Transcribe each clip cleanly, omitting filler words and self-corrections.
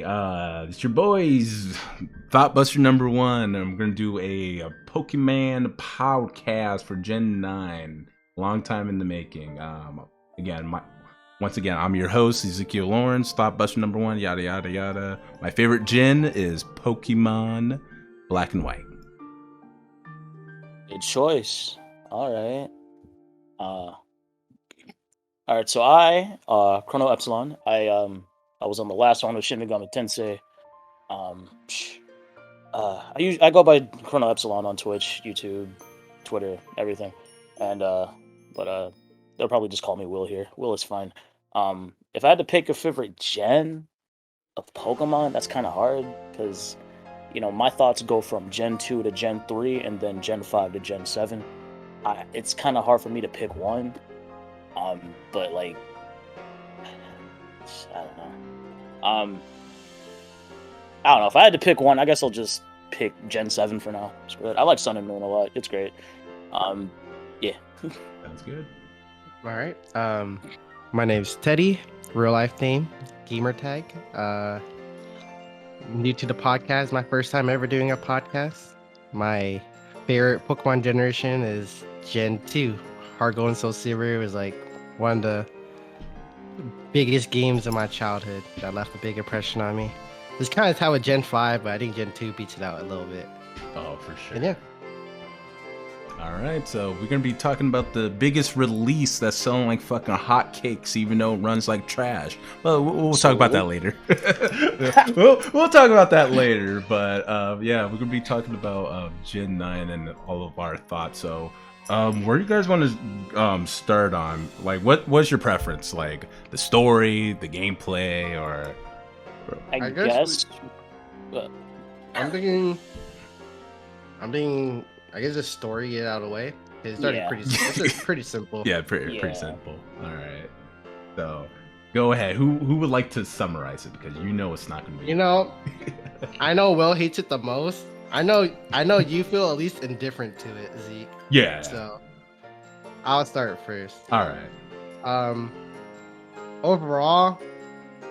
It's your boys, Thoughtbuster number one. I'm gonna do a Pokemon podcast for Gen 9. Long time in the making. Once again, I'm your host, Ezekiel Lawrence, Thoughtbuster number one, yada yada yada. My favorite gen is Pokemon Black and White. Good choice. All right. All right. So I, Chrono Epsilon. I was on the last one with Shin Megami Tensei. I go by Chrono Epsilon on Twitch, YouTube, Twitter, everything, and they'll probably just call me Will here. Will is fine. If I had to pick a favorite gen of Pokemon, that's kind of hard because my thoughts go from Gen 2 to Gen 3 and then Gen 5 to Gen 7. It's kind of hard for me to pick one. But like, I don't know. I don't know. If I had to pick one, I guess I'll just pick Gen 7 for now. It's good. I like Sun and Moon a lot. It's great. Yeah. Sounds good. All right. My name's Teddy. Real life name, gamer tag. New to the podcast. My first time ever doing a podcast. My favorite Pokemon generation is Gen 2. Heart Gold and Soul Silver was like one of the biggest games of my childhood that left a big impression on me. It's kind of tied with Gen 5, but I think Gen 2 beats it out a little bit. Oh, for sure. And yeah. All right, so we're gonna be talking about the biggest release that's selling like fucking hotcakes, even though it runs like trash. Well, we'll talk about that later. we'll talk about that later. But yeah, we're gonna be talking about Gen 9 and all of our thoughts. So, where do you guys want to start on? Like, what's your preference? Like the story, the gameplay, or? I guess. I'm thinking. I guess the story get out of the way. It's already pretty simple. Yeah, pretty simple. All right. So, go ahead. Who would like to summarize it, because it's not going to be. I know Will hates it the most. I know you feel at least indifferent to it, Zeke. Yeah. So, I'll start first. All right. Overall,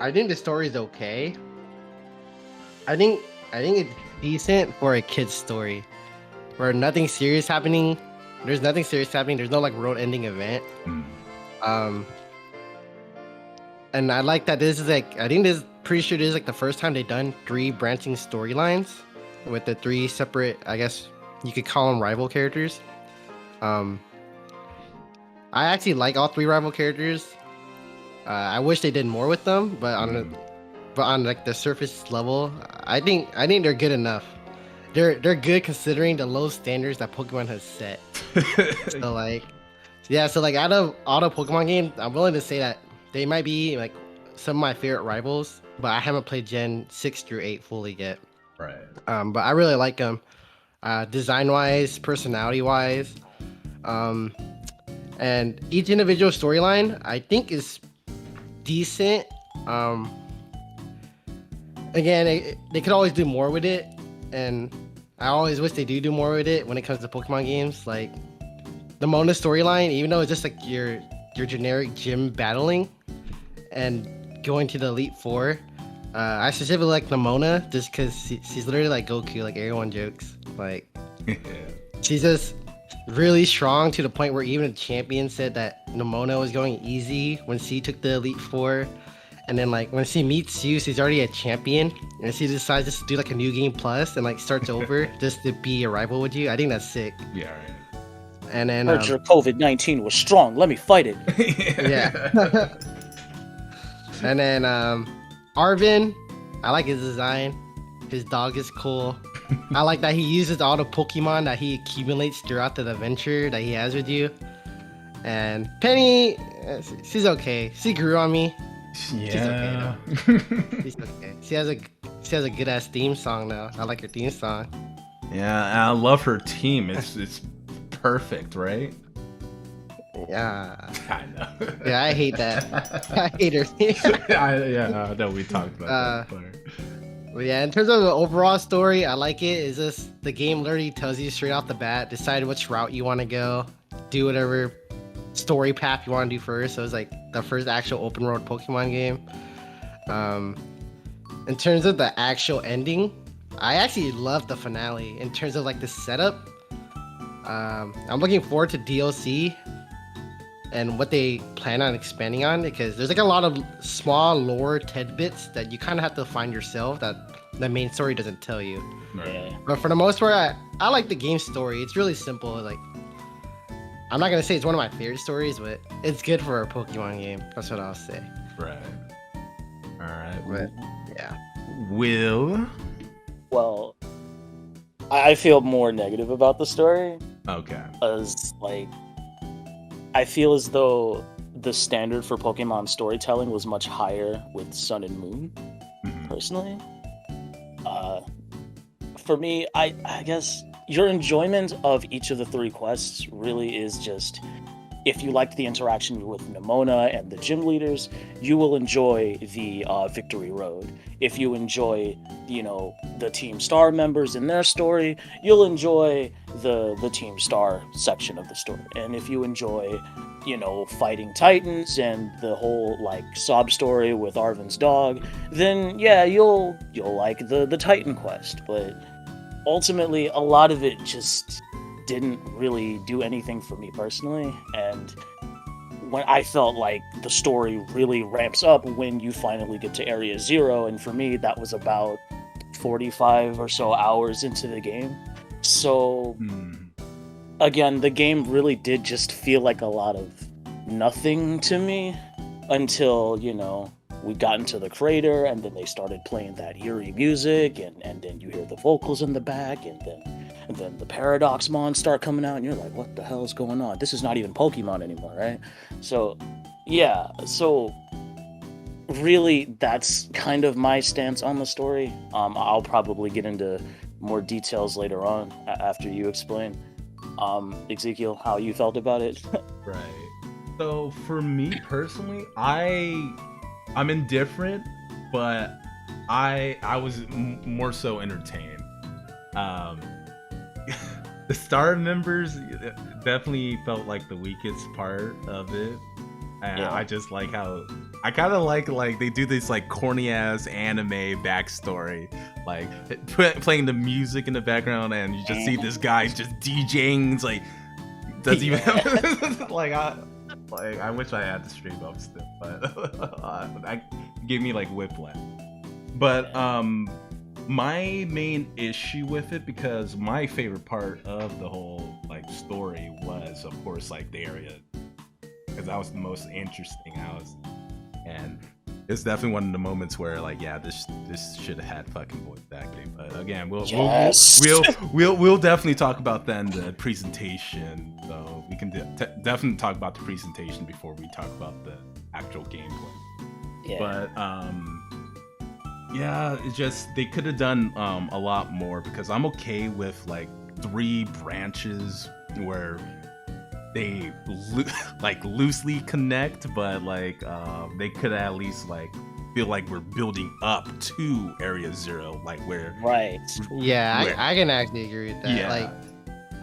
I think the story is okay. I think it's decent for a kid's story, where nothing serious happening. There's nothing serious happening. There's no like world-ending event. And I like that this is pretty sure this is like the first time they've done 3 branching storylines with the 3 separate, I guess you could call them rival characters. I actually like all 3 rival characters. I wish they did more with them, but on like the surface level, I think they're good enough. They're good considering the low standards that Pokemon has set. So out of all the Pokemon games, I'm willing to say that they might be like some of my favorite rivals, but I haven't played Gen 6 through 8 fully yet. Right. But I really like them, design-wise, personality-wise, and each individual storyline I think is decent. Again, they could always do more with it, and I always wish they do more with it when it comes to Pokemon games. Like the Mona storyline, even though it's just like your generic gym battling and going to the Elite Four, I specifically like Mona just because she's literally like Goku, like everyone jokes. Like she's just really strong to the point where even a champion said that Nimona was going easy when she took the Elite Four. And then like when she meets you, she's already a champion, and she decides just to do like a new game plus and like starts over just to be a rival with you. I think that's sick. Yeah. Right. And then heard your COVID-19 was strong. Let me fight it. Yeah. And then Arvin, I like his design. His dog is cool. I like that he uses all the Pokemon that he accumulates throughout the adventure that he has with you. And Penny, she's okay. She grew on me. Yeah. She's okay though. She's okay. She has a good ass theme song though. I like her theme song. Yeah, and I love her team. It's perfect, right? Yeah. I know. Yeah, I hate that. I hate her. I know we talked about that part. But yeah, in terms of the overall story, I like it. It's just the game literally tells you straight off the bat, decide which route you want to go, do whatever story path you want to do first. So it's like the first actual open world Pokemon game. in terms of the actual ending, I actually love the finale. In terms of like the setup, I'm looking forward to DLC and what they plan on expanding on, because there's like a lot of small lore tidbits that you kind of have to find yourself that the main story doesn't tell you. Yeah. But for the most part, I like the game story. It's really simple. Like, I'm not gonna say it's one of my favorite stories, but it's good for a Pokemon game. That's what I'll say. Right. All right. But yeah. Will. Well, I feel more negative about the story. Okay. As like, I feel as though the standard for Pokemon storytelling was much higher with Sun and Moon. Personally, for me, I guess your enjoyment of each of the 3 quests really is just, if you liked the interaction with Nemona and the gym leaders, you will enjoy the Victory Road. If you enjoy, the Team Star members and their story, you'll enjoy the Team Star section of the story. And if you enjoy, fighting Titans and the whole sob story with Arven's dog, then yeah, you'll like the Titan quest. But ultimately, a lot of it just didn't really do anything for me personally, and when I felt like the story really ramps up when you finally get to Area 0, and for me that was about 45 or so hours into the game. So again, the game really did just feel like a lot of nothing to me until, we got into the crater, and then they started playing that eerie music, and then you hear the vocals in the back, and then the Paradoxmon start coming out, and you're like, what the hell is going on? This is not even Pokemon anymore, right? So, yeah, really, that's kind of my stance on the story. I'll probably get into more details later on after you explain. Ezekiel, how you felt about it? Right. So, for me personally, I'm indifferent, but I was more so entertained. The star members definitely felt like the weakest part of it, and yeah. I just like how I kind of like they do this corny ass anime backstory, playing the music in the background, and you just see this guy just DJing. It's doesn't even have, I wish I had the stream up still, but that gave me whiplash. But my main issue with it, because my favorite part of the whole story was, of course, the area, because that was the most interesting. And it's definitely one of the moments where this should have had fucking voice acting. But again, we'll definitely talk about that in the presentation. So we can definitely talk about the presentation before we talk about the actual gameplay. Yeah. But yeah, it's just they could have done a lot more, because I'm okay with 3 branches where they loosely connect, but they could at least feel like we're building up to Area 0, where right. Yeah, I can actually agree with that. Yeah.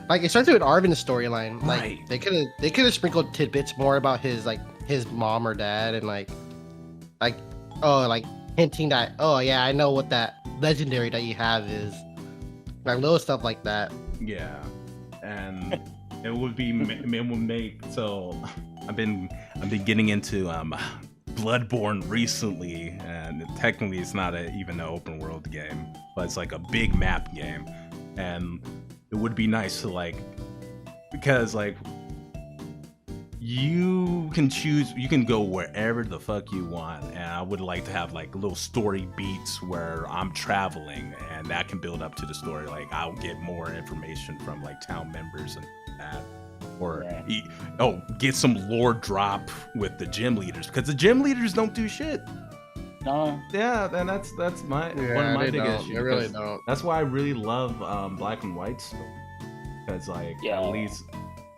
It starts with Arven's storyline. Right. They could have sprinkled tidbits more about his his mom or dad, and hinting that, oh yeah, I know what that legendary that you have is, little stuff like that. Yeah, and it would make so I've been getting into Bloodborne recently, and technically it's not even an open world game, but it's a big map game, and it would be nice to because you can choose, you can go wherever the fuck you want, and I would like to have little story beats where I'm traveling, and that can build up to the story. I'll get more information from town members and that, or get some lore drop with the gym leaders, because the gym leaders don't do shit. No. Yeah, and that's my one of my big issues. They really don't. That's why I really love Black and White story, because at least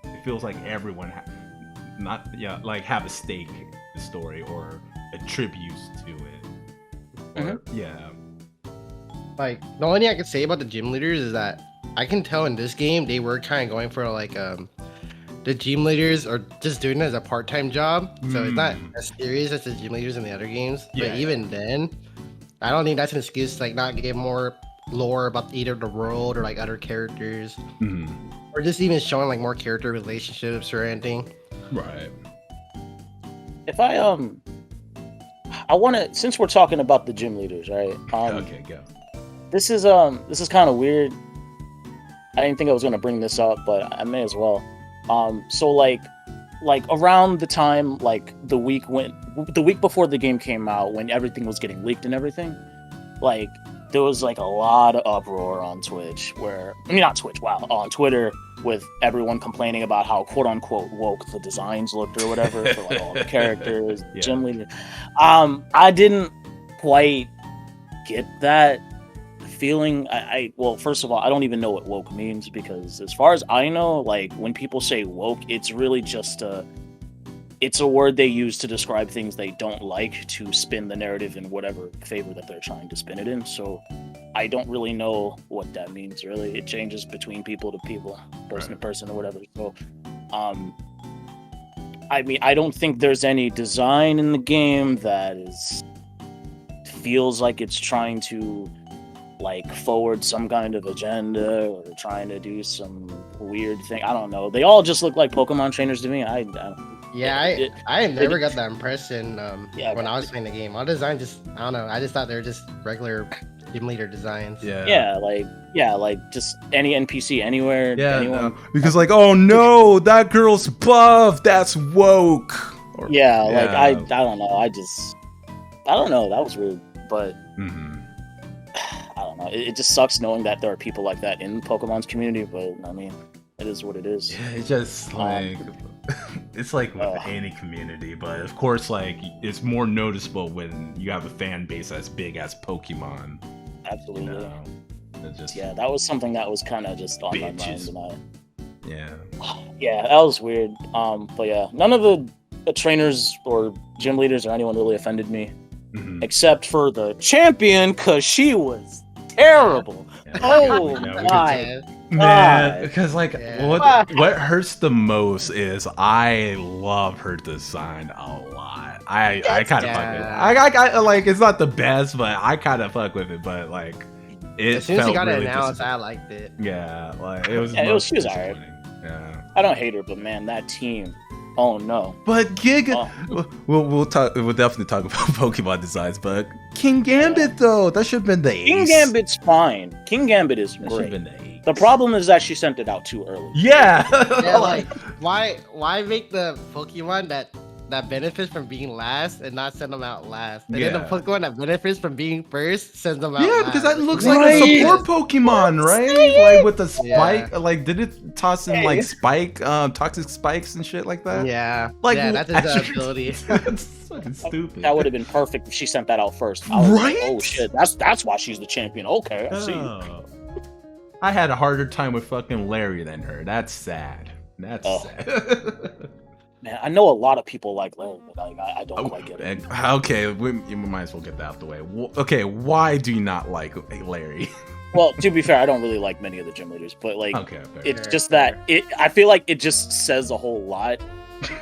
it feels like everyone have a stake in the story or attributes to it. Or, yeah. The only thing I can say about the gym leaders is that I can tell in this game they were kind of going for the gym leaders are just doing it as a part-time job, so it's not as serious as the gym leaders in the other games. But even then, I don't think that's an excuse to like not give more lore about either the world or like other characters, or just even showing like more character relationships or anything. Right. If I want to, since we're talking about the gym leaders, right? Okay, go. This is kind of weird. I didn't think I was gonna bring this up, but I may as well. So like around the time, like the week before the game came out, when everything was getting leaked and everything, like there was like a lot of uproar on Twitch, on Twitter, with everyone complaining about how quote unquote woke the designs looked or whatever for like all the characters, gym leader. I didn't quite get that feeling. Well, first of all, I don't even know what woke means, because as far as I know, like when people say woke, it's really just it's a word they use to describe things they don't like, to spin the narrative in whatever favor that they're trying to spin it in. So I don't really know what that means, really. It changes between people to people, person to person, or whatever. So I mean, I don't think there's any design in the game that feels like it's trying to like forward some kind of agenda or trying to do some weird thing. I don't know. They all just look like Pokemon trainers to me. I never got that impression when I was playing the game. All design just, I don't know. I just thought they were just regular gym leader designs. Like just any NPC anywhere. Because like, oh no, that girl's buff. That's woke. I don't know. I don't know. That was weird, but. I don't know. It just sucks knowing that there are people like that in Pokemon's community, but I mean, it is what it is. Yeah, it's just like it's like with any community, but of course, like it's more noticeable when you have a fan base as big as Pokemon. Absolutely. You know? That was something that was kind of just on my mind, Yeah, that was weird. But yeah, none of the trainers or gym leaders or anyone really offended me. Except for the champion, because she was terrible. Oh my man! Because like, what hurts the most is I love her design a lot. I kind of fuck with it. I like, it's not the best, but I kind of fuck with it. But like, as soon as you got it announced, I liked it. Yeah, like it was. She was alright. Yeah, I don't hate her, but man, that team. Oh no! But Giga, we'll definitely talk about Pokemon designs. But King Gambit though, that should have been the ace. King Gambit's fine. King Gambit is great. Should have been the ace. The problem is that she sent it out too early. Yeah. Like why make the Pokemon that benefits from being last and not send them out last? And then the Pokemon that benefits from being first sends them out last. Because that looks like a support Pokemon, right? Like with the spike. Like, did it toss in like toxic spikes and shit like that? Yeah. Like, that's his ability. That's fucking stupid. That would have been perfect if she sent that out first. I was right? Like, oh shit, that's why she's the champion. Okay, I see. I had a harder time with fucking Larry than her. That's sad. That's sad. Man, I know a lot of people like Larry, but I don't quite get it. Okay, we might as well get that out the way. Okay, why do you not like Larry? Well, to be fair, I don't really like many of the gym leaders, but like, it's just that I feel like it just says a whole lot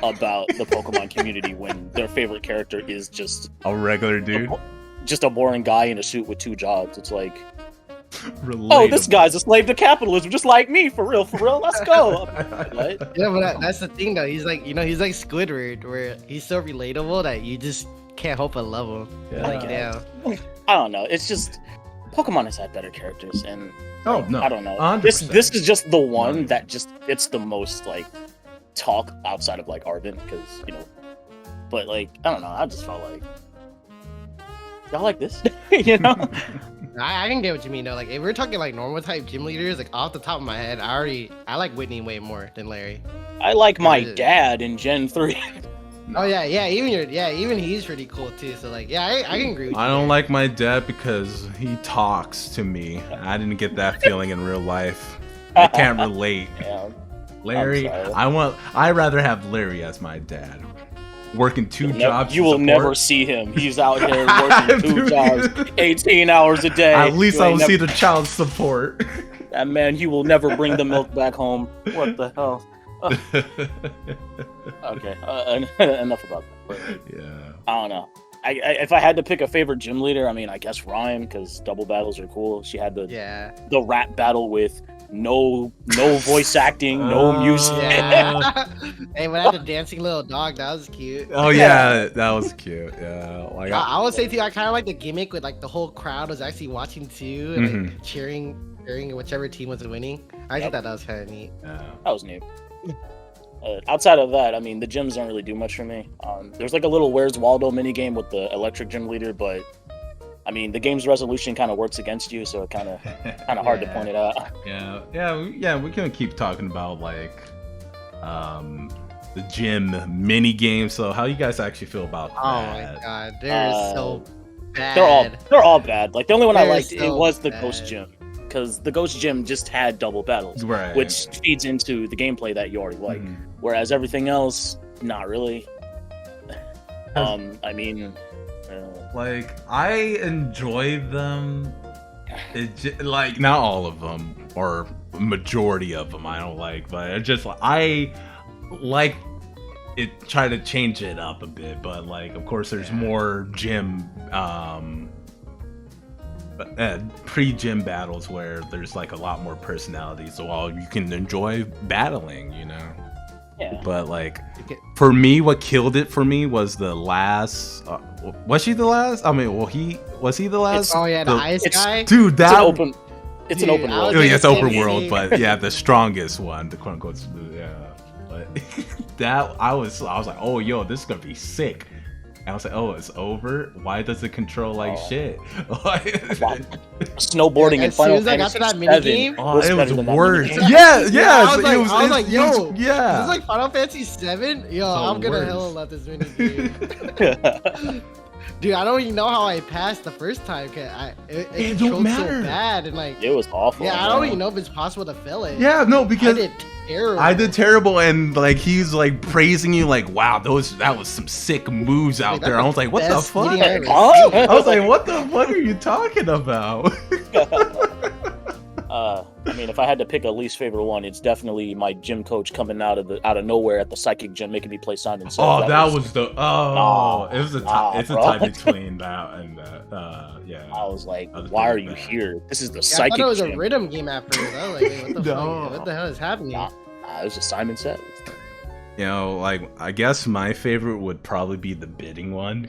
about the Pokemon community when their favorite character is just a regular dude, just a boring guy in a suit with 2 jobs. It's like, relatable. Oh, this guy's a slave to capitalism, just like me, for real, let's go. What? Yeah, but that's the thing though. He's like, he's like Squidward, where he's so relatable that you just can't help but love him. Yeah. I don't know. It's just Pokemon has had better characters, and I don't know. 100%. This is just the one that just it's the most like talk outside of like Arvin, because but like I don't know. I just felt like y'all like this, I can get what you mean though. Like if we're talking like normal type gym leaders, like off the top of my head, I like Whitney way more than Larry. I like my dad in Gen 3. Oh even he's pretty cool too. So like I can agree with you. I don't like my dad because he talks to me. I didn't get that feeling in real life. I can't relate. Yeah. Larry, I'd rather have Larry as my dad. Working 2 jobs. You will never see him. He's out here working 2 jobs, 18 hours a day. At least I will see the child support. That man, he will never bring the milk back home. What the hell? Okay, enough about that. But, I don't know. if I had to pick a favorite gym leader, I mean, I guess Rhyme, because double battles are cool. She had the rap battle with no voice acting, no music. Yeah. Hey, when I had the dancing little dog, that was cute. Oh yeah, that was cute. Yeah, like I would say too, I kind of like the gimmick with like the whole crowd was actually watching too, and like cheering whichever team was winning. I think that was kind of neat. yeah. That was neat. Outside of that, I mean, the gyms don't really do much for me. There's like a little Where's Waldo mini game with the electric gym leader, but I mean, the game's resolution kind of works against you, so it kind of hard to point it out. Yeah. We can keep talking about like the gym mini game. So, how you guys actually feel about that? Oh my god, they're so bad. They're all bad. Like the only one I They're liked it so was the bad. Ghost Gym, because the Ghost Gym just had double battles, Right. which feeds into the gameplay that you already like. Whereas everything else, not really. I mean, Like I enjoy them. Like not all of them, or majority of them I don't like, but it just I like it. Try to change it up a bit, but like of course there's more gym pre-gym battles where there's like a lot more personality, so while you can enjoy battling, you know. yeah. But like for me, what killed it for me was the last. Was she the last? I mean, was he the last? Oh yeah, the ice guy. Dude, It's that an open. It's an Dude, open I world. was yeah, it's gonna open say world, the but yeah, the strongest one, the quote unquote. Yeah, but that I was like, oh yo, this is gonna be sick. And I was like, oh, it's over. Why does it control like shit? Snowboarding in As soon Final as I got Fantasy to that VII minigame, Oh, was it better was than that worse. minigame. Yeah, I was like, yo, yeah. this is like Final Fantasy 7. Yo, So I'm gonna worse. hella love this minigame. Dude, I don't even know how I passed the first time. Cause it It don't controlled matter. so bad, and like, It was awful. yeah, I don't even know if it's possible to fail it. Yeah, no, I because did terrible. I did terrible, and like he's like praising you, like, wow, that was some sick moves out Like, there. that's I was like, what the best fuck? meeting I ever Huh? seen. I was like, what the fuck are you talking about? I mean, if I had to pick a least favorite one, it's definitely my gym coach coming out of nowhere at the psychic gym, making me play Simon Says. Oh, that was the it was it's a bro. tie between that and yeah. I was like, That was why are pretty you bad. here? This is the Yeah, I psychic thought it was gym. a rhythm game at first. I was like, wait, what the No. fuck? What the hell is happening? Nah, it was just Simon Says. You know, like I guess my favorite would probably be the bidding one,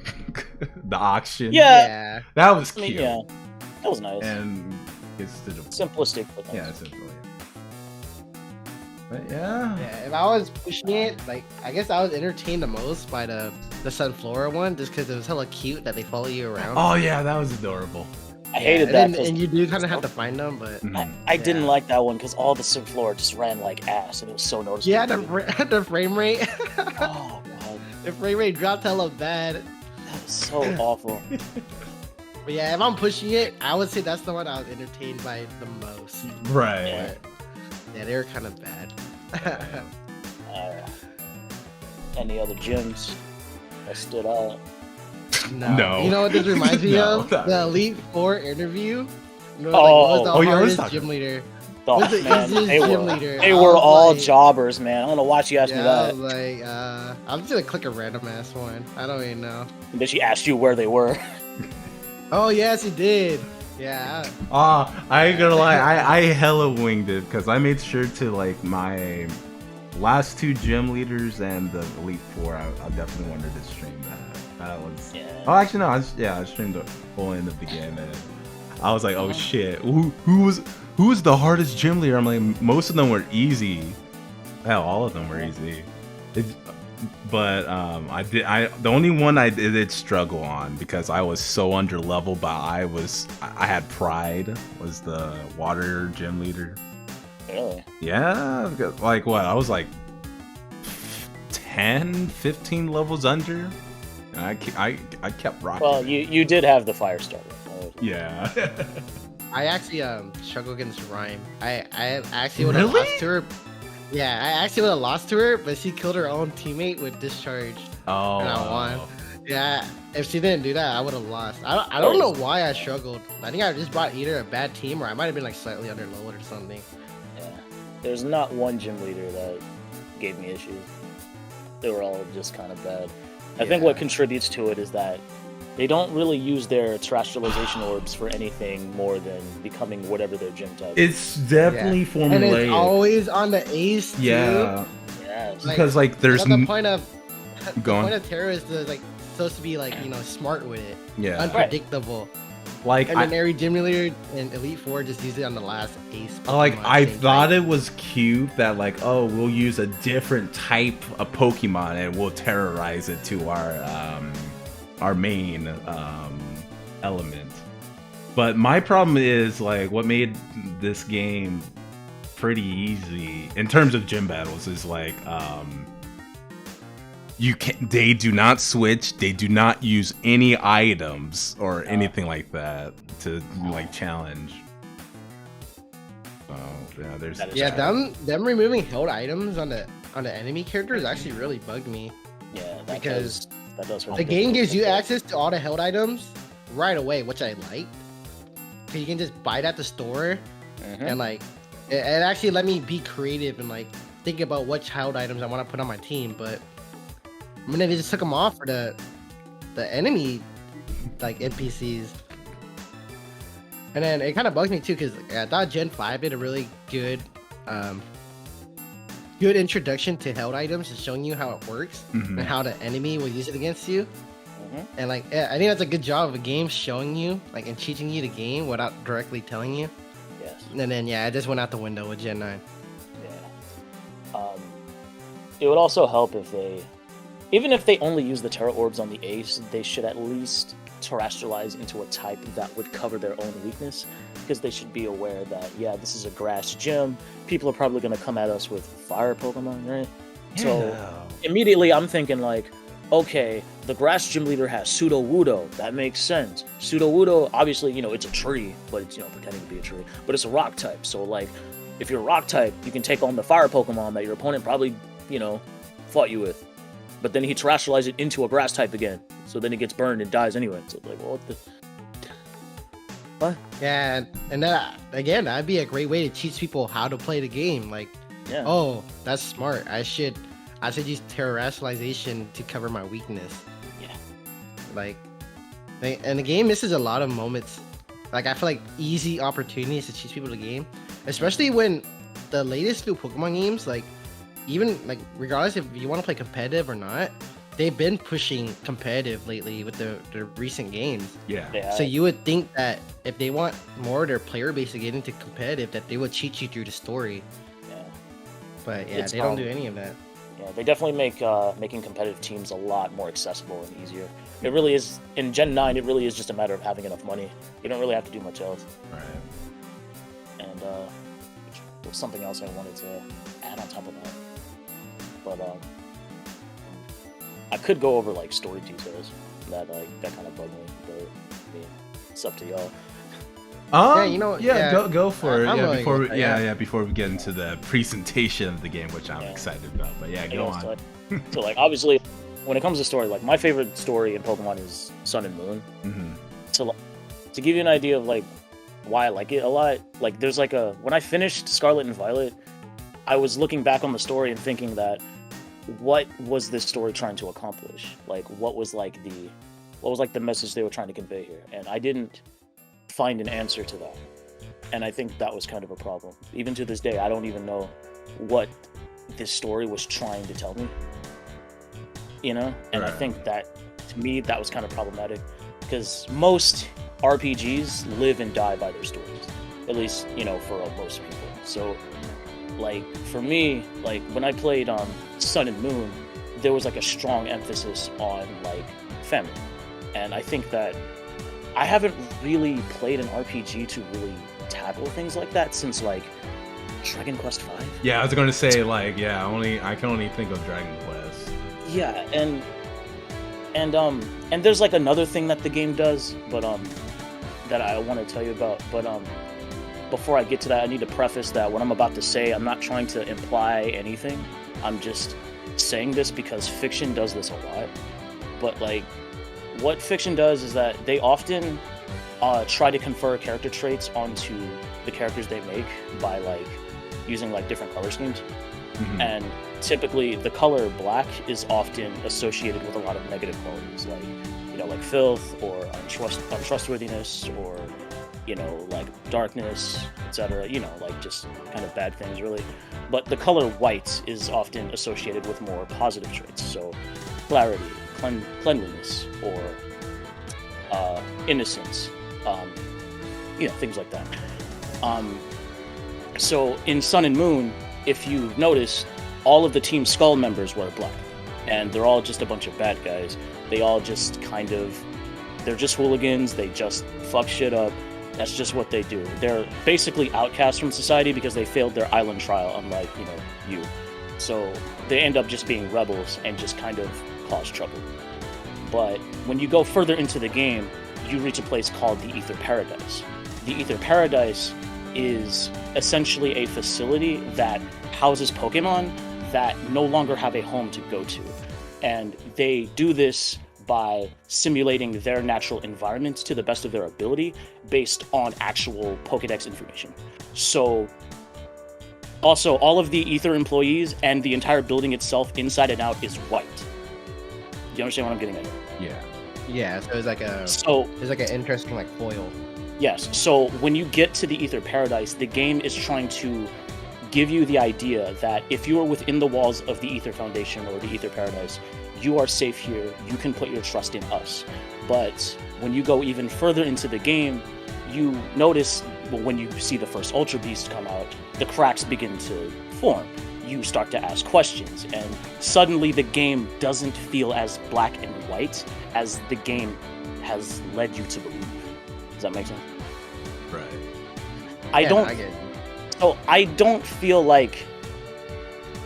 the auction. Yeah. that was I cute. mean, yeah, that was nice. And it's the Simplistic, but nice. yeah, simple. But yeah. Yeah, if I was pushing it, like I guess I was entertained the most by the Sunflora one, just because it was hella cute that they follow you around. Oh yeah, that was adorable. I hated and that. then- 'cause and you do kind of have to find them, but I didn't Yeah. like that one because all the Subflora just ran like ass, and it was so noticeable. yeah, the frame rate, Oh god, the frame rate dropped hella bad. that was so awful. But yeah, if I'm pushing it, I would say that's the one I was entertained by the most. Right. Yeah. Yeah, they were kind of bad. Any other gyms that stood out? No. You know what this reminds me No, of? not The really. Elite Four interview. You know, Oh, what was the oh, yeah, let's hardest talk gym about leader? Oh, What's the man, easiest they gym were, leader? they I were was all like- jobbers, man. I don't know why she asked me Yeah, I that. was like, I'm just gonna click a random ass one. I don't even know. And then she asked you where they were. Oh yes, he did. Yeah. I ain't gonna lie, I hella winged it because I made sure to like my last two gym leaders and the Elite Four. I definitely wanted to stream that. That was. Yeah. Oh, actually no. I streamed the whole end of the game and I was like, oh shit, who was the hardest gym leader? I'm like, most of them were easy. Hell, all of them were easy. But the only one I did struggle on because I was so under level, but I had pride, was the water gym leader. Really? Yeah, like what? I was like 10, 15 levels under. And I kept rocking. Well, it. you did have the fire starter. Yeah. I actually struggle against Rhyme. I actually would have Really? lost to her. Yeah, I actually would have lost to her, but she killed her own teammate with discharge. Oh. And I won. Yeah, if she didn't do that, I would have lost. I don't know why I struggled. I think I just brought either a bad team or I might have been like slightly under load or something. Yeah. There's not one gym leader that gave me issues. They were all just kind of bad. I think Yeah. what contributes to it is that They don't really use their terrestrialization orbs for anything more than becoming whatever their gym type. It's definitely formulaic. And it's always on the ace too. Yeah. Yes. Because like there's the point of point of terror is to, like supposed to be like smart with it. Yeah. Unpredictable. Like and then every gym leader in Elite Four just used it on the last ace. Like I thought it was cute that like, oh, we'll use a different type of Pokemon and we'll terrorize it to our main element. But my problem is like what made this game pretty easy in terms of gym battles is like they do not switch, they do not use any items or anything like that to like challenge. So yeah, there's them removing held items on the enemy characters actually really bugged me. Yeah, because that does the game gives you access to all the held items right away, which I liked. So you can just buy it at the store, and like it actually let me be creative and like think about which held items I want to put on my team. But I mean, they just took them off for the enemy like NPCs, and then it kind of bugs me too because I thought Gen 5 did a really good good introduction to held items, just showing you how it works and how the enemy will use it against you. And like, I think that's a good job of a game showing you, like, and teaching you the game without directly telling you. Yes. And then I just went out the window with Gen 9. Yeah. It would also help if even if they only use the Terra Orbs on the Ace, they should at least terrestrialize into a type that would cover their own weakness, because they should be aware that this is a grass gym. People are probably going to come at us with fire Pokemon, right? Yeah. So immediately I'm thinking like, okay, the grass gym leader has Pseudo-Wudo. That makes sense. Pseudo-Wudo, obviously, it's a tree, but it's, pretending to be a tree. But it's a rock type. So, like, if you're a rock type, you can take on the fire Pokemon that your opponent probably, fought you with. But then he terrestrializes it into a grass type again. So then it gets burned and dies anyway. So, like, well, what the... What? Yeah, and that, again, that'd be a great way to teach people how to play the game. Like, oh, that's smart. I should use terrestrialization to cover my weakness. Yeah. Like, and the game misses a lot of moments. Like, I feel like easy opportunities to teach people the game, especially when the latest new Pokemon games, like, even like regardless if you want to play competitive or not, they've been pushing competitive lately with the recent games. Yeah. So you would think that if they want more of their player base to get into competitive, that they would teach you through the story. Yeah. But they don't do any of that. Yeah, they definitely make making competitive teams a lot more accessible and easier. It really is, in Gen 9, it really is just a matter of having enough money. You don't really have to do much else. Right. And there's something else I wanted to add on top of that. But I could go over like story details that kind of bug me, but it's up to y'all. Go for it. Before we get into the presentation of the game, which I'm excited about. But go on. So like obviously, when it comes to story, like my favorite story in Pokemon is Sun and Moon. Mm-hmm. So like, to give you an idea of like why I like it a lot, like there's like when I finished Scarlet and Violet, I was looking back on the story and thinking that what was this story trying to accomplish? Like what was the message they were trying to convey here? And I didn't find an answer to that, and I think that was kind of a problem. Even to this day, I don't even know what this story was trying to tell me, and right. I think that to me that was kind of problematic, because most RPGs live and die by their stories, at least for most people. So like for me, like when I played Sun and Moon, there was like a strong emphasis on like family, and I think that I haven't really played an RPG to really tackle things like that since like Dragon Quest V. Yeah, I was going to say I can only think of Dragon Quest. Yeah, and there's like another thing that the game does, but that I want to tell you about. But before I get to that, I need to preface that what I'm about to say, I'm not trying to imply anything. I'm just saying this because fiction does this a lot. But like, what fiction does is that they often try to confer character traits onto the characters they make by like using like different color schemes. Mm-hmm. And typically the color black is often associated with a lot of negative qualities, like like filth or untrustworthiness or, like darkness, etc. Like just kind of bad things, really. But the color white is often associated with more positive traits, so clarity, cleanliness, or innocence, things like that. So in Sun and Moon, if you notice, all of the Team Skull members wear black, and they're all just a bunch of bad guys. They all just they're just hooligans. They just fuck shit up. That's just what they do. They're basically outcasts from society because they failed their island trial, unlike, you. So they end up just being rebels and just kind of cause trouble. But when you go further into the game, you reach a place called the Ether Paradise. The Ether Paradise is essentially a facility that houses Pokemon that no longer have a home to go to. And they do this by simulating their natural environment to the best of their ability based on actual Pokedex information. So also, all of the Ether employees and the entire building itself, inside and out, is white. Do you understand what I'm getting at? Yeah. Yeah, so it's like an interesting like foil. Yes, so when you get to the Ether Paradise, the game is trying to give you the idea that if you are within the walls of the Ether Foundation or the Ether Paradise, you are safe here, you can put your trust in us. But when you go even further into the game, you notice, when you see the first Ultra Beast come out, the cracks begin to form. You start to ask questions, and suddenly the game doesn't feel as black and white as the game has led you to believe. Does that make sense? Right. I get it. So I don't feel like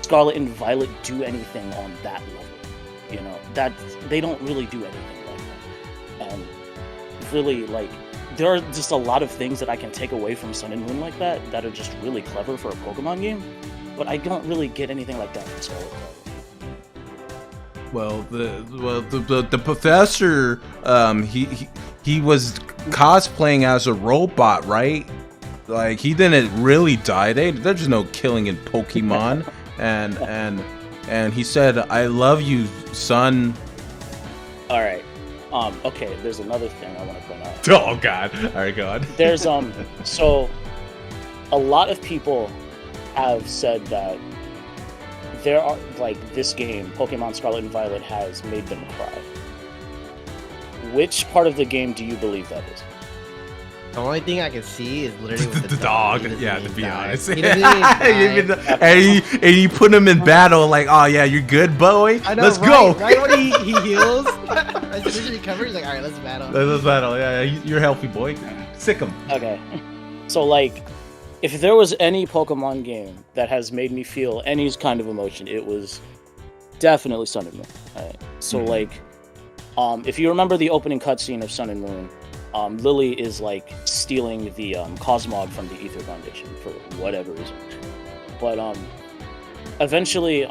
Scarlet and Violet do anything on that level. That they don't really do anything like that. And really, like, there are just a lot of things that I can take away from Sun and Moon like that are just really clever for a Pokemon game. But I don't really get anything like that from Scarlet. Well, the professor, he was cosplaying as a robot, right? Like, he didn't really die. There's just no killing in Pokemon, and he said, "I love you, son." All right. Okay. There's another thing I want to point out. Oh God! All right, go on. There's so a lot of people have said that there are, like, this game, Pokemon Scarlet and Violet, has made them cry. Which part of the game do you believe that is? The only thing I can see is literally with the dog. Yeah, to be honest. He doesn't even die. and you put him in battle, like, oh yeah, you're good, boy. I know, Let's right, go. Right when he heals, as soon as he recovers, he's like, all right, let's battle. Let's battle. Yeah, you're healthy, boy. Sick him. Okay. So, like, if there was any Pokemon game that has made me feel any kind of emotion, it was definitely Sun and Moon. Right? So, like, if you remember the opening cutscene of Sun and Moon, Lily is, like, stealing the Cosmog from the Ether Foundation for whatever reason. But eventually,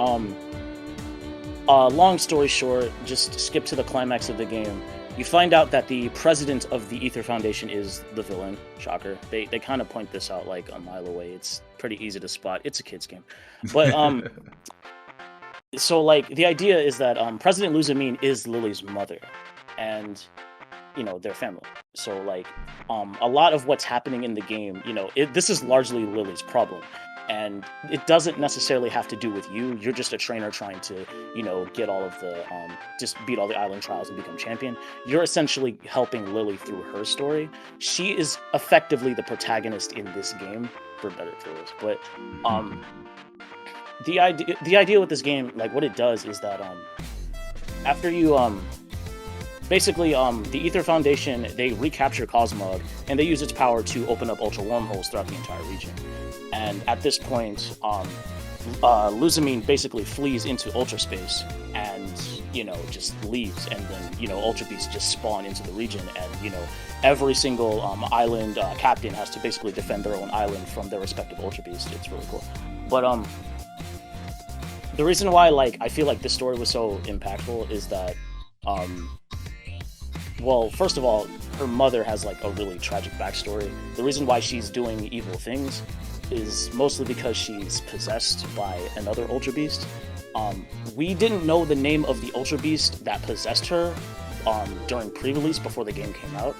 long story short, just skip to the climax of the game. You find out that the president of the Ether Foundation is the villain. Shocker. They kind of point this out like a mile away. It's pretty easy to spot. It's a kid's game. But so, like, the idea is that President Luzamine is Lily's mother, and their family. So, like, a lot of what's happening in the game, this is largely Lily's problem. And it doesn't necessarily have to do with you. You're just a trainer trying to, get all of the, just beat all the island trials and become champion. You're essentially helping Lily through her story. She is effectively the protagonist in this game, for better or for worse. But the idea with this game, like, what it does is that after you basically, the Ether Foundation, they recapture Cosmog, and they use its power to open up Ultra Wormholes throughout the entire region. And at this point, Luzamine basically flees into Ultra Space and, just leaves. And then, Ultra Beasts just spawn into the region. And, every single island captain has to basically defend their own island from their respective Ultra Beasts. It's really cool. But the reason why, like, I feel like this story was so impactful is that, well, first of all, her mother has, like, a really tragic backstory. The reason why she's doing evil things is mostly because she's possessed by another Ultra Beast. We didn't know the name of the Ultra Beast that possessed her, during pre-release before the game came out.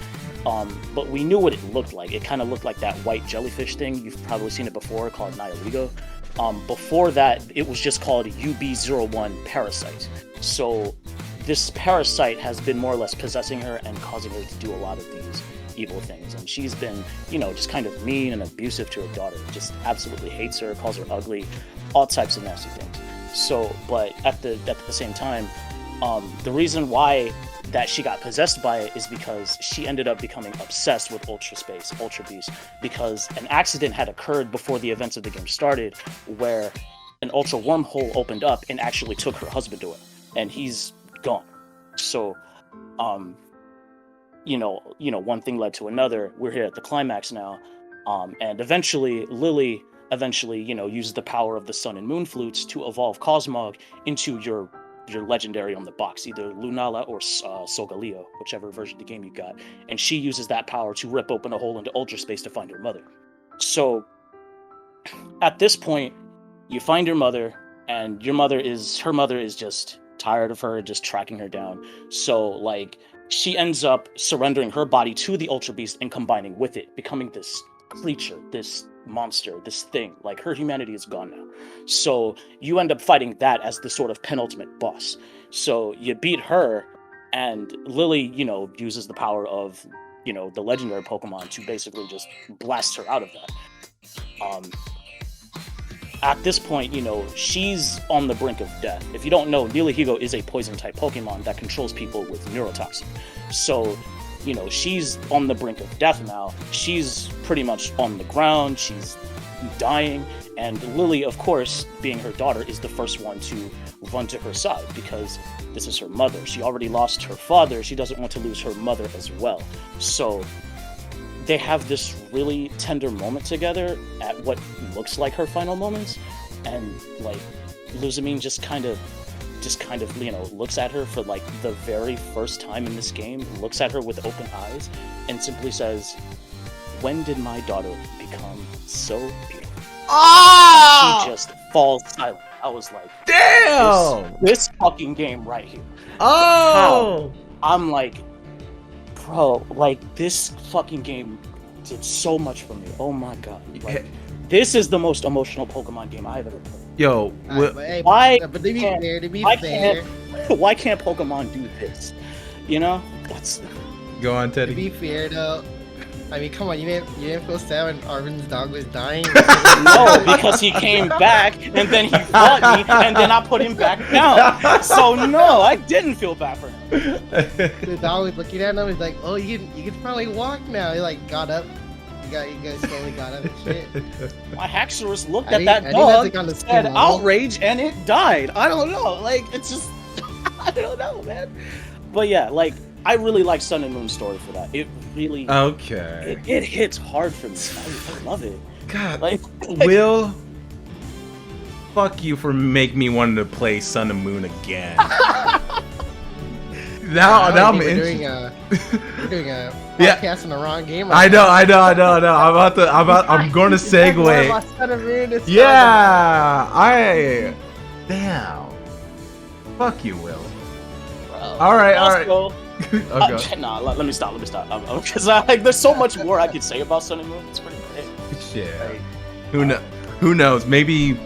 But we knew what it looked like. It kind of looked like that white jellyfish thing. You've probably seen it before, called Nihiligo. Before that, it was just called UB01 Parasite. So this parasite has been more or less possessing her and causing her to do a lot of these evil things. And she's been, just kind of mean and abusive to her daughter. Just absolutely hates her, calls her ugly, all types of nasty things. So, but at the same time, the reason why that she got possessed by it is because she ended up becoming obsessed with Ultra Space, Ultra Beast, because an accident had occurred before the events of the game started where an Ultra wormhole opened up and actually took her husband away, and he's gone. So, one thing led to another. We're here at the climax now, and eventually Lily uses the power of the Sun and Moon flutes to evolve Cosmog into your legendary on the box, either Lunala or Solgaleo, whichever version of the game you got. And she uses that power to rip open a hole into Ultra Space to find her mother. So at this point, you find your mother, and her mother is just tired of her, just tracking her down. So she ends up surrendering her body to the Ultra Beast and combining with it, becoming this creature, this monster, this thing. Her humanity is gone now. So you end up fighting that as the sort of penultimate boss. So you beat her, and Lily, uses the power of, the legendary Pokemon to basically just blast her out of that. At this point, she's on the brink of death. If you don't know, Nihilego is a poison-type Pokemon that controls people with neurotoxin. So, she's on the brink of death now. She's pretty much on the ground. She's dying. And Lily, of course, being her daughter, is the first one to run to her side because this is her mother. She already lost her father. She doesn't want to lose her mother as well. So they have this really tender moment together at what looks like her final moments, and Luzamine just kind of looks at her for the very first time in this game, looks at her with open eyes, and simply says, "When did my daughter become so beautiful?" Oh! She just falls silent. I was like, damn! This fucking game right here. Oh! How? I'm like, bro, this fucking game did so much for me. Oh my god. This is the most emotional Pokemon game I've ever played. Yo, why can't Pokemon do this? Go on, Teddy. To be fair though, I mean, come on, you didn't feel sad when Arvin's dog was dying? No, because he came back, and then he fought me, and then I put him back down. So no, I didn't feel bad for him. The dog was looking at him, he's like, "Oh, you can probably walk now." He got up. You guys slowly got up and shit. My Haxorus looked at that dog, said outrage, and it died. I don't know. It's just, I don't know, man. But yeah, I really like Sun and Moon story for that. It really, okay. It hits hard for me. I love it. God, Will, fuck you for making me want to play Sun and Moon again. now I'm interested. We're doing a podcast in the wrong game. I know. I'm going to segue. Yeah, damn. Fuck you, Will. All right. Go. Nah, let me stop. Because there's so much more I could say about Sun and Moon. It's pretty great. Yeah. Who knows? Maybe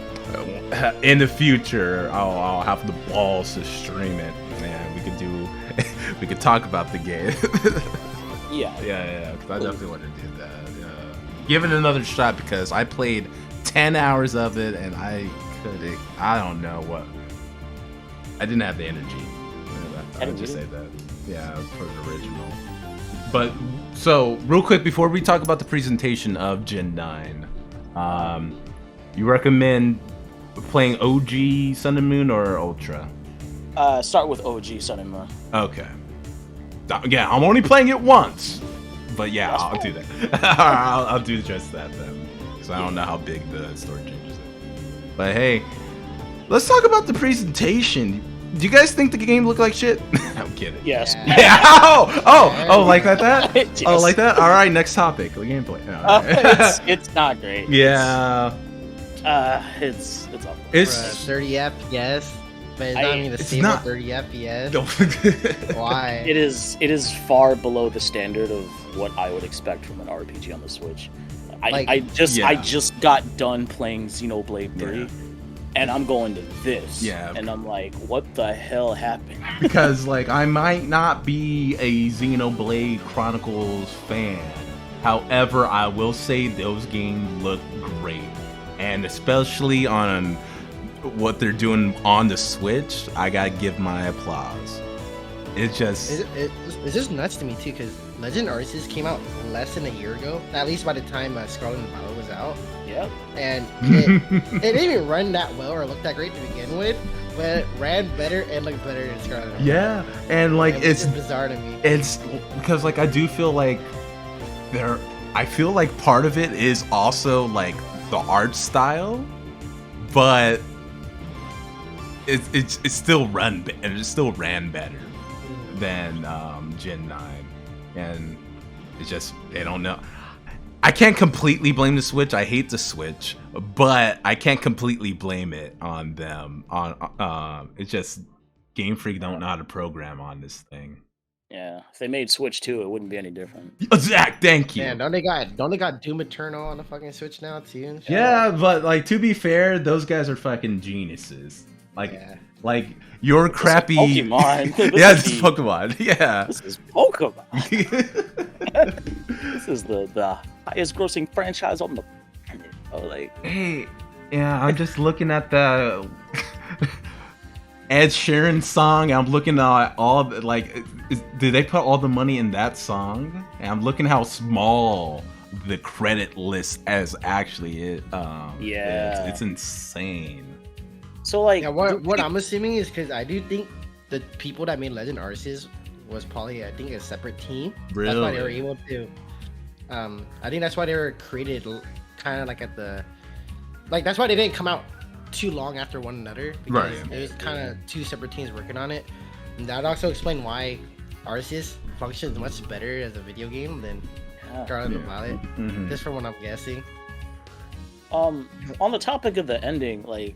in the future I'll have the balls to stream it, and we could talk about the game. Yeah. Because I definitely want to do that. Give it another shot because I played 10 hours of it and I don't know what. I didn't have the energy. I would just say that. Yeah, for the original. But so real quick before we talk about the presentation of Gen 9, you recommend playing OG Sun and Moon or Ultra? Start with OG Sun and Moon. Okay. Yeah, I'm only playing it once, but yeah, I'll do that. I'll do just that then, because I don't know how big the story changes is. But hey, let's talk about the presentation. Do you guys think the game looked like shit? I'm kidding. Yes. Yeah. Oh, like that? Yes. Oh, like that? All right, next topic. The gameplay. Right. It's not great. Yeah. It's awful. It's 30 FPS. But it's not even the It's stable not- 30 FPS. No. Why? It is far below the standard of what I would expect from an RPG on the Switch. I just got done playing Xenoblade 3, Yeah. and I'm going to this. Yeah. And I'm like, what the hell happened? Because like I might not be a Xenoblade Chronicles fan. However, I will say those games look great. And especially on what they're doing on the Switch, I gotta give my applause. It's just It's just nuts to me too, because Legend Arceus came out less than a year ago. At least by the time Scarlet and Violet was out, Yep. and it didn't even run that well or look that great to begin with. But it ran better and looked better in Scarlet and Violet. yeah, and like It's it's just bizarre to me. it's because like I do feel like I feel like part of it is also like the art style, but it still ran better than Gen 9, and it's just I don't know. I can't completely blame the Switch. I hate the Switch, but I can't completely blame it on them. It's just Game Freak don't know how to program on this thing. Yeah. If they made Switch 2, it wouldn't be any different. Zach, thank you. Man, don't they got Doom Eternal on the fucking Switch now too? And shit? Yeah, but like to be fair, those guys are fucking geniuses. Like, Yeah. like your crappy Pokemon. yeah, it's Pokemon. Yeah. This is Pokemon. This is the highest grossing franchise on the planet. Oh, like, Hey, yeah, I'm just looking at the Ed Sheeran song. I'm looking at all the, like, did they put all the money in that song? And I'm looking how small the credit list as actually it. Yeah. it's insane. so like, Yeah, what I'm assuming is because I do think the people that made Legend Arceus was probably I think a separate team. That's why they were Really? able to. I think that's why they were created kind of like at the, like that's why they didn't come out too long after one another. Because Right. it was kind of two separate teams working on it. And that would also explain why Arceus functions much better as a video game than Scarlet and Violet. Mhm. Just from what I'm guessing. on the topic of the ending, like,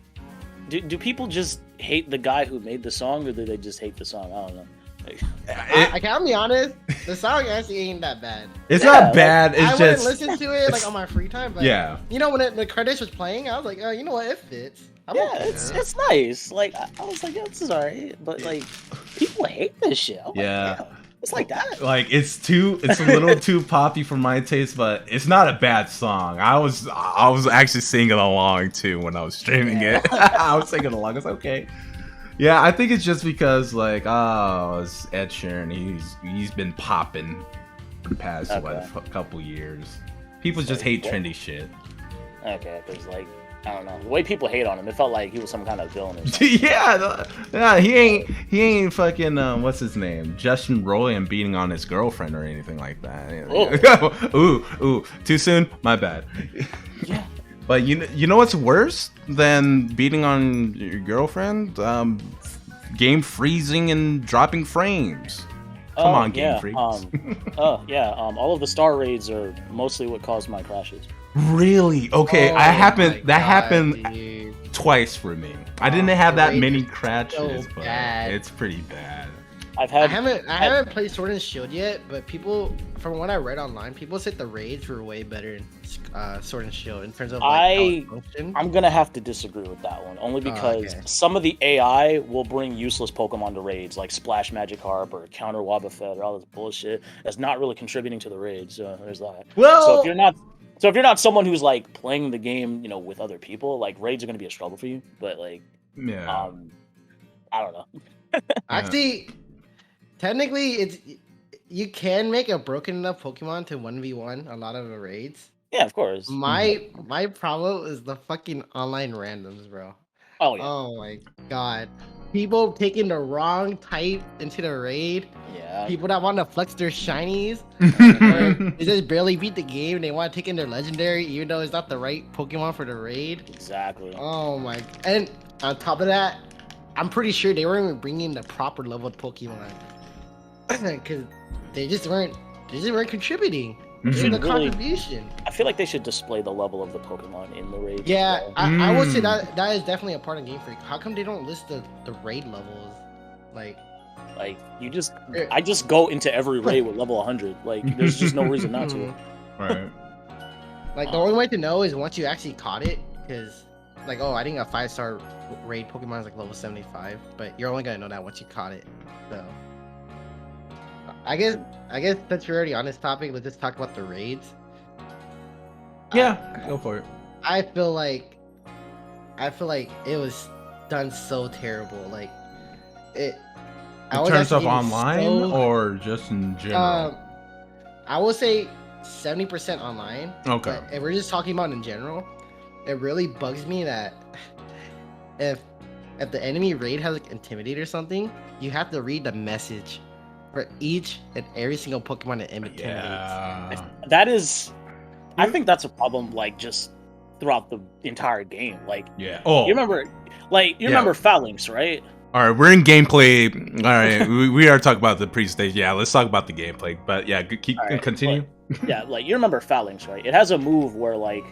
do people just hate the guy who made the song, or do they just hate the song? I don't know. Like, I can be honest, the song actually ain't that bad. It's Yeah, not bad. I It's wouldn't just listen to it like on my free time, but yeah. you know when the credits was playing, I was like, oh, you know what, it fits. I'm yeah, okay. it's nice. Like, I was like, yeah, this is alright, but like, people hate this shit. I'm like, Yeah. damn, it's like that. Like it's a little too poppy for my taste, but it's not a bad song. I was actually singing along too when I was streaming it. I was singing along. It's okay. Yeah, I think it's just because like it's Ed Sheeran. He's been popping for the past couple years. People just hate trendy shit. Okay, because like, I don't know, the way people hate on him, it felt like he was some kind of villain or something. yeah, he ain't fucking what's his name, Justin Roiland beating on his girlfriend or anything like that. Ooh, too soon. My bad. Yeah. But you know what's worse than beating on your girlfriend? Game freezing and dropping frames. Come on, Game Freaks. All of the star raids are mostly what caused my crashes. Really? Okay, Oh that my happened God, dude. twice for me. I didn't have that Raid many is crashes, so but bad. it's pretty bad. I I haven't played Sword and Shield yet, but people, from what I read online, people said the raids were way better in Sword and Shield in terms of like, how it functioned. I'm gonna have to disagree with that one, only because okay. some of the AI will bring useless Pokemon to raids, like Splash Magikarp or Counter Wobbuffet or all this bullshit that's not really contributing to the raids. So there's that. Well, So if you're not someone who's like playing the game, with other people, like raids are gonna be a struggle for you. But like, yeah. I don't know. Actually, technically, you can make a broken enough Pokemon to 1v1 a lot of the raids. Yeah, of course. My problem is the fucking online randoms, bro. Oh yeah. Oh my god. People taking the wrong type into the raid. Yeah. People that want to flex their shinies. They just barely beat the game and they want to take in their legendary even though it's not the right Pokemon for the raid. Exactly. Oh my. And on top of that, I'm pretty sure they weren't even bringing the proper leveled Pokemon. Because they just weren't contributing. It's should the really- contribution. I feel like they should display the level of the Pokemon in the raid. Yeah, as well. I would say that is definitely a part of Game Freak. How come they don't list the raid levels? Like I just go into every raid with level 100. Like, there's just no reason not to. Right. Like the only way to know is once you actually caught it, because like, oh, I think a 5-star raid Pokemon is like level 75, but you're only gonna know that once you caught it. So I guess since we're already on this topic, let's just talk about the raids. Yeah, go for it. I feel like it was done so terrible. Like it. In terms of online or just in general? I would say 70% online. Okay. But if we're just talking about in general, it really bugs me that if the enemy raid has like Intimidate or something, you have to read the message for each and every single Pokemon that intimidates. Yeah. That is, I think that's a problem. Like, just throughout the entire game. Like, Yeah. Oh. you remember Phalanx, right? All right, we're in gameplay. All right, we are talking about the pre-stage. Yeah, let's talk about the gameplay. But yeah, continue. Yeah, like you remember Phalanx, right? It has a move where like,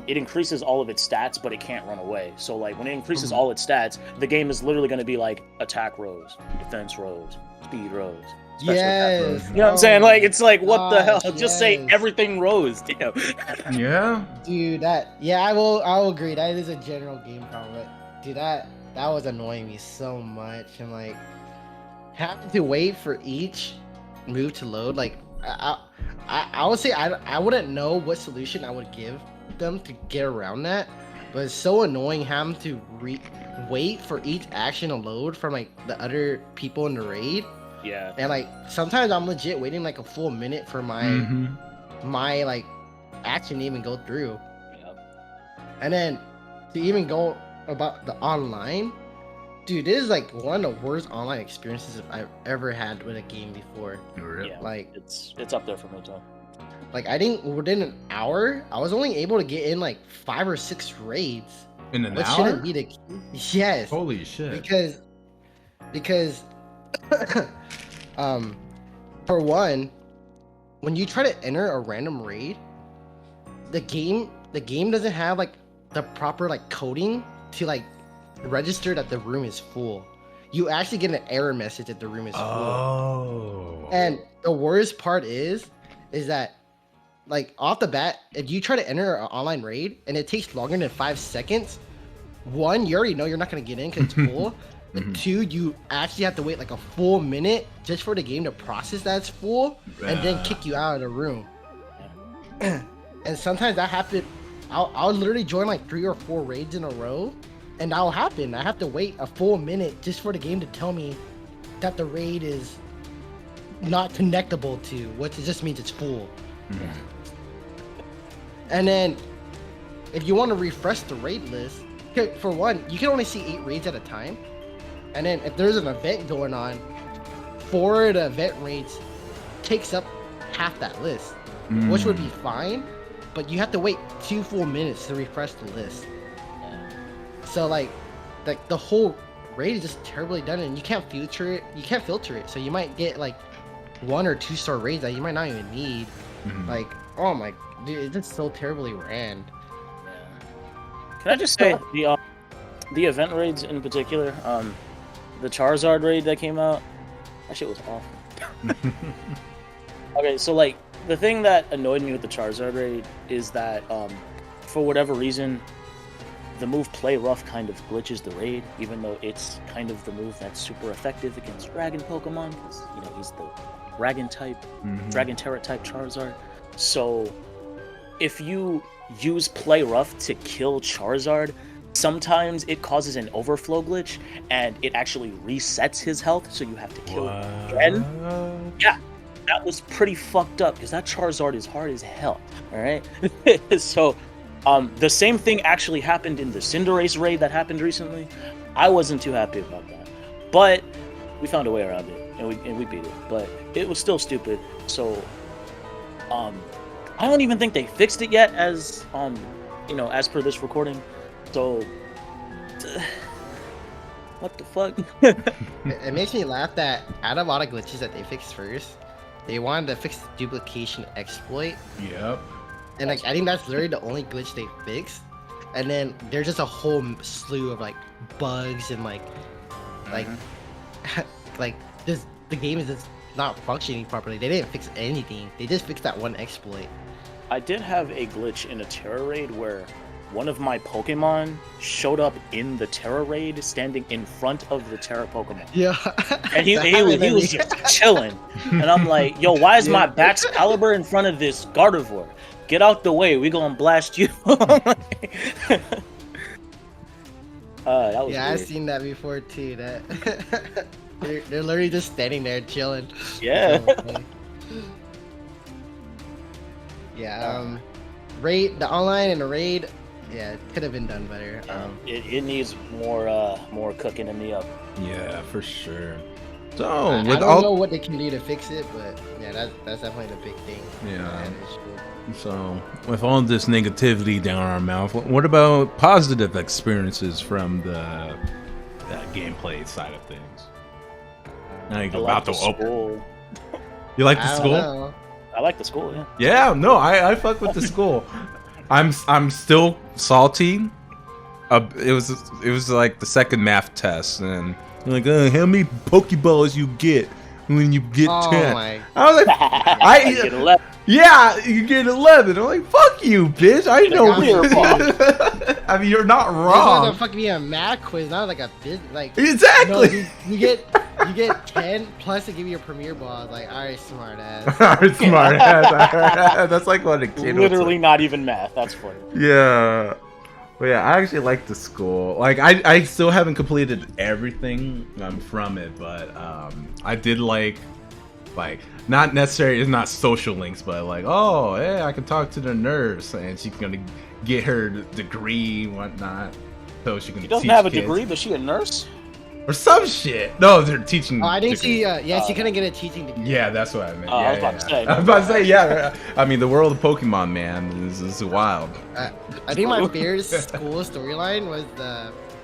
it increases all of its stats, but it can't run away. So like when it increases all its stats, the game is literally going to be like attack rose, defense rose, speed rose. special attack rose. Yes. You know what I'm saying? Like it's like what the hell? Gosh, Just say yes. everything rose. Damn. Yeah. Dude, I will agree. That is a general game problem. But dude, that was annoying me so much. And like having to wait for each move to load. Like I would say I wouldn't know what solution I would give them to get around that. But it's so annoying having to wait for each action to load from like the other people in the raid. Yeah. And like sometimes I'm legit waiting like a full minute for my my like action to even go through. Yep. And then to even go about the online, dude, this is like one of the worst online experiences I've ever had with a game before. Yeah. Like it's up there for me too. like I think within an hour, I was only able to get in like 5 or 6 raids. In an Which hour? shouldn't be the yes. Holy shit. Because for one, when you try to enter a random raid, the game doesn't have like the proper like coding to like register that the room is full. You actually get an error message that the room is full. Oh. And the worst part is that like off the bat, if you try to enter an online raid and it takes longer than 5 seconds, one, you already know you're not gonna get in because it's full. And 2, you actually have to wait like a full minute just for the game to process that it's full and then kick you out of the room. And sometimes that happens. I'll literally join like 3 or 4 raids in a row, and that'll happen. I have to wait a full minute just for the game to tell me that the raid is not connectable to, which just means it's full. And then if you want to refresh the raid list, for one, you can only see 8 raids at a time. And then if there's an event going on, 4 of the event raids takes up half that list, which would be fine, but you have to wait 2 full minutes to refresh the list. So like the whole raid is just terribly done, and you can't filter it. So you might get like 1 or 2 star raids that you might not even need. Like, oh my, dude, it's just so terribly ran. Can I just say the event raids in particular, the Charizard raid that came out, that shit was awful. Okay, so like the thing that annoyed me with the Charizard raid is that for whatever reason the move Play Rough kind of glitches the raid, even though it's kind of the move that's super effective against Dragon Pokemon, because you know he's the Dragon type, Dragon Terra type Charizard. So if you use Play Rough to kill Charizard, sometimes it causes an overflow glitch and it actually resets his health, so you have to kill him again. Yeah, that was pretty fucked up because that Charizard is hard as hell. All right. So the same thing actually happened in the Cinderace raid that happened recently. I wasn't too happy about that, but we found a way around it and we beat it, but it was still stupid. So I don't even think they fixed it yet, as as per this recording. So what the fuck? It makes me laugh that out of all the glitches that they fixed first, they wanted to fix the duplication exploit, Yep. and like I think that's literally the only glitch they fixed. And then there's just a whole slew of like bugs and like like this the game is just not functioning properly. They didn't fix anything. They just fixed that one exploit. I did have a glitch in a Terra raid where one of my Pokemon showed up in the Terra raid, standing in front of the Terra Pokemon. Yeah. And he was just chilling. And I'm like, yo, why is my Bat's Caliber in front of this Gardevoir? Get out the way, we gonna blast you. That was yeah, weird. I've seen that before too. That they're literally just standing there chilling. Yeah. Yeah. Raid the online and the raid. Yeah, it could have been done better. It needs more cooking in the oven. Yeah, for sure. So I with don't know what they can do to fix it, but yeah, that's definitely the big thing. Yeah. So with all this negativity down our mouth, what about positive experiences from the gameplay side of things? Like about the school. You like the school? I like the school, yeah. Yeah, no, I fuck with the school. I'm still salty. It was like the second math test, and you're like, how many Pokeballs you get when you get 10? My. I was like, get 11. Yeah, you get 11. I'm like, fuck you, bitch. I know. I mean, you're not wrong. It's fucking be a math quiz, not like a like. Exactly. You get 10 plus to give you your premier ball. I was like, all right, smart ass. Alright, smart ass. That's like what a kid. Literally not even math. That's funny. Yeah. But yeah, I actually like the school. Like, I still haven't completed everything from it, but I did like not necessarily, it's not social links, but like, oh, hey, I can talk to the nurse and she's gonna get her degree and whatnot, so she can. She doesn't teach have a kids. degree, but she a nurse. Or some shit. No, they're teaching. Oh, I think degree. she couldn't get a teaching degree. Yeah, that's what I meant. I was about to say. I was about to say, yeah. I mean, the world of Pokemon, man, is wild. I think my favorite school storyline was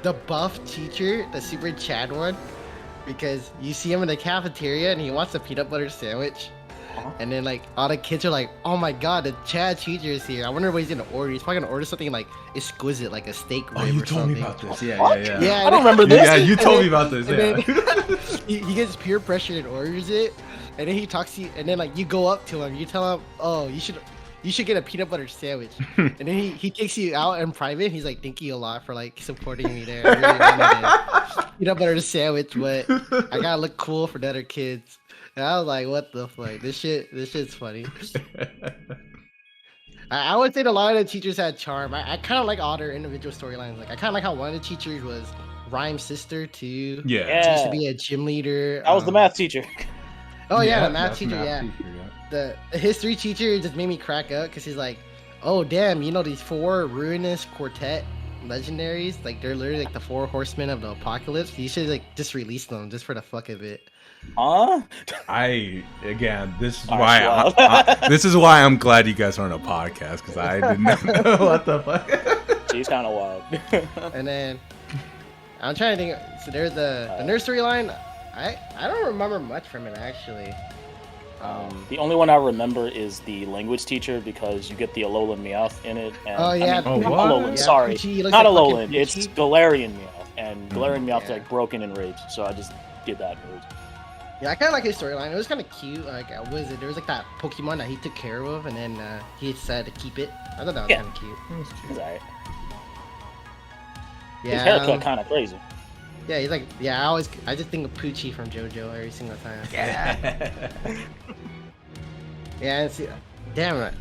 the buff teacher, the super Chad one, because you see him in the cafeteria and he wants a peanut butter sandwich. And then like all the kids are like, "Oh my god, the Chad teacher is here! I wonder what he's gonna order. He's probably gonna order something like exquisite, like a steak rib." Oh, you or told something. me about this. Yeah. I don't remember this. Yeah, you told me about this. Yeah. He gets peer pressured and orders it, and then he talks to you, and then like you go up to him, you tell him, "Oh, you should get a peanut butter sandwich," and then he takes you out in private. He's like, "Thank you a lot for like supporting me there. I really wanted a peanut butter sandwich, but I gotta look cool for the other kids." And I was like, "What the fuck? This shit's funny." I would say that a lot of the teachers had charm. I kind of like all their individual storylines. Like I kind of like how one of the teachers was Rhyme's sister too. Yeah. She used to be a gym leader. I was the math teacher. Oh yeah, the that's math teacher. Yeah. The history teacher just made me crack up because he's like, "Oh damn, you know these 4 ruinous quartet legendaries? Like they're literally like the 4 horsemen of the apocalypse. You should like just release them just for the fuck of it." Huh? This is why I'm glad you guys aren't a podcast, because I did not know what the fuck. She's kind of wild. And then I'm trying to think. So there's the nursery line. I don't remember much from it actually. The only one I remember is the language teacher, because you get the Alolan Meowth in it. And, Oh yeah, not what? Alolan, Yeah, sorry, Poochie looks not like Alolan. fucking It's Poochie. Galarian Meowth, and Galarian Meowth's Yeah. like broken in rage, so I just did that move. Yeah, I kind of like his storyline. It was kind of cute. Like, what was it? There was like that Pokemon that he took care of, and then he decided to keep it. I thought that was Yeah. kind of cute. It's alright. Yeah, His haircut kind of crazy. Yeah, he's like, yeah. I just think of Poochie from JoJo every single time. Yeah. Yeah, and see, damn it.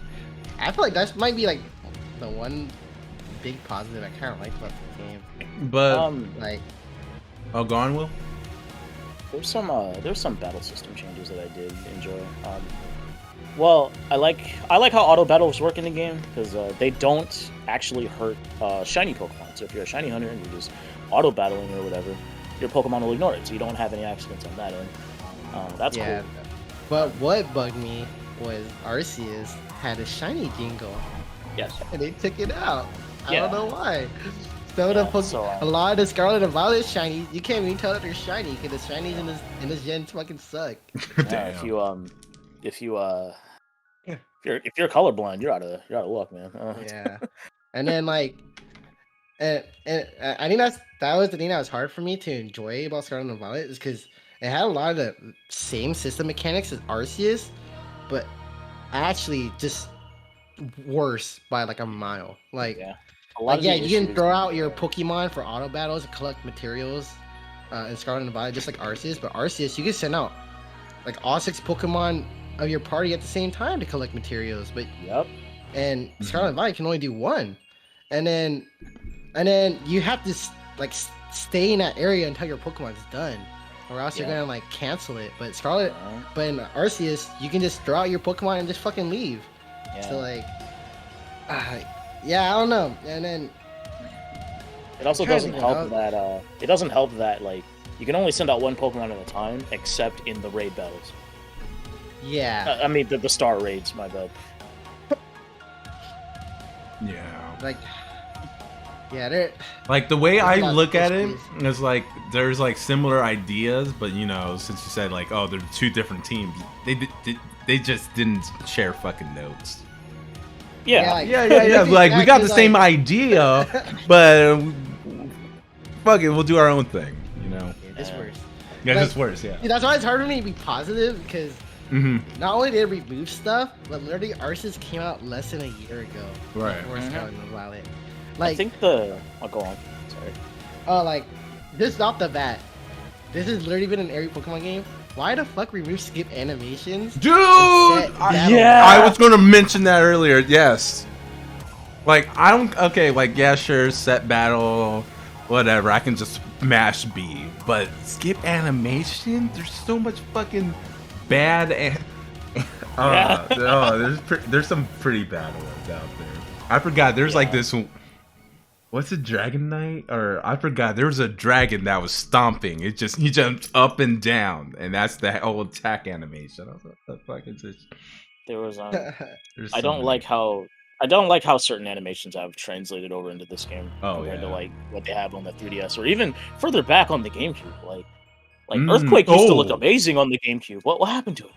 I feel like that might be like the one big positive I kind of liked about the game. But Like, oh, go on, Will. There's some battle system changes that I did enjoy. Well, I like how auto battles work in the game, because they don't actually hurt shiny Pokemon. So if you're a shiny hunter and you're just auto battling or whatever, your Pokemon will ignore it, so you don't have any accidents on that end. That's yeah. cool. But what bugged me was Arceus had a shiny jingle, Yes. and they took it out. I Yeah. don't know why. So the a lot of the Scarlet and Violet shinies, you can't even tell that they're shiny because the shinies in this gen fucking suck. If if if you're colorblind, you're out of luck, man. Yeah, and then like, I think that was the thing that was hard for me to enjoy about Scarlet and Violet is because it had a lot of the same system mechanics as Arceus, but actually just worse by like a mile. Like, yeah, you can throw out your Pokemon for auto battles and collect materials in Scarlet and Violet just like Arceus, but Arceus you can send out like all 6 Pokemon of your party at the same time to collect materials, but yep. And Scarlet and Violet can only do one, and then you have to stay in that area until your Pokemon's done, or else you're gonna like cancel it. But but in Arceus, you can just throw out your Pokemon and just fucking leave. Yeah. So like, yeah, I don't know. And then it also doesn't help that it doesn't help that like you can only send out one Pokemon at a time, except in the raid battles. Yeah. I mean the star raids. My bad. Yeah. Like, yeah, they're like the way I look at it is like there's like similar ideas, but you know, since you said like, oh, they're 2 different teams, they just didn't share fucking notes. Yeah, yeah. Like we got the same idea, but fuck it, we'll do our own thing. You know. It's worse. Yeah, like, it's worse. Yeah. That's why it's hard for me to be positive because. Not only did it remove stuff, but literally Arceus came out less than a year ago. Right. Before Scarlet and Violet. Like, I think I'll go on. Sorry. Oh, like, this off the bat. This has literally been in every Pokemon game. Why the fuck remove skip animations? Dude! I was gonna mention that earlier, yes. Like, I don't... Okay, like, yeah, sure, set battle, whatever. I can just mash B. But skip animation? There's so much fucking... bad and there's some pretty bad ones out there. I forgot there's like this what's a Dragon Knight, or I forgot there was a dragon that was stomping. He jumps up and down, and that's the whole attack animation. I was like, what the fuck is this? There was I don't like how certain animations have translated over into this game compared to like what they have on the 3DS or even further back on the GameCube. Like Earthquake used to look amazing on the GameCube. What happened to it?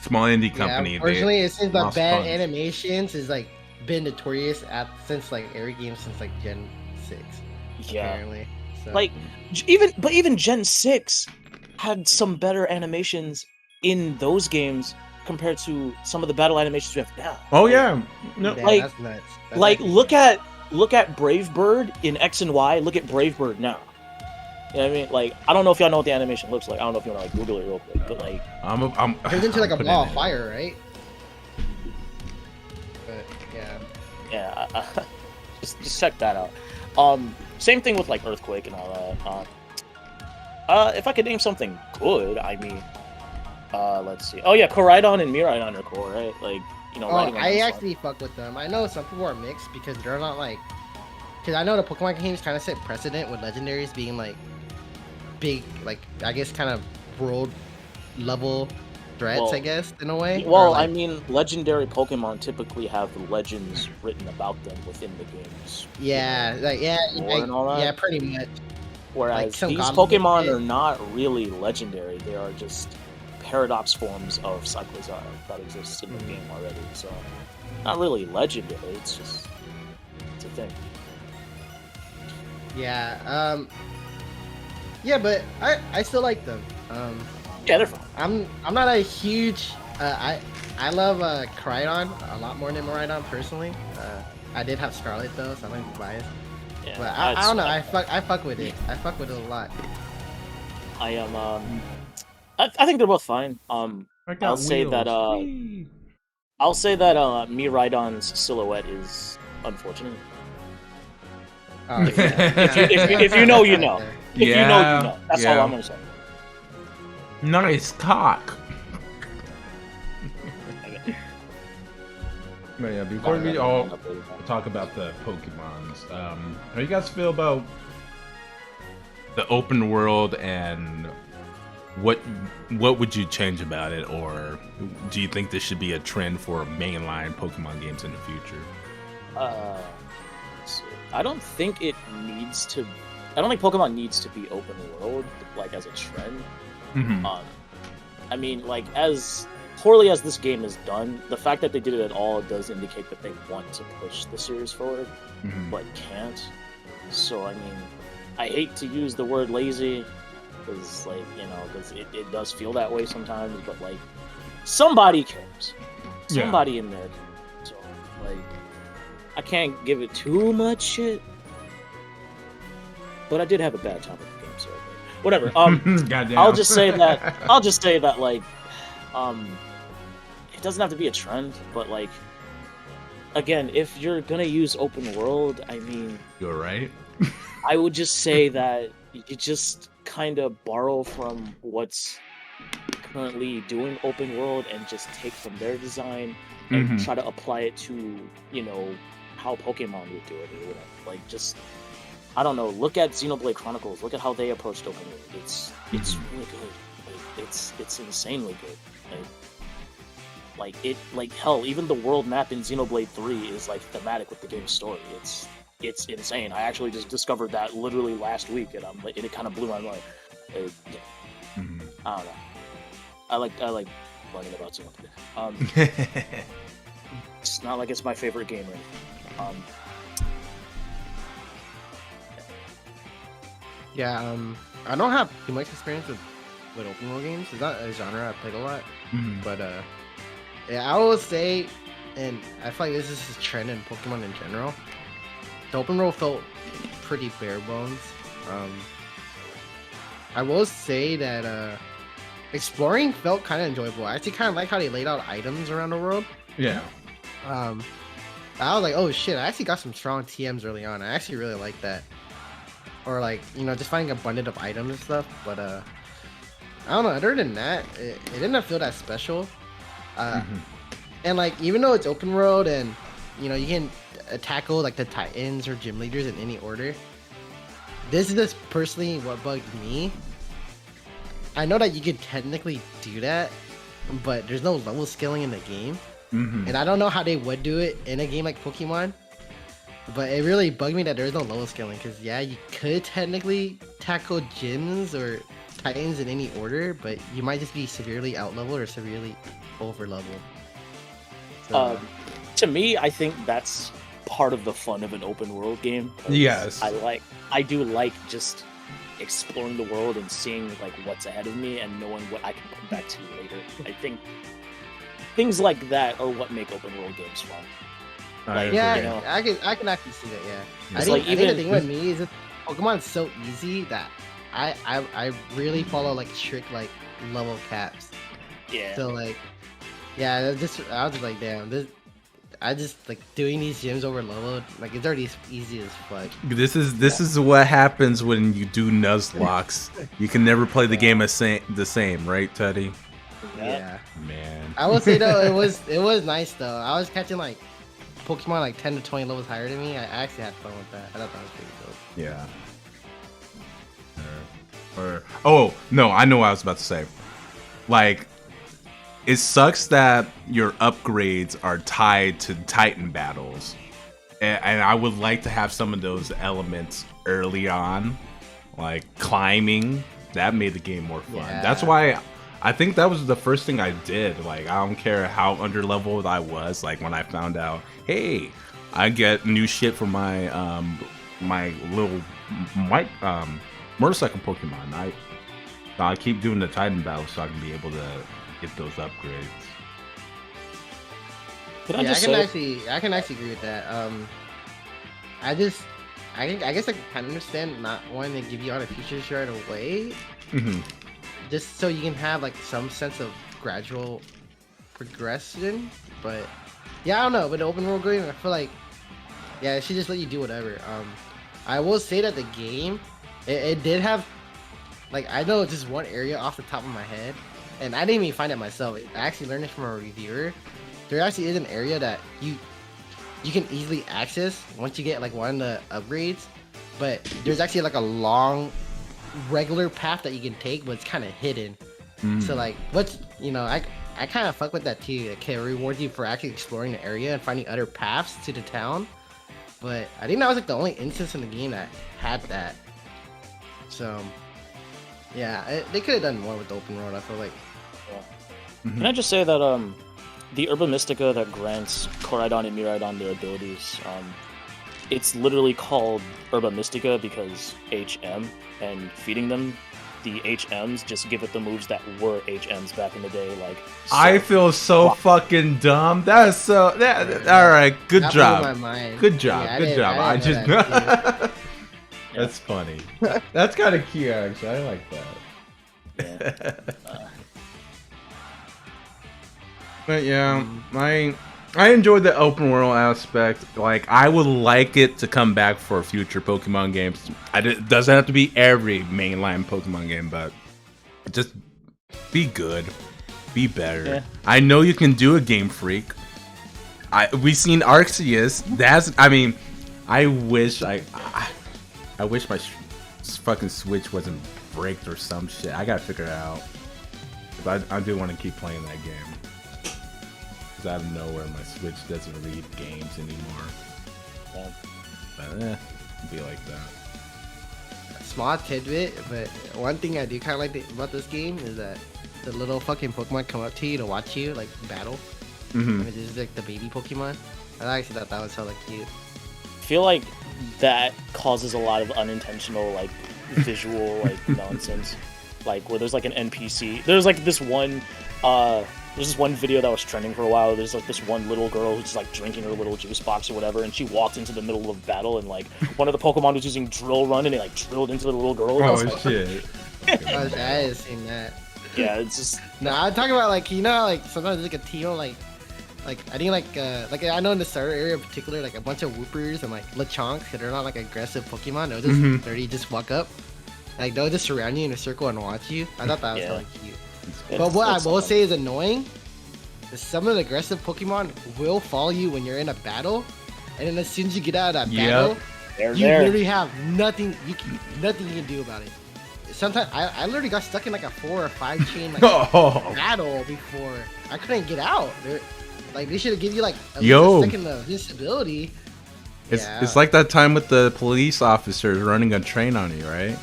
Small indie company. Unfortunately, it seems the bad animations is like been notorious since like every game since like Gen 6. Yeah. Apparently. So. Like even Gen 6 had some better animations in those games compared to some of the battle animations we have now. Oh yeah. No. Like that's nuts. Like look at Brave Bird in X and Y. Look at Brave Bird now. You know what I mean? Like, I don't know if y'all know what the animation looks like. I don't know if you want to like Google it real quick, but like, I'm turns into like a ball of fire, right? But yeah, just check that out. Same thing with like Earthquake and all that. If I could name something good, I mean, let's see. Oh yeah, Koraidon and Miraidon are cool, right? Like, you know, I actually fuck with them. I know some people are mixed because they're not like, because I know the Pokemon games kind of set precedent with legendaries being like big, like I guess kind of world level threats, I guess, in a way. Well, like, I mean, legendary Pokemon typically have legends written about them within the games. Yeah, like yeah, pretty much. Whereas like, these Pokemon are not really legendary; they are just paradox forms of Cyclizar that exists in the game already. So, not really legendary. It's a thing. Yeah. Yeah, but I still like them. Yeah, they're fun. I'm not a huge. I love Koraidon a lot more than Miraidon personally. I did have Scarlet though, so I might be biased. Yeah, but I don't know. I fuck with it. I fuck with it a lot. I am. I think they're both fine. I'll say that Miraidon's silhouette is unfortunate. Oh, yeah. if you know, you know. If you know, you know. That's all I'm gonna say. Nice cock. But yeah, before we all talk about the Pokemons, how you guys feel about the open world and what would you change about it, or do you think this should be a trend for mainline Pokemon games in the future? I don't think it needs to. I don't think Pokemon needs to be open world like as a trend. I mean, like, as poorly as this game is done, the fact that they did it at all does indicate that they want to push the series forward, but can't. So, I mean, I hate to use the word lazy, because, like, you know, because it does feel that way sometimes, but, like, somebody cares. Somebody in there cares. So, like, I can't give it too much shit, but I did have a bad time with the game, so whatever. Goddamn. I'll just say that, like, it doesn't have to be a trend, but, like, again, if you're gonna use open world, I mean, You're right. I would just say that you just kind of borrow from what's currently doing open world and just take from their design and try to apply it to, you know, how Pokemon would do it or whatever. Like, just, I don't know, look at Xenoblade Chronicles, look at how they approached open world. It's really good. Like, it's insanely good. Like hell, even the world map in Xenoblade 3 is like thematic with the game's story. It's insane. I actually just discovered that literally last week, and it kind of blew my mind. I don't know. I like learning about Xenoblade. It's not like it's my favorite game or anything. Yeah, I don't have too much experience with open world games. It's not a genre I've played a lot, but yeah, I will say, and I feel like this is a trend in Pokemon in general. The open world felt pretty bare bones. I will say that exploring felt kind of enjoyable. I actually kind of like how they laid out items around the world. Yeah. I was like, oh shit, I actually got some strong TMs early on. I actually really like that. Or like, you know, just finding abundant of items and stuff. But I don't know, other than that, it didn't feel that special. And like, even though it's open world and, you know, you can tackle like the Titans or gym leaders in any order, this is just personally what bugged me. I know that you could technically do that, but there's no level scaling in the game. And I don't know how they would do it in a game like Pokemon, but it really bugged me that there's no level scaling, because yeah, you could technically tackle gyms or Titans in any order, but you might just be severely out-leveled or severely over-leveled. So, to me, I think that's part of the fun of an open world game. Yes. I do like just exploring the world and seeing like what's ahead of me and knowing what I can come back to later. I think things like that are what make open world games fun. Like, yeah, you know, I can actually see that. Yeah, It's I like think even- the thing with me is that Pokemon's so easy that I really follow like strict like level caps. yeah. So like, yeah, I was just like, damn, I just like doing these gyms over leveled. Like, it's already easy as fuck. This is what happens when you do Nuzlocks. You can never play the game the same, right, Teddy? Yeah. Man. I will say though, it was nice though. I was catching like Pokemon like 10 to 20 levels higher than me. I actually had fun with that. I thought that was pretty cool. Yeah. Oh no, I know what I was about to say. Like, it sucks that your upgrades are tied to Titan battles, and I would like to have some of those elements early on, like climbing. That made the game more fun. Yeah. That's why I think that was the first thing I did. Like, I don't care how underleveled I was. Like, when I found out, hey, I get new shit from my my little motorcycle Pokemon. I keep doing the Titan battles so I can be able to get those upgrades. Can Yeah, I I can actually agree with that. I guess I can kind of understand not wanting to give you all the features right away, just so you can have like some sense of gradual progression. But yeah, I don't know. With the open world game, I feel like yeah, it should just let you do whatever. I will say that the game, it did have, like, I know just one area off the top of my head, and I didn't even find it myself. I actually learned it from a reviewer. There actually is an area that you can easily access once you get like one of the upgrades, but there's actually like a long regular path that you can take, but it's kind of hidden. So like, what's, you know, I kind of fuck with that too. It can reward you for actually exploring the area and finding other paths to the town. But I think that was like the only instance in the game that had that. So yeah, they could have done more with the open world, I feel like. Can I just say that the Herba Mystica that grants Koraidon and Miraidon their abilities, it's literally called Herba Mystica because HM, and feeding them the HMs just give it the moves that were HMs back in the day. Like I feel so fucking dumb. That is so. All right, good That job. blew my mind. Good job. Yeah, Good job. I didn't just. know that, That's funny. That's kind of cute, actually. I like that. Yeah. But yeah, I enjoyed the open world aspect. Like, I would like it to come back for future Pokemon games. It doesn't have to be every mainline Pokemon game, but just be good, be better. Yeah. I know you can do a Game Freak. We've seen Arceus. I wish my fucking Switch wasn't bricked or some shit. I gotta figure it out. 'Cause I do want to keep playing that game. Because out of nowhere, my Switch doesn't read games anymore. Yeah. But be like that. Small tidbit, but one thing I do kind of like about this game is that the little fucking Pokemon come up to you to watch you like battle. Mm-hmm. Which is like the baby Pokemon. I actually thought that was hella cute. I feel like that causes a lot of unintentional like visual like nonsense, like where there's like an NPC. There's like this one there's this one video that was trending for a while. There's like this one little girl who's like drinking her little juice box or whatever, and she walked into the middle of battle, and like one of the Pokemon was using Drill Run, and it like drilled into the little girl. And I was Oh like, shit. I had seen that. yeah, it's just No, I'm talking about like like sometimes like a team like I think like I know in the starter area in particular like a bunch of Whoopers and like Lechonks that are not like aggressive Pokemon. They'll just literally just walk up, like they'll just surround you in a circle and watch you. I thought that was hella cute. But what I will say is annoying is some of the aggressive Pokemon will follow you when you're in a battle, and then as soon as you get out of that battle, you literally have nothing you can do about it. Sometimes I literally got stuck in like a 4 or 5 chain like battle before I couldn't get out. They should have given you like at least a second of disability. It's like that time with the police officers running a train on you, right?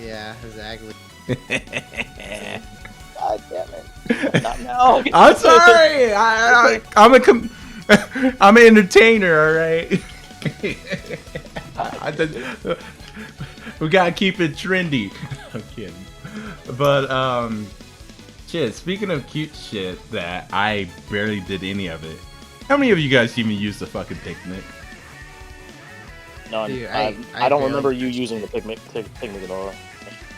Yeah, exactly. God damn it! Not now. I'm sorry. I'm an entertainer, all right. We gotta keep it trendy. I'm kidding, but shit. Speaking of cute shit, that I barely did any of it. How many of you guys even used the fucking picnic? None. Dude, I don't remember you using the picnic at all.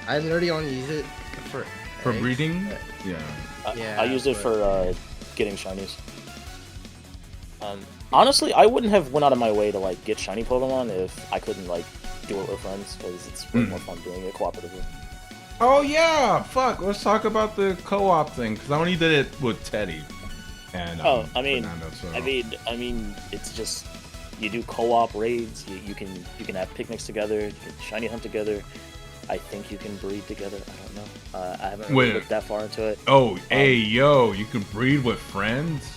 I literally only use it for eggs. breeding. Yeah. Yeah, I used it for getting shinies. Honestly, I wouldn't have went out of my way to like get shiny Pokemon if I couldn't like do it with friends, because it's way more fun doing it cooperatively. Oh yeah, fuck. Let's talk about the co-op thing, because I only did it with Teddy. And I mean, Fernando, so. I mean, it's just you do co-op raids. You can have picnics together. You can shiny hunt together. I think you can breed together. I don't know. I haven't really looked that far into it. Oh, hey, yo, you can breed with friends?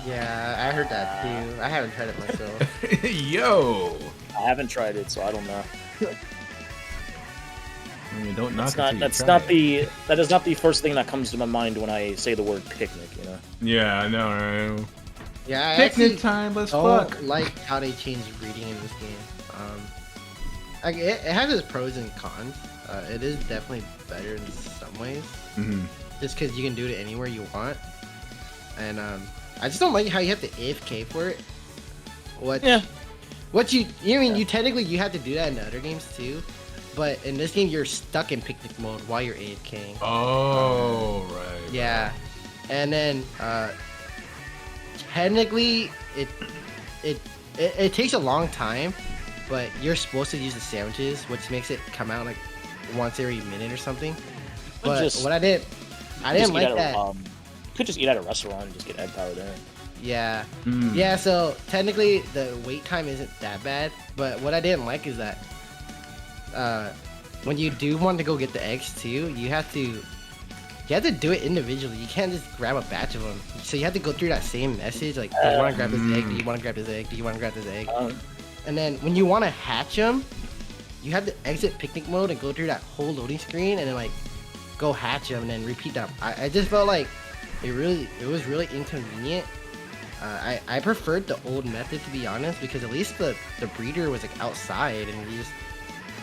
Yeah, I heard that too. I haven't tried it myself. Yo! I haven't tried it, so I don't know. I mean, don't knock That is not the first thing that comes to my mind when I say the word picnic. You know. Yeah, I know, right? Yeah, I Picnic time, let's fuck. like how they changed breeding in this game. Like it has its pros and cons. It is definitely better in some ways, just because you can do it anywhere you want. And I just don't like how you have to AFK for it. You technically you have to do that in the other games too, but in this game you're stuck in picnic mode while you're AFKing. Oh, right. Yeah, and then technically it takes a long time, but you're supposed to use the sandwiches, which makes it come out like once every minute or something. But what I didn't like that. You could just eat at a restaurant and just get egg powered in. Yeah. Yeah, so technically the wait time isn't that bad, but what I didn't like is that when you do want to go get the eggs too, you have to do it individually. You can't just grab a batch of them. So you have to go through that same message, like, do you want to grab this egg? Do you want to grab this egg? Do you want to grab this egg? And then when you want to hatch them, you have to exit picnic mode and go through that whole loading screen and then like go hatch them and then repeat that. I just felt like it was really inconvenient. I preferred the old method, to be honest, because at least the breeder was like outside and you just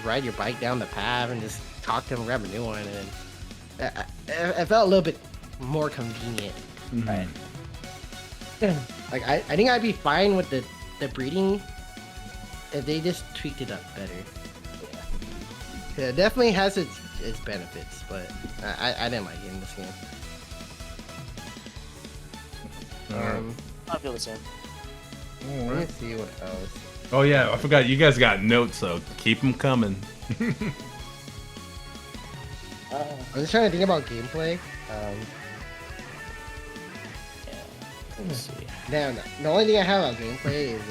ride your bike down the path and just talk to him, grab a new one, and it felt a little bit more convenient. Mhm. Right. Like I think I'd be fine with the breeding if they just tweaked it up better. Yeah, it definitely has its benefits, but I didn't like it in this game. I feel the same. Let me see what else. Oh yeah, I forgot. You guys got notes, so keep them coming. I'm just trying to think about gameplay. Let's see. Damn, the only thing I have about gameplay is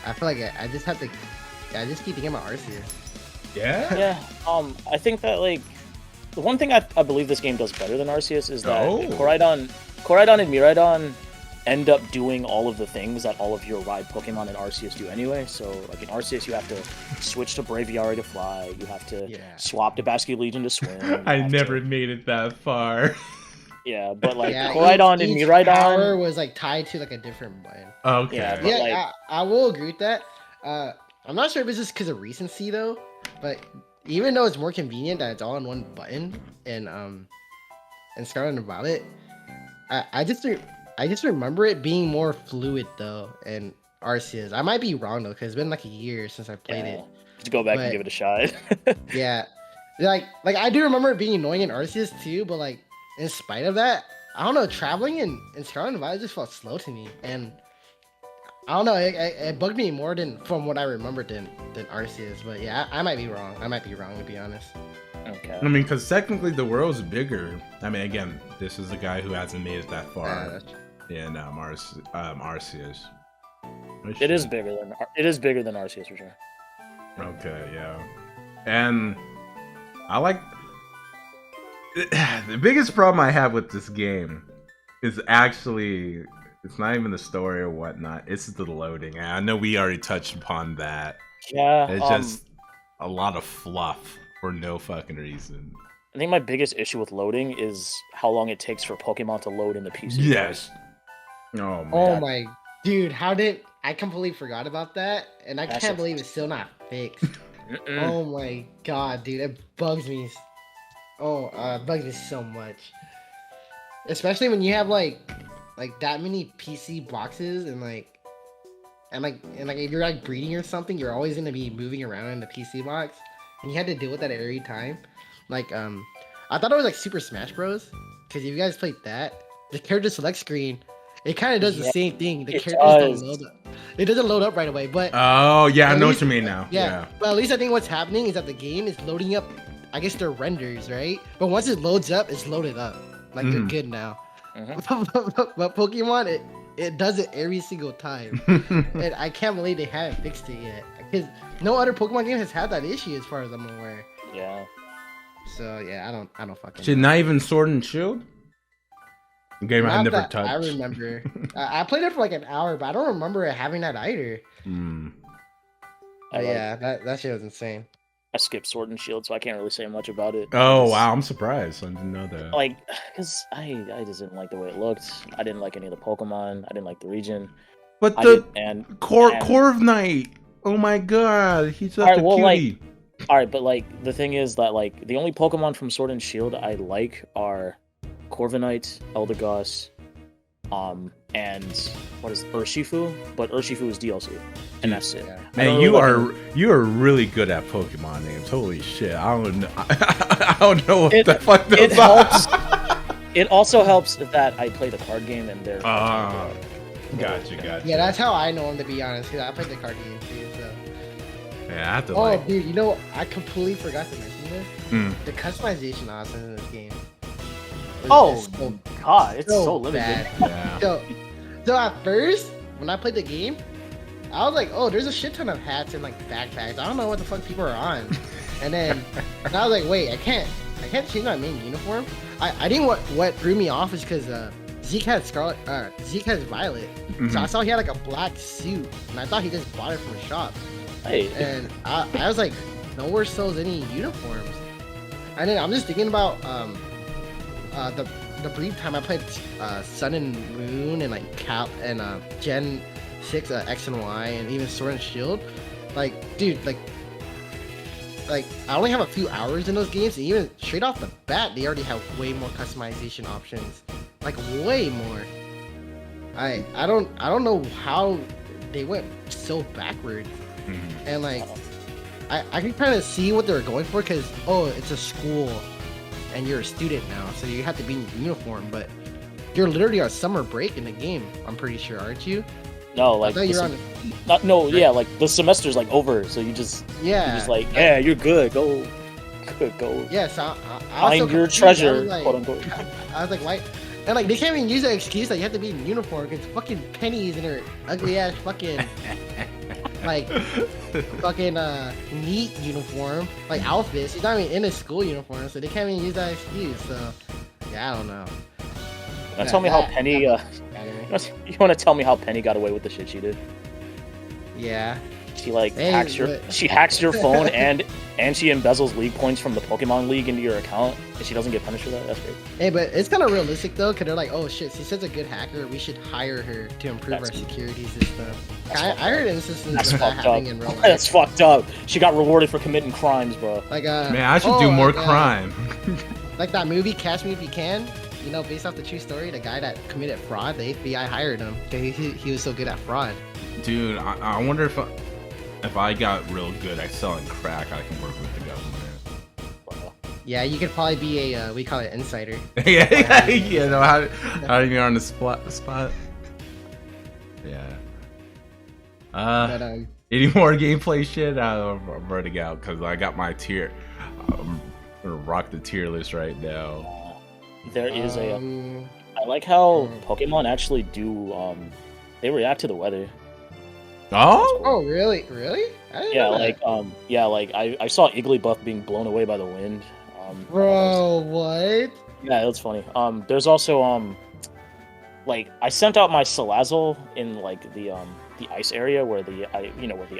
I feel like I just have to. I just keep thinking about Arceus. Yeah. Yeah. I think that like the one thing I believe this game does better than Arceus is that Koraidon and Miraidon end up doing all of the things that all of your ride Pokemon in Arceus do anyway. So like in Arceus, you have to switch to Braviary to fly. You have to swap to Basculegion to swim. I never made it that far. Yeah, but like Koraidon and each Miraidon power was like tied to like a different button. Okay. Yeah, but, Yeah, like, I will agree with that. I'm not sure if it's just because of recency though, but even though it's more convenient that it's all in one button and Scarlet and Violet, I just remember it being more fluid though in Arceus. I might be wrong though, because it's been like a year since I played it. to go back But- and give it a shot. Yeah, like I do remember it being annoying in Arceus too, but like in spite of that, I don't know, traveling in Scarlet and Violet just felt slow to me, and I don't know, it bugged me more than from what I remembered than Arceus. But yeah, I might be wrong. I might be wrong, to be honest. Okay. I mean, because technically the world's bigger. I mean, again, this is a guy who hasn't made it that far in Arceus. It is bigger than Arceus for sure. Okay, yeah. And I like the biggest problem I have with this game is actually it's not even the story or whatnot. It's the loading. And I know we already touched upon that. Yeah. It's just a lot of fluff for no fucking reason. I think my biggest issue with loading is how long it takes for Pokemon to load in the PC. Yes. Oh man. Oh my dude, how did I completely forgot about that, and I That's can't a- believe it's still not fixed. Oh my god, dude, it bugs me. It bugs me so much. Especially when you have like that many PC boxes and if you're like breeding or something, you're always gonna be moving around in the PC box, and you had to deal with that at every time. Like I thought it was like Super Smash Bros. Because if you guys played that, the character select screen, it kind of does the same thing. The it characters does. don't load up. It doesn't load up right away, but Oh yeah, I At know least- what you mean now. yeah. But at least I think what's happening is that the game is loading up, I guess their renders, right? But once it loads up, it's loaded up. Like they're good now. But Pokemon, it does it every single time. And I can't believe they haven't fixed it yet. Because no other Pokemon game has had that issue as far as I'm aware. Yeah. So yeah, I don't fucking Shit, know. not even Sword and Shield? A game I Not never that touched. I remember. I played it for like an hour, but I don't remember it having that either. Hmm. But yeah, that shit was insane. I skipped Sword and Shield, so I can't really say much about it. Oh Because, wow, I'm surprised. I didn't know that. Like, because I just didn't like the way it looked. I didn't like any of the Pokemon. I didn't like the region. But I the did, and Corviknight, oh my god, he's such Alright, a well, cutie. all right, but like the thing is that like the only Pokemon from Sword and Shield I like are Corviknight, Eldegoss, and what is Urshifu? But Urshifu is DLC, and that's it. Yeah. I Man, don't you really like are really good at Pokemon names. Holy shit, I don't know. I don't know what It- the fuck those it are. helps. It also helps that I play the card game and they're Gotcha. Yeah, that's how I know him, to be honest. Because I played the card game too. So. Yeah, I have to Oh, like. dude, you know, I completely forgot to mention this. Mm. The customization option in this game. Oh is so god, it's so, so limited. bad. Yeah. So at first, when I played the game, I was like, oh, there's a shit ton of hats and like backpacks. I don't know what the fuck people are on. And then and I was like, wait, I can't change my main uniform. I think what threw me off is because Zeke had Zeke has Violet. So I saw he had like a black suit, and I thought he just bought it from a shop. Hey, And I was like, nowhere sells any uniforms. And then I'm just thinking about the the brief time I played Sun and Moon and like Gen 6 X and Y and even Sword and Shield, like dude, like I only have a few hours in those games, and even straight off the bat, they already have way more customization options, like way more. I don't know how they went so backwards, and like I can kind of see what they were going for, because it's a school, and you're a student now, so you have to be in uniform, but you're literally on summer break in the game. I'm pretty sure, aren't you? No, like you're on. Yeah, like the semester's like over, so you're just like, yeah, you're good. Go. Yeah, so I find your treasure, like, quote unquote. I was like, why? And like they can't even use that excuse that you have to be in uniform, because fucking Penny's in her ugly ass fucking like fucking neat uniform, like outfit. She's not even in a school uniform, so they can't even use that excuse. So yeah, I don't know. Tell me how Penny. You want to tell me how Penny got away with the shit she did? Yeah. She hacks your phone and she embezzles league points from the Pokemon League into your account, and she doesn't get punished for that. That's great. Hey, but it's kind of realistic though, because they're like, oh shit, she's such a good hacker, we should hire her to improve our security system. I heard instances of that happening in real life. That's fucked up. She got rewarded for committing crimes, bro. Like man, I should do more crime. Like that movie Catch Me If You Can. You know, based off the true story, the guy that committed fraud, the FBI hired him because he was so good at fraud. Dude, I wonder if I got real good at selling crack, I can work with the government. Yeah, you could probably be a we call it insider. yeah. No, how do you on the spot? Yeah. But, any more gameplay shit? I'm running out because I got my tier. I'm gonna rock the tier list right now. There is I like how Pokemon actually do they react to the weather. Oh? Oh, really? Really? I didn't know that. I saw Igglybuff being blown away by the wind. Bro, what? Yeah, that's funny. There's also like I sent out my Salazzle in like the ice area where the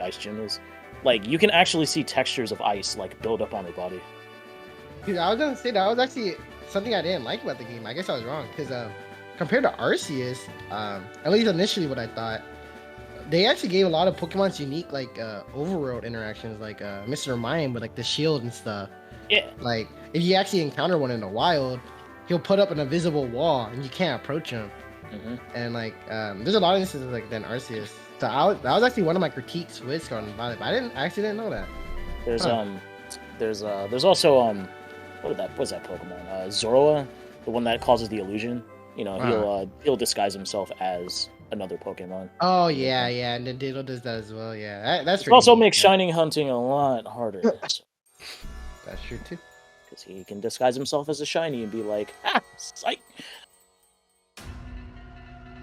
ice gym is. Like you can actually see textures of ice like build up on her body. Dude, I was gonna say that was actually something I didn't like about the game. I guess I was wrong, because compared to Arceus, at least initially what I thought, they actually gave a lot of Pokemon's unique like overworld interactions, like Mr. Mime with like the shield and stuff. Yeah. Like if you actually encounter one in the wild, he'll put up an invisible wall and you can't approach him. And like there's a lot of instances like that in Arceus. So that was actually one of my critiques with Scarlet and Violet, but I actually didn't know that. There's also what's that Pokemon? Zoroa, the one that causes the illusion. You know, he'll disguise himself as another Pokemon. Oh yeah, and Nintendo does that as well. Yeah, that's it also makes shining hunting a lot harder. That's true too. Because he can disguise himself as a shiny and be like, psych.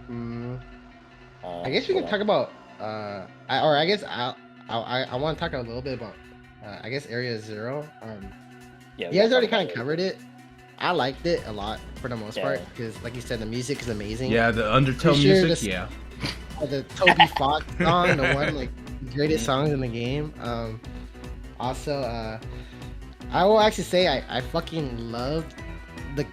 I guess we can talk about I guess I want to talk a little bit about I guess Area Zero. You guys already kind of covered it. I liked it a lot for the most part, because like you said, the music is amazing. Yeah, the Undertow music, the Toby Fox song, the one like greatest songs in the game. Also, I will actually say I fucking loved the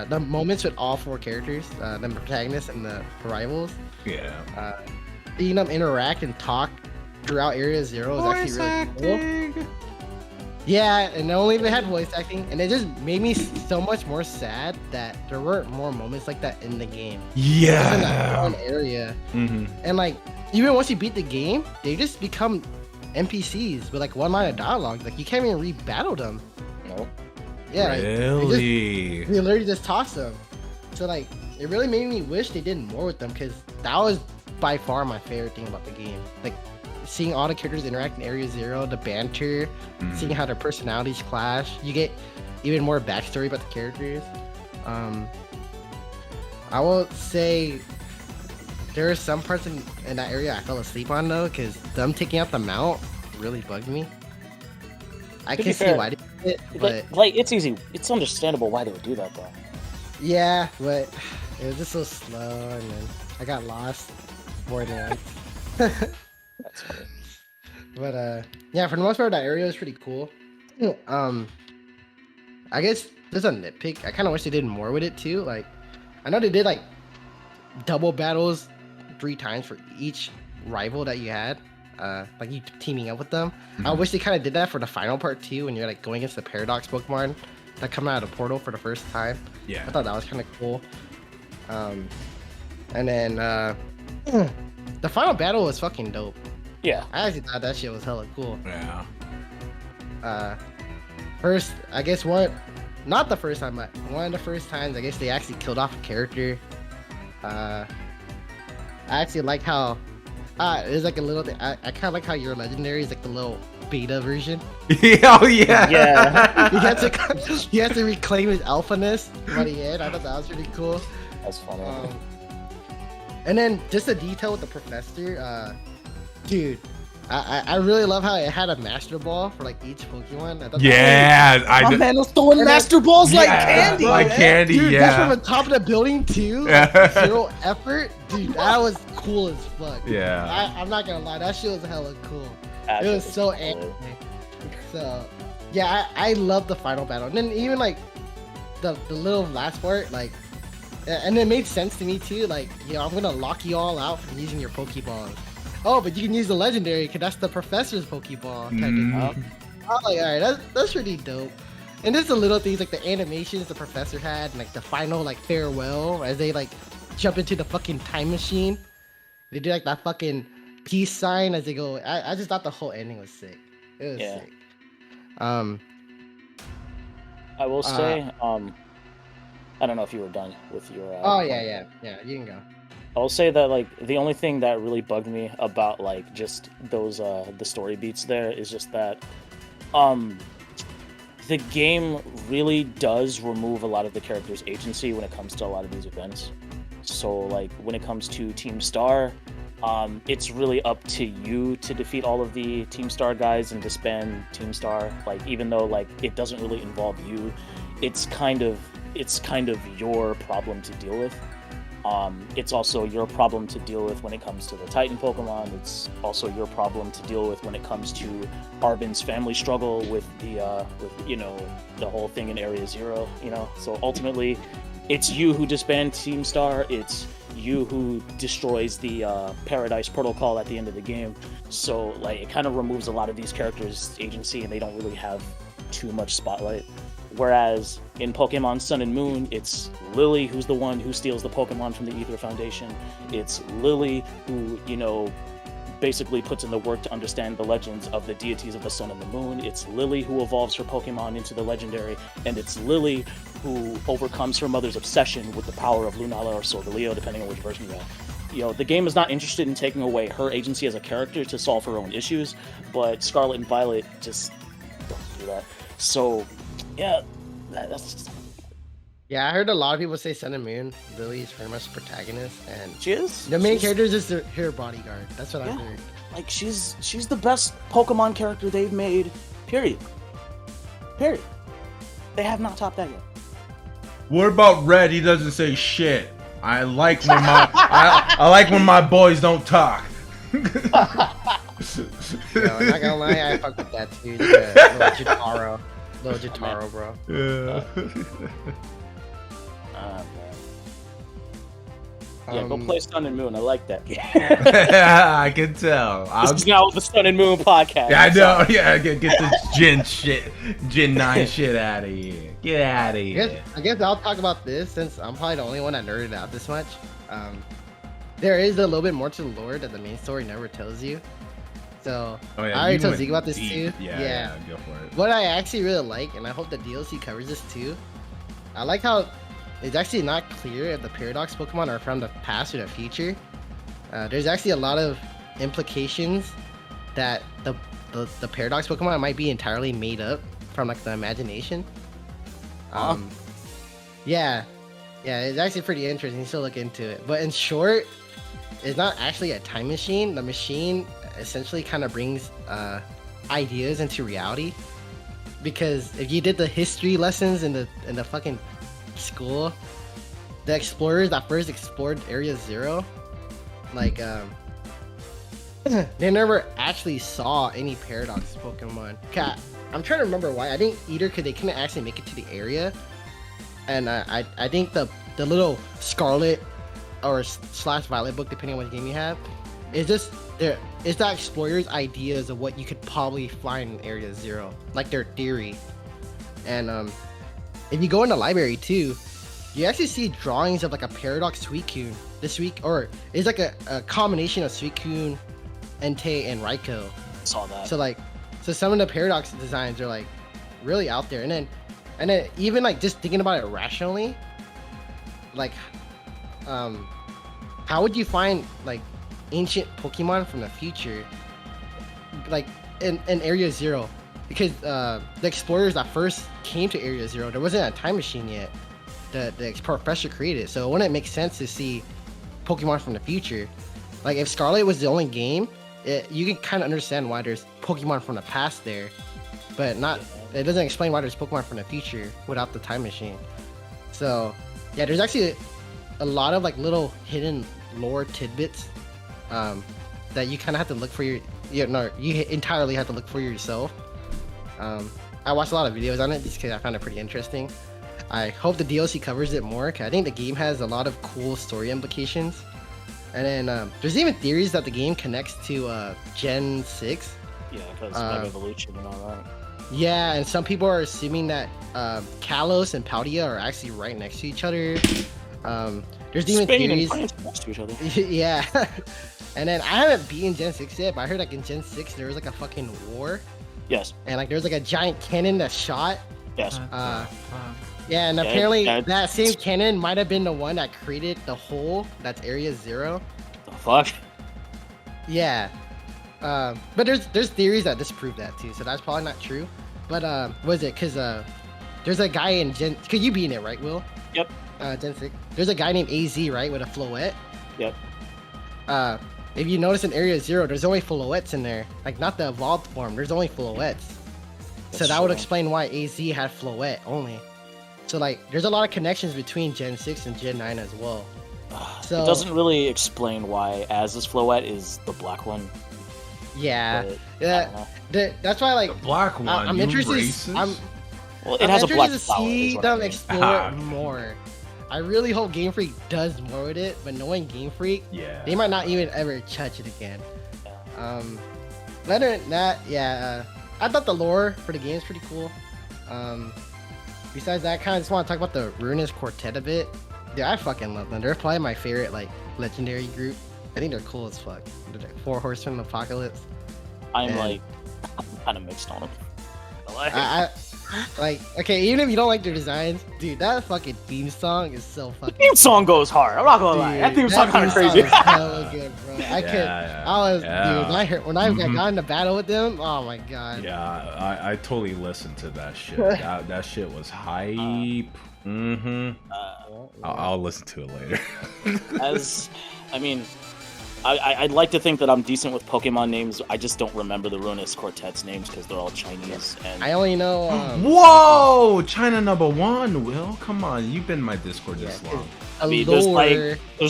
the moments with all four characters, the protagonists and the rivals. Yeah. Seeing them interact and talk throughout Area Zero is actually really cool. Yeah, and only they had voice acting, and it just made me so much more sad that there weren't more moments like that in the game. Yeah. In that one area. And like, even once you beat the game, they just become NPCs with like one line of dialogue. Like you can't even re-battle them. No. Yeah. Really? They literally just toss them. So like, it really made me wish they did more with them, because that was by far my favorite thing about the game. Like, seeing all the characters interact in Area Zero, the banter, seeing how their personalities clash. You get even more backstory about the characters. I will say there are some parts in that area I fell asleep on though, because them taking out the mount really bugged me. I can see why they did it, but like it's easy. It's understandable why they would do that though. Yeah, but it was just so slow, and then I got lost more than once. That's funny. But yeah, for the most part, that area is pretty cool. I guess just a nitpick. I kind of wish they did more with it too. Like, I know they did like double battles 3 times for each rival that you had. Like you teaming up with them. I wish they kind of did that for the final part too, when you're like going against the Paradox Pokemon that come out of the portal for the first time. Yeah. I thought that was kind of cool. And then the final battle was fucking dope. Yeah. I actually thought that shit was hella cool. Yeah. First, I guess not the first time, but one of the first times, I guess they actually killed off a character. I actually like how it's like a little thing. I kind of like how your legendary is like the little beta version. Oh yeah. Yeah. He has to reclaim his alphaness by the end. I thought that was pretty cool. That's funny. And then just the detail with the professor, dude. I really love how it had a master ball for like each Pokemon. I thought My man was throwing master balls like candy. Like candy, dude, yeah. that's from the top of the building too. Like, 0 effort, dude. That was cool as fuck. Yeah. I'm not gonna lie, that shit was hella cool. That It was shit so cool. anime. So yeah, I love the final battle. And then even like the little last part, like, and it made sense to me too. Like, I'm gonna lock you all out from using your Pokeballs. Oh, but you can use the legendary because that's the professor's Pokeball. I'm like, alright, that's pretty dope. And there's the little things like the animations the professor had, and like the final like farewell as they like jump into the fucking time machine. They do like that fucking peace sign as they go. I just thought the whole ending was sick. It was sick. I will say, I don't know if you were done with your. Yeah. You can go. I'll say that like the only thing that really bugged me about like just those the story beats there is just that the game really does remove a lot of the character's agency when it comes to a lot of these events. So like when it comes to Team Star, it's really up to you to defeat all of the Team Star guys and disband Team Star. Like even though like it doesn't really involve you, it's kind of your problem to deal with. It's also your problem to deal with when it comes to the Titan Pokemon. It's also your problem to deal with when it comes to Arbin's family struggle with the the whole thing in Area Zero. So ultimately, it's you who disbands Team Star. It's you who destroys the Paradise Protocol at the end of the game. So like it kind of removes a lot of these characters' agency, and they don't really have too much spotlight. Whereas in Pokemon Sun and Moon, it's Lily who's the one who steals the Pokemon from the Ether Foundation. It's Lily who, basically puts in the work to understand the legends of the deities of the Sun and the Moon. It's Lily who evolves her Pokemon into the legendary, and it's Lily who overcomes her mother's obsession with the power of Lunala or Solgaleo, depending on which version you have. The game is not interested in taking away her agency as a character to solve her own issues, but Scarlet and Violet just don't do that. So, yeah, that's... Yeah, I heard a lot of people say Sun and Moon. Lily is very much the protagonist, and She is. the main character is just her bodyguard. That's what I heard. Like, she's the best Pokemon character they've made, period. They have not topped that yet. What about Red? He doesn't say shit. I like when my I like when my boys don't talk. I'm not gonna lie, I fuck with that too. Little Jotaro, bro. Yeah. Yeah, go play Sun and Moon. I like that game. I can tell. This is now the Sun and Moon podcast. Yeah, I know. Yeah, get this Gen 9 shit out of here. Get out of here. I guess I'll talk about this since I'm probably the only one that nerded out this much. There is a little bit more to the lore that the main story never tells you. So Oh, yeah, I already you told went Zeke about this deep. too. Yeah, go for it. What I actually really like, and I hope the DLC covers this too, I like how it's actually not clear if the Paradox Pokemon are from the past or the future. There's actually a lot of implications that the Paradox Pokemon might be entirely made up from like the imagination. Yeah, it's actually pretty interesting to look into it. But in short, it's not actually a time machine. The machine essentially kind of brings ideas into reality. Because if you did the history lessons in the fucking school, the explorers that first explored Area Zero, like they never actually saw any Paradox Pokemon. I'm trying to remember why. I think either because they couldn't actually make it to the area, and I think the little Scarlet or slash Violet book, depending on what game you have, is just there. It's the explorer's ideas of what you could probably find in Area Zero, like their theory. And if you go in the library too, you actually see drawings of like a Paradox Suicune. Or it's like a combination of Suicune, Entei, and Raikou. Saw that. So some of the Paradox designs are like really out there. And then even like just thinking about it rationally, like how would you find like ancient Pokemon from the future, like in Area Zero? Because the explorers that first came to Area Zero, there wasn't a time machine yet. The professor created, so it wouldn't make sense to see Pokemon from the future. Like if Scarlet was the only game, you can kind of understand why there's Pokemon from the past there, but not. It doesn't explain why there's Pokemon from the future without the time machine. So yeah, there's actually a lot of like little hidden lore tidbits that you kind of have to look for you entirely have to look for yourself. I watched a lot of videos on it just because I found it pretty interesting. I hope the DLC covers it more, because I think the game has a lot of cool story implications. And then there's even theories that the game connects to Gen 6. Yeah, because Mega Evolution and all that. Yeah, and some people are assuming that Kalos and Paldea are actually right next to each other. There's even Spain theories. and France next to each other. Yeah. And then I haven't beaten Gen 6 yet, but I heard like in Gen 6 there was like a fucking war. Yes. And like there's like a giant cannon that shot. Yes. Yeah, and apparently that same cannon might have been the one that created the hole that's Area Zero. The fuck? Yeah. But there's theories that disprove that too, so that's probably not true. But was it? Cause there's a guy in cause you beat it, right, Will? Yep. Gen 6. There's a guy named AZ, right, with a Floette. Yep. If you notice in Area Zero, there's only Floettes in there, like not the evolved form. There's only Floettes. So that would explain why AZ had Floette only. So like, there's a lot of connections between Gen 6 and Gen 9 as well. So it doesn't really explain why Az's Floette is the black one. Yeah, that's why like the black one. I'm interested. Well, it has a black to flower. See them explore it more. I really hope Game Freak does more with it, but knowing Game Freak, they might not even ever touch it again. Other than that, I thought the lore for the game is pretty cool. Besides that, I kind of just want to talk about the Ruinous Quartet a bit. Dude, I fucking love them. They're probably my favorite like legendary group. I think they're cool as fuck. They're like 4 Horsemen of Apocalypse. I'm kind of mixed on them. I like, okay, even if you don't like their designs, dude, that fucking theme song is so fucking. The theme song goes hard. I'm not gonna lie. That theme song kind of crazy. Hella good, bro. Dude, when I got in a battle with them, oh my god. Yeah, I totally listened to that shit. that shit was hype. I'll listen to it later. I'd like to think that I'm decent with Pokemon names. I just don't remember the Ruinous Quartet's names because they're all Chinese. And I only know. Whoa, China #1. Will, come on, you've been in my Discord this long. I mean, there's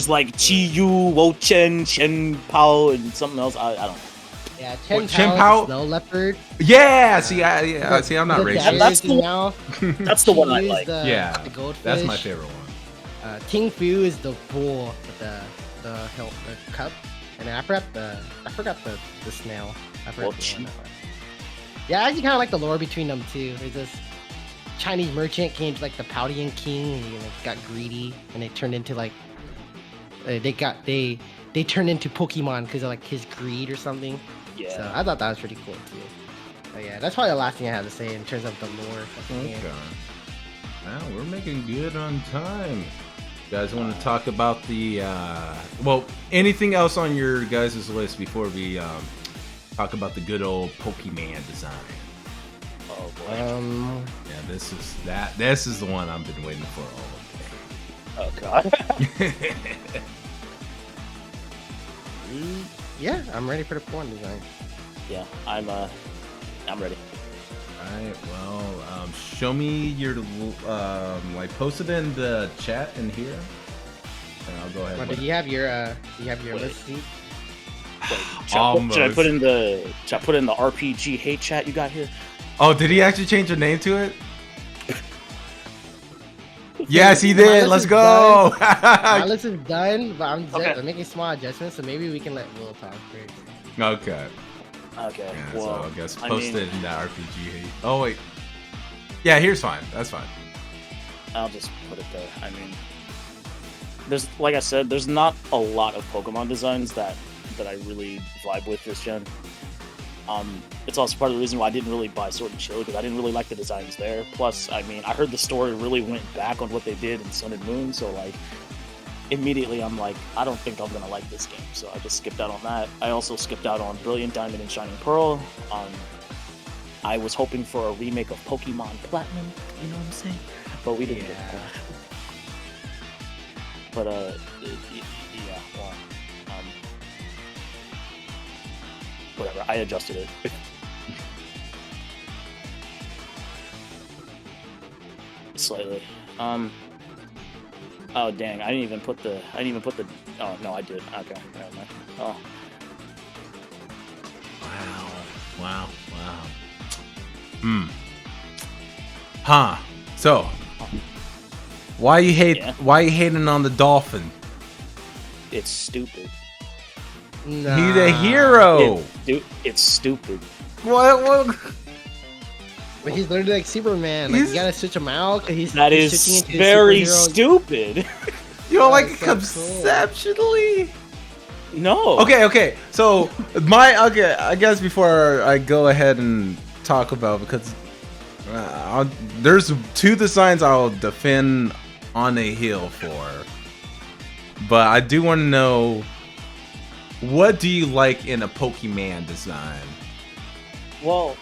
like Chi Yu, Wo Chen, Chen Pao, and something else. I don't know. Yeah, Chen Pao, Snow Leopard. Yeah, see, I'm not racist. That's the one I like. The goldfish. That's my favorite one. Ting Fu is the bull with the cup, and then I forgot the snail. I forgot the one. Yeah, I actually kind of like the lore between them too. There's this Chinese merchant came to like the Paldean king, and he got greedy, and they turned into like they turned into Pokemon because of like his greed or something. Yeah. So I thought that was pretty cool too. But yeah, that's probably the last thing I have to say in terms of the lore. Okay. Wow, we're making good on time. You guys want to talk about the anything else on your guys' list before we talk about the good old Pokemon design? Oh boy. Yeah, this is the one I've been waiting for all Oh god. Yeah, I'm ready for the Pokemon design. Yeah, I'm ready. Alright, well, show me your, post it in the chat in here, and I'll go ahead. Do you have your list, Steve? Should I put in the RPG hate chat you got here? Oh, did he actually change the name to it? Yes, he My did. list Let's is go. My list is done, but Okay. I'm making small adjustments, so maybe we can let Will talk first. Okay. Okay. Yeah, Well, so I guess I post mean- it in the RPG. Oh wait. Yeah, here's fine. That's fine. I'll just put it there. I mean, there's, like I said, there's not a lot of Pokemon designs that I really vibe with this gen. It's also part of the reason why I didn't really buy Sword and Shield, because I didn't really like the designs there. Plus, I mean, I heard the story really went back on what they did in Sun and Moon, so like, immediately I'm like, I don't think I'm gonna like this game, so I just skipped out on that. I also skipped out on Brilliant Diamond and Shining Pearl. I was hoping for a remake of Pokemon Platinum, you know what I'm saying? But we didn't get that. But yeah, well, whatever. I adjusted it. Slightly. Oh dang! I didn't even put the. Oh no, I did. Okay, never mind. Oh. Wow. Huh. So, why you hating on the dolphin? It's stupid. Nah. He's a hero. It's stupid. What? But he's literally like Superman. Like, you gotta switch him out, cause he's That he's is switching into very superhero. stupid. You don't like it That's so cool. conceptually? No. Okay. So I guess before I go ahead and talk about, because there's two designs I'll defend on a hill for, but I do want to know, what do you like in a Pokemon design? Well,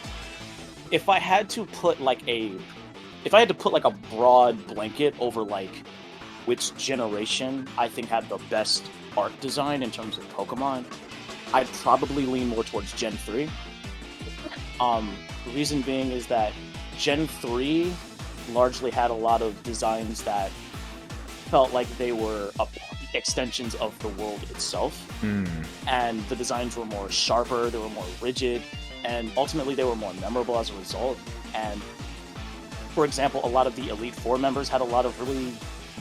if I had to put like a broad blanket over like which generation I think had the best art design in terms of Pokemon, I'd probably lean more towards Gen 3. The reason being is that Gen 3 largely had a lot of designs that felt like they were extensions of the world itself. And the designs were more sharper, they were more rigid, and ultimately they were more memorable as a result. And for example, a lot of the Elite Four members had a lot of really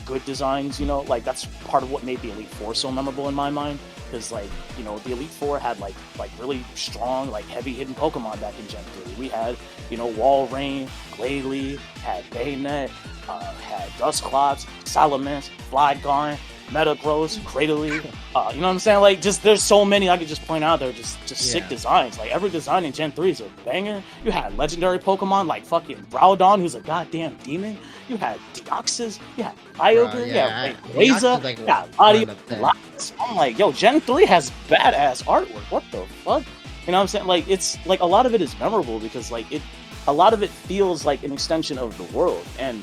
good designs, you know, like that's part of what made the Elite Four so memorable in my mind, because like, you know, the Elite Four had like really strong, like heavy hitting Pokemon back in Gen 3. We had, you know, Walrein, Glalie, had Bayonet, had Dusclops, Salamence, Flygon, Metagross, Cradily, you know what I'm saying? Like, just there's so many I could just point out. They're just sick designs. Like every design in Gen 3 is a banger. You had legendary Pokemon like fucking Groudon, who's a goddamn demon. You had Deoxys, you had Kyogre, you had Rayquaza, like you had Latios. I'm like, yo, Gen 3 has badass artwork. What the fuck? You know what I'm saying? Like, it's like a lot of it is memorable because like a lot of it feels like an extension of the world. And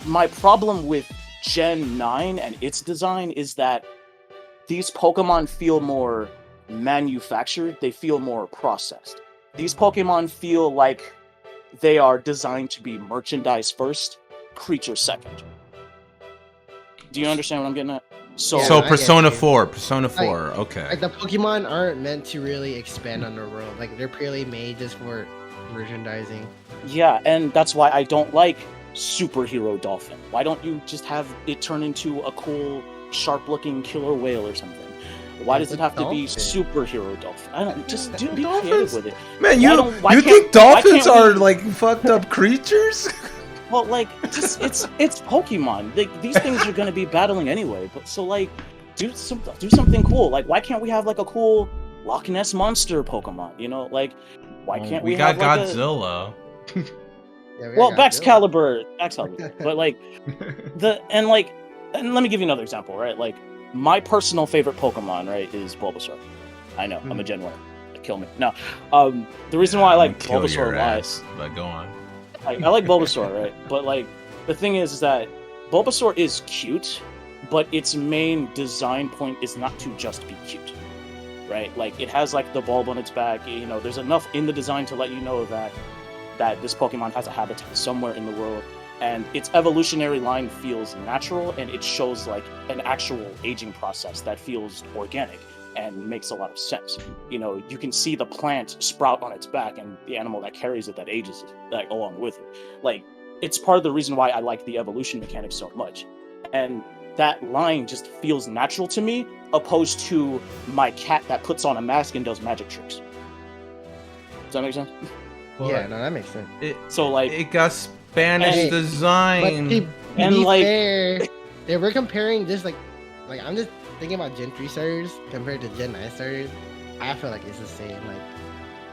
my problem with Gen 9 and its design is that these Pokemon feel more manufactured, they feel more processed. These Pokemon feel like they are designed to be merchandise first, creature second. Do you understand what I'm getting at? So I get Persona you. 4, okay. Like the Pokemon aren't meant to really expand on the world. Like they're purely made just for merchandising. Yeah, and that's why I don't like Superhero Dolphin. Why don't you just have it turn into a cool, sharp-looking killer whale or something? Why does it have to be Superhero Dolphin? I don't just be creative with it. Man, you think dolphins are like fucked up creatures? Well, like, just it's Pokemon. These things are gonna be battling anyway. But so like, do something cool. Like, why can't we have like a cool Loch Ness monster Pokemon? You know, like, why can't we have got like Godzilla? Well, Excalibur, but like and let me give you another example, right? Like my personal favorite Pokemon, right, is Bulbasaur. I know, I'm a Gen 1. Kill me. No, the reason why I like Bulbasaur but go on. I like Bulbasaur, right? But like the thing is that Bulbasaur is cute, but its main design point is not to just be cute, right? Like it has like the bulb on its back. You know, there's enough in the design to let you know that this Pokemon has a habitat somewhere in the world, and its evolutionary line feels natural, and it shows like an actual aging process that feels organic and makes a lot of sense. You know, you can see the plant sprout on its back and the animal that carries it that ages it, like along with it. Like it's part of the reason why I like the evolution mechanic so much. And that line just feels natural to me, opposed to my cat that puts on a mask and does magic tricks. Does that make sense? Well, yeah, no, that makes sense. So like, it got Spanish design. But to And, be like- fair, if we're comparing just like I'm just thinking about Gen 3 starters compared to Gen 9 starters, I feel like it's the same. Like,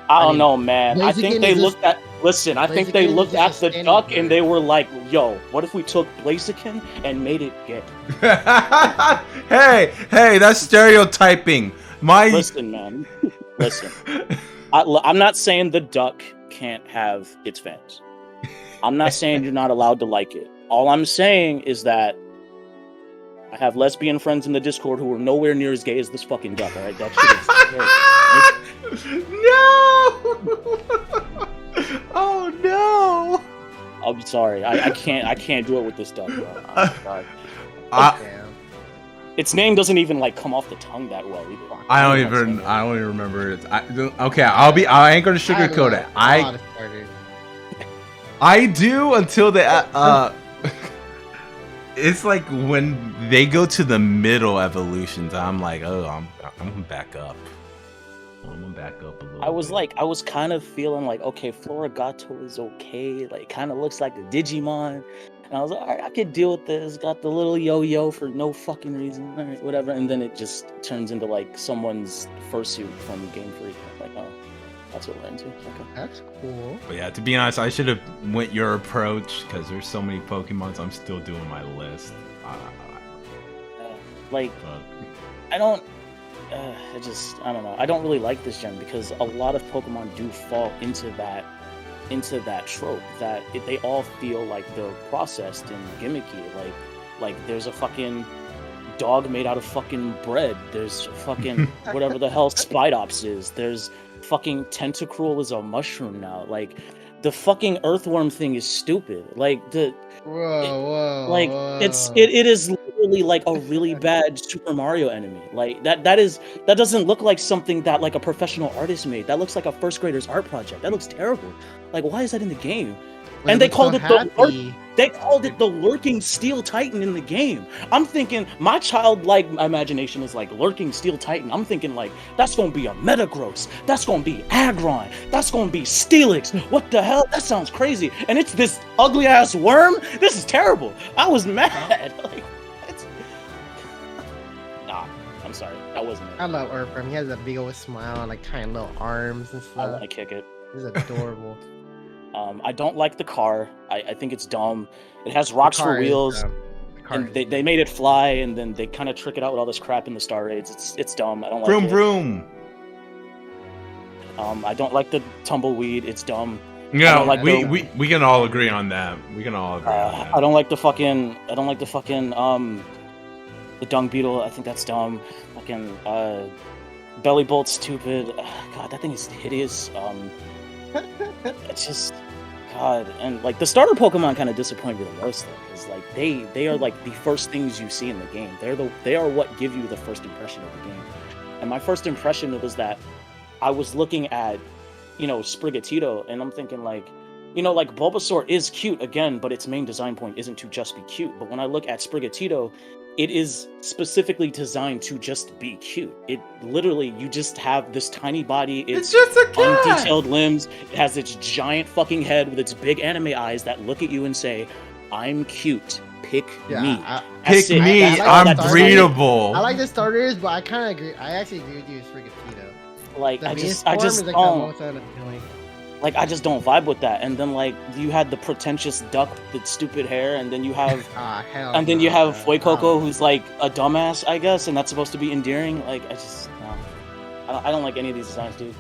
I don't mean, know, man. I think they Blaziken is looked at. Listen, I think they Blaziken is looked just at a the standard duck and bird. they were like, "Yo, what if we took Blaziken and made it gay?" hey, that's stereotyping. Listen, man. Listen. I'm not saying the duck can't have its fans. I'm not saying you're not allowed to like it. All I'm saying is that I have lesbian friends in the Discord who are nowhere near as gay as this fucking duck. All right, that shit is. No! Oh no! I'm sorry. I can't do it with this duck, bro. Oh, God. damn. Its name doesn't even like come off the tongue that well either. I don't even remember it. Okay, I ain't gonna sugarcoat it. I do until the it's like when they go to the middle evolutions, I'm like, oh, I'm gonna back up. I'm gonna back up a little. I was kind of feeling like, okay, Florigato is okay. Like, kind of looks like a Digimon. And I was like, all right, I could deal with this. Got the little yo-yo for no fucking reason. All right, whatever. And then it just turns into like someone's fursuit from Game Freak. Like, oh, that's what we're into. Okay. That's cool. But yeah, to be honest, I should have went your approach because there's so many Pokemons. I'm still doing my list. Like, I don't. I don't know. I don't really like this gen because a lot of Pokemon do fall into that trope that they all feel like they're processed and gimmicky. Like there's a fucking dog made out of fucking bread. There's fucking whatever the hell Spidops is. There's fucking Tentacruel is a mushroom now. Like the fucking earthworm thing is stupid. Like Whoa. It is literally like a really bad Super Mario enemy. Like that doesn't look like something that like a professional artist made. That looks like a first grader's art project. That looks terrible. Like, why is that in the game? And they called it the lurking steel titan in the game. I'm thinking my childlike imagination is like lurking steel titan. I'm thinking like that's gonna be a Metagross, that's gonna be Aggron, that's gonna be Steelix. What the hell? That sounds crazy. And it's this ugly ass worm. This is terrible. I was mad. Like, nah, I'm sorry. That wasn't it. I love Earthworm. He has a big old smile and like tiny little arms and I stuff. want to kick it. He's adorable. I don't like the car. I think it's dumb. It has rocks for wheels, and they made it fly, and then they kind of trick it out with all this crap in the star raids. It's dumb. I don't like Vroom it. vroom. I don't like the tumbleweed. It's dumb. Yeah, like we can all agree on that. We can all agree on that. I don't like the fucking the dung beetle. I think that's dumb. Fucking belly bolt's stupid. God, that thing is hideous. It's just God, and like the starter Pokemon kind of disappoint me the most though, because like they are like the first things you see in the game. They are what give you the first impression of the game. And my first impression was that I was looking at, Sprigatito, and I'm thinking like, like Bulbasaur is cute again, but its main design point isn't to just be cute. But when I look at Sprigatito, it is specifically designed to just be cute. It literally, you just have this tiny body. It's just a cat. Undetailed limbs. It has its giant fucking head with its big anime eyes that look at you and say, "I'm cute. Pick me." Pick me. I'm breedable. I like the starters, but I kind of agree. I actually agree with you with Sprigatito. Like The I just Venusaur is, like, the don't. most unappealing. Like, I just don't vibe with that. And then, like, you had the pretentious duck with stupid hair, and then you have, you have Fuecoco, who's like a dumbass, I guess, and that's supposed to be endearing. Like, I just, no. I don't like any of these designs, dude.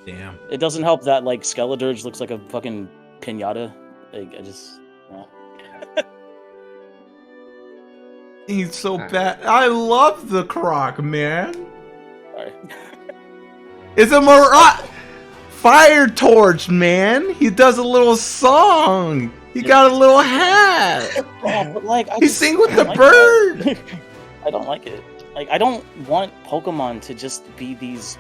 Damn. It doesn't help that like Skeledirge looks like a fucking pinata. Like, I just, no. He's so bad. I love the Croc, man. Sorry. It's a fire torch, man. He does a little song. He got a little hat. Yeah, but like, He sing with the bird. I don't like it. Like, I don't want Pokemon to just be these.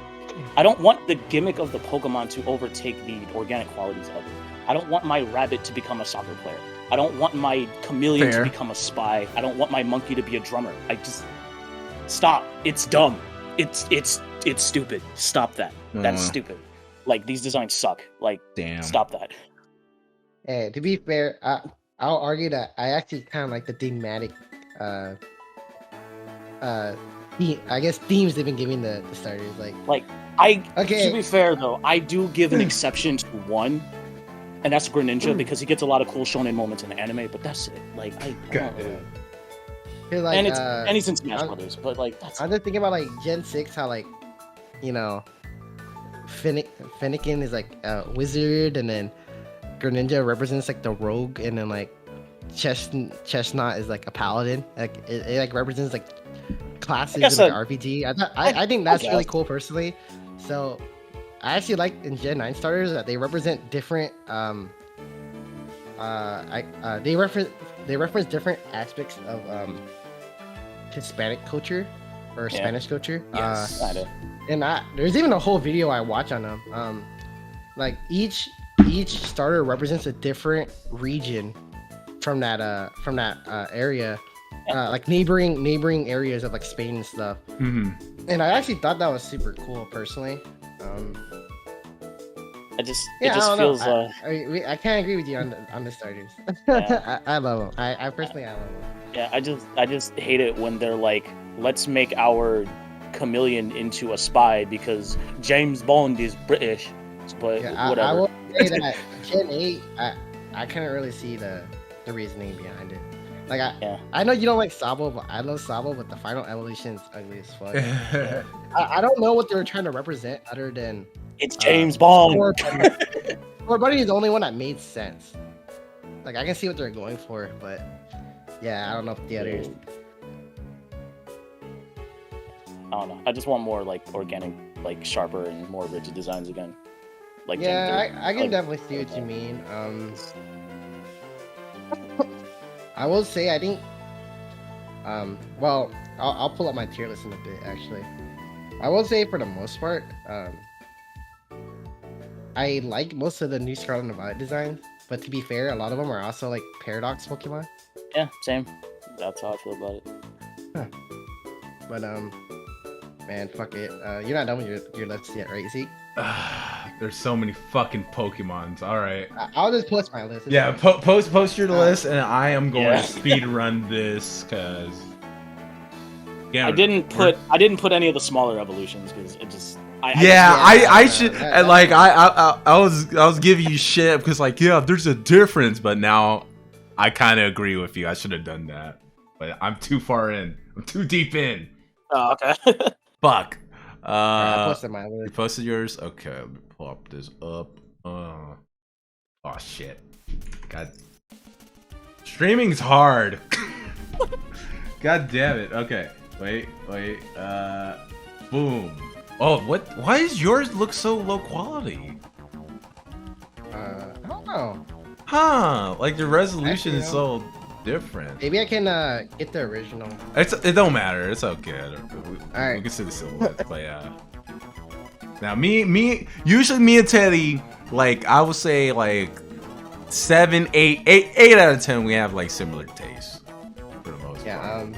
I don't want the gimmick of the Pokemon to overtake the organic qualities of it. I don't want my rabbit to become a soccer player. I don't want my chameleon Fair. to become a spy. I don't want my monkey to be a drummer. I just stop. It's dumb. It's stupid. Stop that. That's stupid. Like, these designs suck. Like, Damn. stop that. Hey, to be fair, I'll argue that I actually kind of like the thematic, I guess themes they've been giving the starters. Like, To be fair though, I do give an exception to one, and that's Greninja because he gets a lot of cool shonen moments in the anime. But that's it. Like, I don't know. like, And he's in Smash Brothers, but like that's. I'm just thinking about like Gen 6, how like, you know, Finnegan is like a wizard, and then Greninja represents like the rogue, and then like Chestnut is like a paladin. Like it like represents like classes in like RPG. I think that's really cool personally. So I actually like in Gen 9 starters that they represent different they reference different aspects of Hispanic culture or Spanish culture. Yes. And there's even a whole video I watch on them. Like each starter represents a different region from that area. Like neighboring areas of like Spain and stuff. Mm-hmm. And I actually thought that was super cool personally. It just feels. I can't agree with you on the starters. Yeah. I love them. I personally love them. Yeah, I just hate it when they're like, let's make our chameleon into a spy because James Bond is British. But whatever. I will say that Gen 8, I couldn't really see the reasoning behind it. Like I know you don't like Sabo, but I love Sabo, but the final evolution is ugly as fuck. I don't know what they were trying to represent other than it's James Bond. Poor Buddy is the only one that made sense. Like I can see what they're going for, but yeah, I don't know if the others. I don't know. I just want more like organic, like sharper and more rigid designs again. Like I can definitely see what you mean. I will say I think well I'll pull up my tier list in a bit actually. I will say for the most part I like most of the new Scarlet and Violet designs, but to be fair, a lot of them are also like Paradox Pokemon. Yeah, same. That's how I feel about it. Huh. But man, fuck it. You're not done with your list yet, right, Zeke? There's so many fucking Pokemons. All right. I'll just post my list. Yeah, post your list, and I am going to speed run this because. Yeah, I didn't put any of the smaller evolutions because it just. I should like I was giving you shit because like there's a difference, but now I kind of agree with you. I should have done that, but I'm too far in. I'm too deep in. Oh, okay. Fuck. I posted my list. You posted yours? Okay, let me pull up this up. Oh shit. God. Streaming's hard. God damn it. Okay. Wait. Boom. Oh, what? Why does yours look so low quality? I don't know. Huh? Like the resolution is so different. Maybe I can get the original. It don't matter. It's okay. Alright. We can see the silhouette, but yeah. Now usually me and Teddy, like I would say like 7, 8 out of 10 we have like similar tastes for the most part.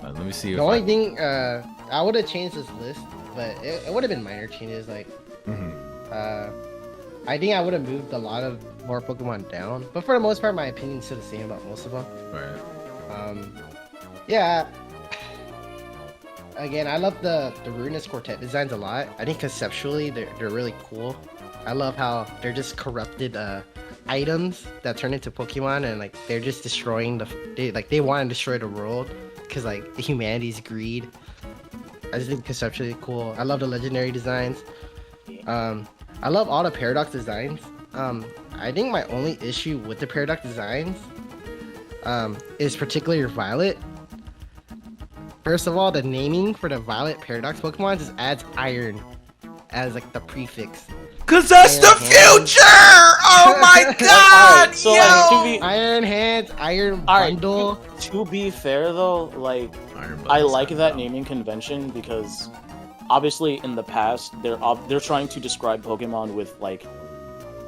Let me see. The only thing I would have changed this list, but it would have been minor changes. Like, I think I would have moved a lot of more Pokemon down, but for the most part, my opinion's still the same about most of them. Right. Yeah. Again, I love the Ruinous Quartet designs a lot. I think conceptually they're really cool. I love how they're just corrupted items that turn into Pokemon, and like they're just destroying they want to destroy the world because like humanity's greed. I just think conceptually cool. I love the legendary designs. I love all the Paradox designs. I think my only issue with the Paradox designs is particularly Violet. First of all, the naming for the Violet Paradox Pokemon just adds iron as like the prefix. Cause that's the future! Oh my god! Right, so yo! Iron Hands, Iron Bundle. To be fair though, like I like that naming convention because obviously in the past they're trying to describe Pokemon with like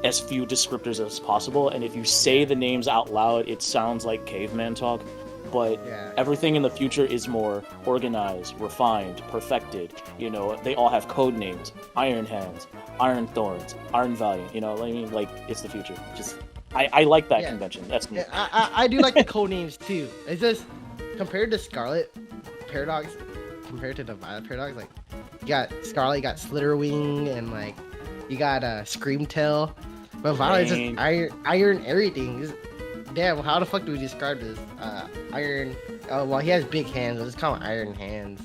as few descriptors as possible, and if you say the names out loud, it sounds like caveman talk. But everything in the future is more organized, refined, perfected. You know, they all have code names: Iron Hands, Iron Thorns, Iron Valiant. You know what I mean? Like, it's the future. Just, I like that convention. That's me. I do like the code names too. It's just compared to Scarlet Paradox, compared to the Violet Paradox, like you got Scarlet, you got Slitherwing, and like you got Screamtail. But Violet is just iron everything. Just, damn, how the fuck do we describe this? Iron. Oh well, he has big hands. We'll just call him Iron Hands.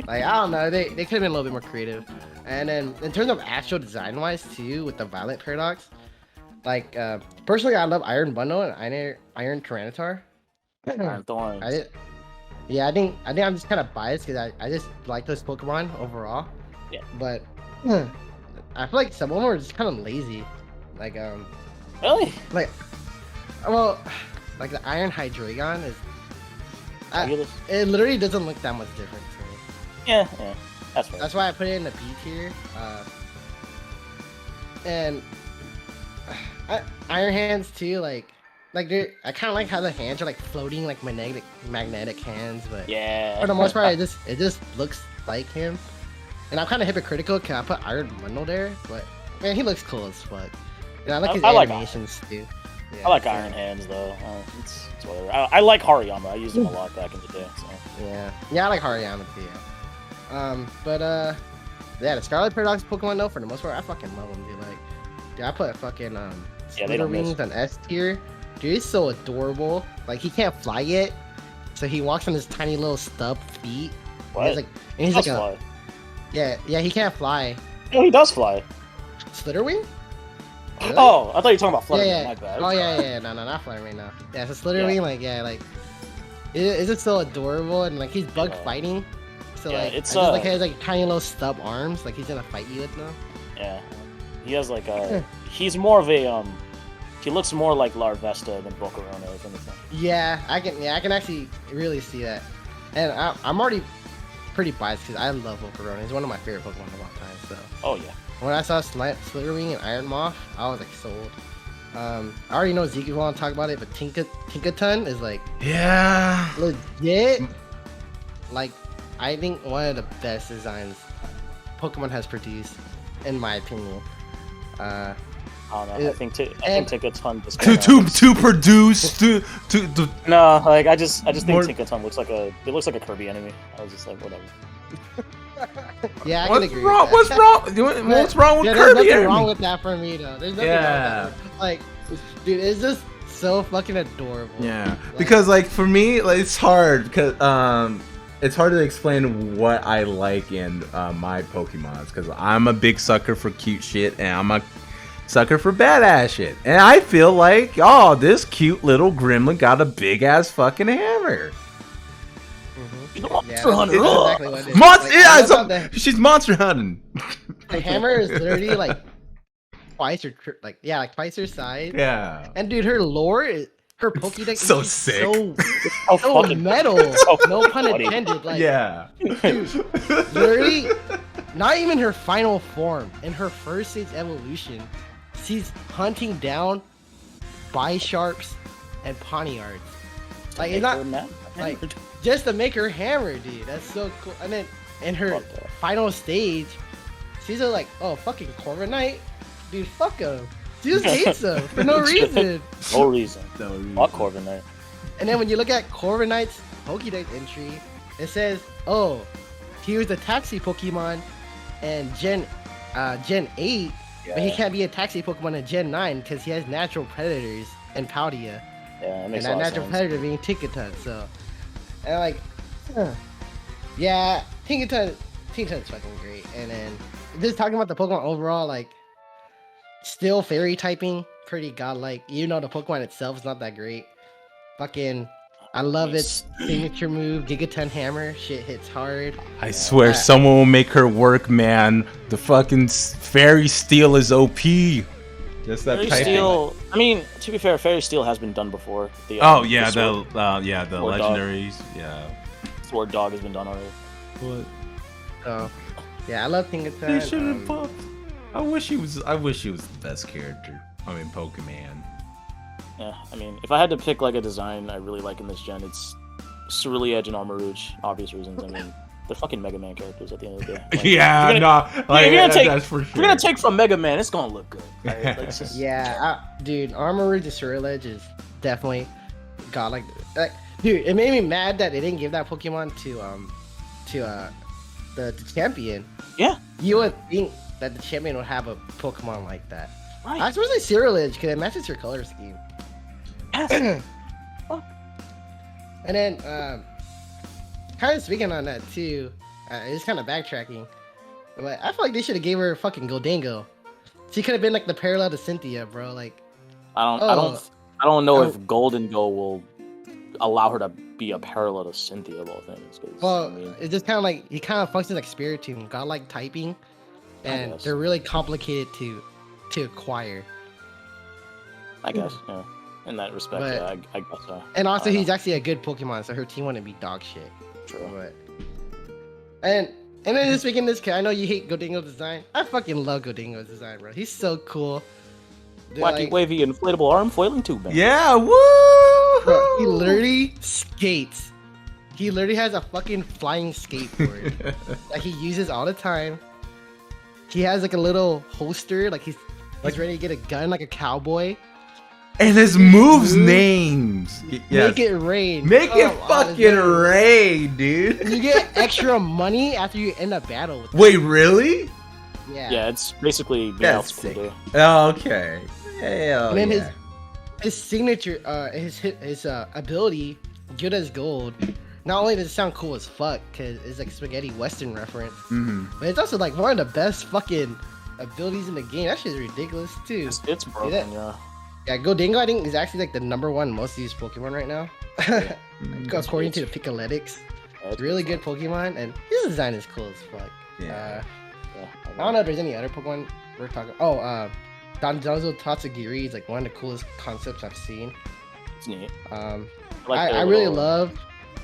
Like, I don't know. They could have been a little bit more creative. And then in terms of actual design wise too, with the Violet Paradox, like personally, I love Iron Bundle and Iron Tyranitar. Iron Thorns. I think I'm just kind of biased because I just like those Pokemon overall. Yeah. But I feel like some of them are just kind of lazy. Like Really? Like, well, like the Iron Hydreigon is. It literally doesn't look that much different to me. Yeah, that's right. That's why I put it in the B tier. And Iron Hands too, like I kind of like how the hands are like floating, like magnetic hands, but for the most part, it just looks like him. And I'm kind of hypocritical because I put Iron Bundle there, but man, he looks cool as fuck. And I like his animations too. Yeah, I like Iron Hands though. It's whatever. I like Hariyama. I used him a lot back in the day. So. Yeah, I like Hariyama too. Yeah. The Scarlet Paradox Pokemon though, for the most part, I fucking love them, dude. Like, dude, I put fucking Slitherwings on S tier. Dude, he's so adorable. Like, he can't fly yet, so he walks on his tiny little stub feet. What? He can't fly. No, he does fly. Slitherwing? Really? Oh, I thought you were talking about Flutter. Yeah. My bad. Oh yeah. No, not flying right now. Yeah, so Slitherwing, it's just so adorable, and like he's bug fighting. So it's he has like tiny little stub arms, like he's gonna fight you with them. Yeah, he has like he's more of a he looks more like Larvesta than Volcarona, if anything. Yeah, I can actually really see that, and I'm already pretty biased because I love Volcarona. He's one of my favorite Pokemon of all time. So. Oh yeah. When I saw Slitherwing and Iron Moth, I was like sold. I already know Zeke will want to talk about it, but Tinkaton is like legit. Like, I think one of the best designs Pokemon has produced, in my opinion. I don't know. I think Tinkaton to produce to. No, like I just think Tinkaton looks like a Kirby enemy. I was just like, whatever. Yeah, I can agree. What's wrong with Kirby? There's nothing wrong with that for me, though. There's nothing wrong with that. Like, dude, it's just so fucking adorable. Yeah, because like for me, like, it's hard because it's hard to explain what I like in my Pokemons because I'm a big sucker for cute shit and I'm a sucker for badass shit. And I feel like, oh, this cute little gremlin got a big ass fucking hammer. Monster Hunter. Exactly what it is. She's monster hunting. The hammer is literally like twice her size. Yeah. And dude, her lore is her Pokédex so is sick. So metal. No pun intended. Like, yeah. Dude, literally, not even her final form. In her first stage evolution, she's hunting down Bisharps and Pawniards. Like, it's not like just to make her hammer, dude. That's so cool. And then in her final stage, she's like, oh, fucking Corviknight, dude, fuck him. She just hates him for no reason. No reason. Fuck Corviknight. And then when you look at Corviknight's Pokédex entry, it says, oh, he was a taxi Pokemon in Gen 8, but he can't be a taxi Pokemon in Gen 9 because he has natural predators in Paldea. Yeah, that makes and that natural sense. predator being Tinkaton, so. And like, yeah, Tinkaton's fucking great. And then just talking about the Pokemon overall, like, still fairy typing, pretty godlike. You know, the Pokemon itself is not that great. Fucking, I love its signature move, Gigaton Hammer. Shit hits hard. I swear someone will make her work, man. The fucking Fairy Steel is OP. Just that Fairy Steel. I mean, to be fair, Fairy Steel has been done before. The legendaries. Yeah. Sword Dog has been done already. What? So, yeah, I love Tinkaton. They shouldn't pop. I wish he was the best character. I mean, Pokemon. Yeah, I mean, if I had to pick like a design I really like in this gen, it's Cerulean Edge and Armarouge. Obvious reasons. I mean, they're fucking Mega Man characters at the end of the day. Like, Yeah, no, like, that's for sure. If you're gonna take from Mega Man, it's gonna look good. Right? Like, it's just, Yeah, dude, Armarouge and Cerulean Edge is definitely got like, dude. It made me mad that they didn't give that Pokemon to the champion. Yeah. You would think that the champion would have a Pokemon like that. right. I suppose like Cerulean Edge because it matches your color scheme. Yes. And then, kind of speaking on that too, it's kind of backtracking, but I feel like they should have gave her fucking Goldango. She could have been like the parallel to Cynthia, bro. Like, I don't know if Golden Go will allow her to be a parallel to Cynthia of all things. well, I mean, it's just kind of like he kind of functions like Spiritomb, got like typing, and guess. they're really complicated to acquire. I guess, yeah. In that respect, But- yeah, I guess so. And also, I don't he's actually a good Pokemon, so her team wouldn't be dog shit. True. But and then just speaking this kid, I know you hate Goldango's design. I fucking love Goldango's design, bro. He's so cool. Dude, Wacky, like, wavy, inflatable arm foiling tube, man. Yeah, woo! bro, he literally skates. He literally has a fucking flying skateboard that he uses all the time. He has like a little holster, like he's ready to get a gun, like a cowboy. And his moves names. Yes. Make it rain. Make it Oh, fucking honestly. rain, dude. You get extra money after you end a battle with him. Wait, really? Yeah, it's basically That's Meowth's sick. Voodoo. Oh, okay. Hell And then yeah. his signature, his ability, good as gold. Not only does it sound cool as fuck, cause it's like spaghetti western reference, Mhm. but it's also like one of the best fucking abilities in the game. That shit's ridiculous too. It's broken, that? yeah. Yeah, Goldango I think is actually like the #1 most used Pokemon right now, according to the Piccoletics. Yeah, it's Really good Pokemon, and his design is cool as fuck. Yeah. Yeah, I don't know if there's any other Pokemon we're talking. Oh, Dondozo Tatsugiri is like one of the coolest concepts I've seen. It's neat. I their really little- love.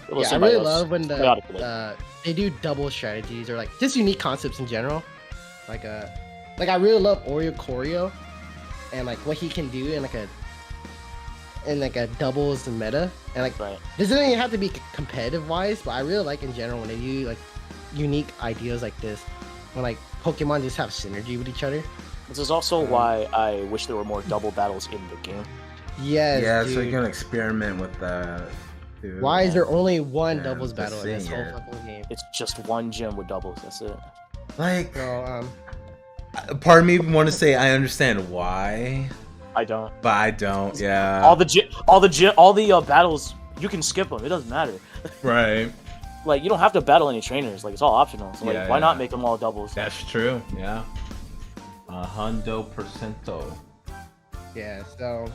little Yeah, I really symbiotes. love when Symbiotic relate. they do double strategies or like just unique concepts in general. Like I really love Oreo Choreo and like what he can do in like a doubles meta. And like Right. this doesn't even have to be competitive wise, but I really like in general when they do like unique ideas like this. When like Pokemon just have synergy with each other. This is also why I wish there were more double battles in the game. Yes, Yeah, dude. so you can experiment with that. Dude. Why is there only one Yeah, doubles that's battle in this the whole thing, yeah. fucking game? It's just one gym with doubles. That's it. Like, So part of me want to say I understand why, I don't. but I don't. Yeah. All the battles you can skip them. It doesn't matter. Right. Like you don't have to battle any trainers. Like it's all optional. So like, Yeah, why yeah. not make them all doubles? That's true. Yeah. 100%. yeah, so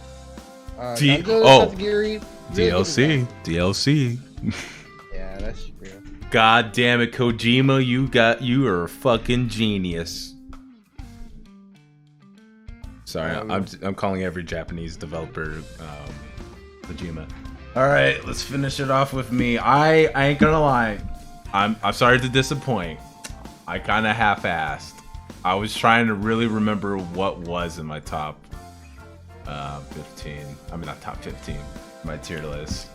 D- Dondozo oh. Tatsugiri, really good DLC. DLC. design. Yeah, that's true. God damn it, Kojima, you are a fucking genius. Sorry, I'm calling every Japanese developer Kojima. All right, let's finish it off with me. I ain't gonna lie, I'm sorry to disappoint. I kind of half-assed. I was trying to really remember what was in my top 15. I mean, not top 15. My tier list.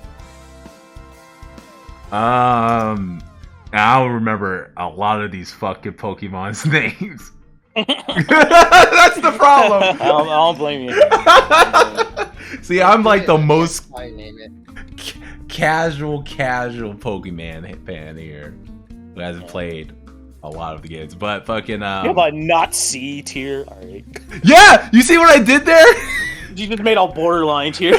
I don't remember a lot of these fucking Pokemon's names. That's the problem. I don't blame you. See, I'm like the most I name it. casual Pokemon fan here who hasn't played a lot of the games, but fucking Yeah, but not C tier. All right. yeah, you see what I did there? You just made all borderline tier.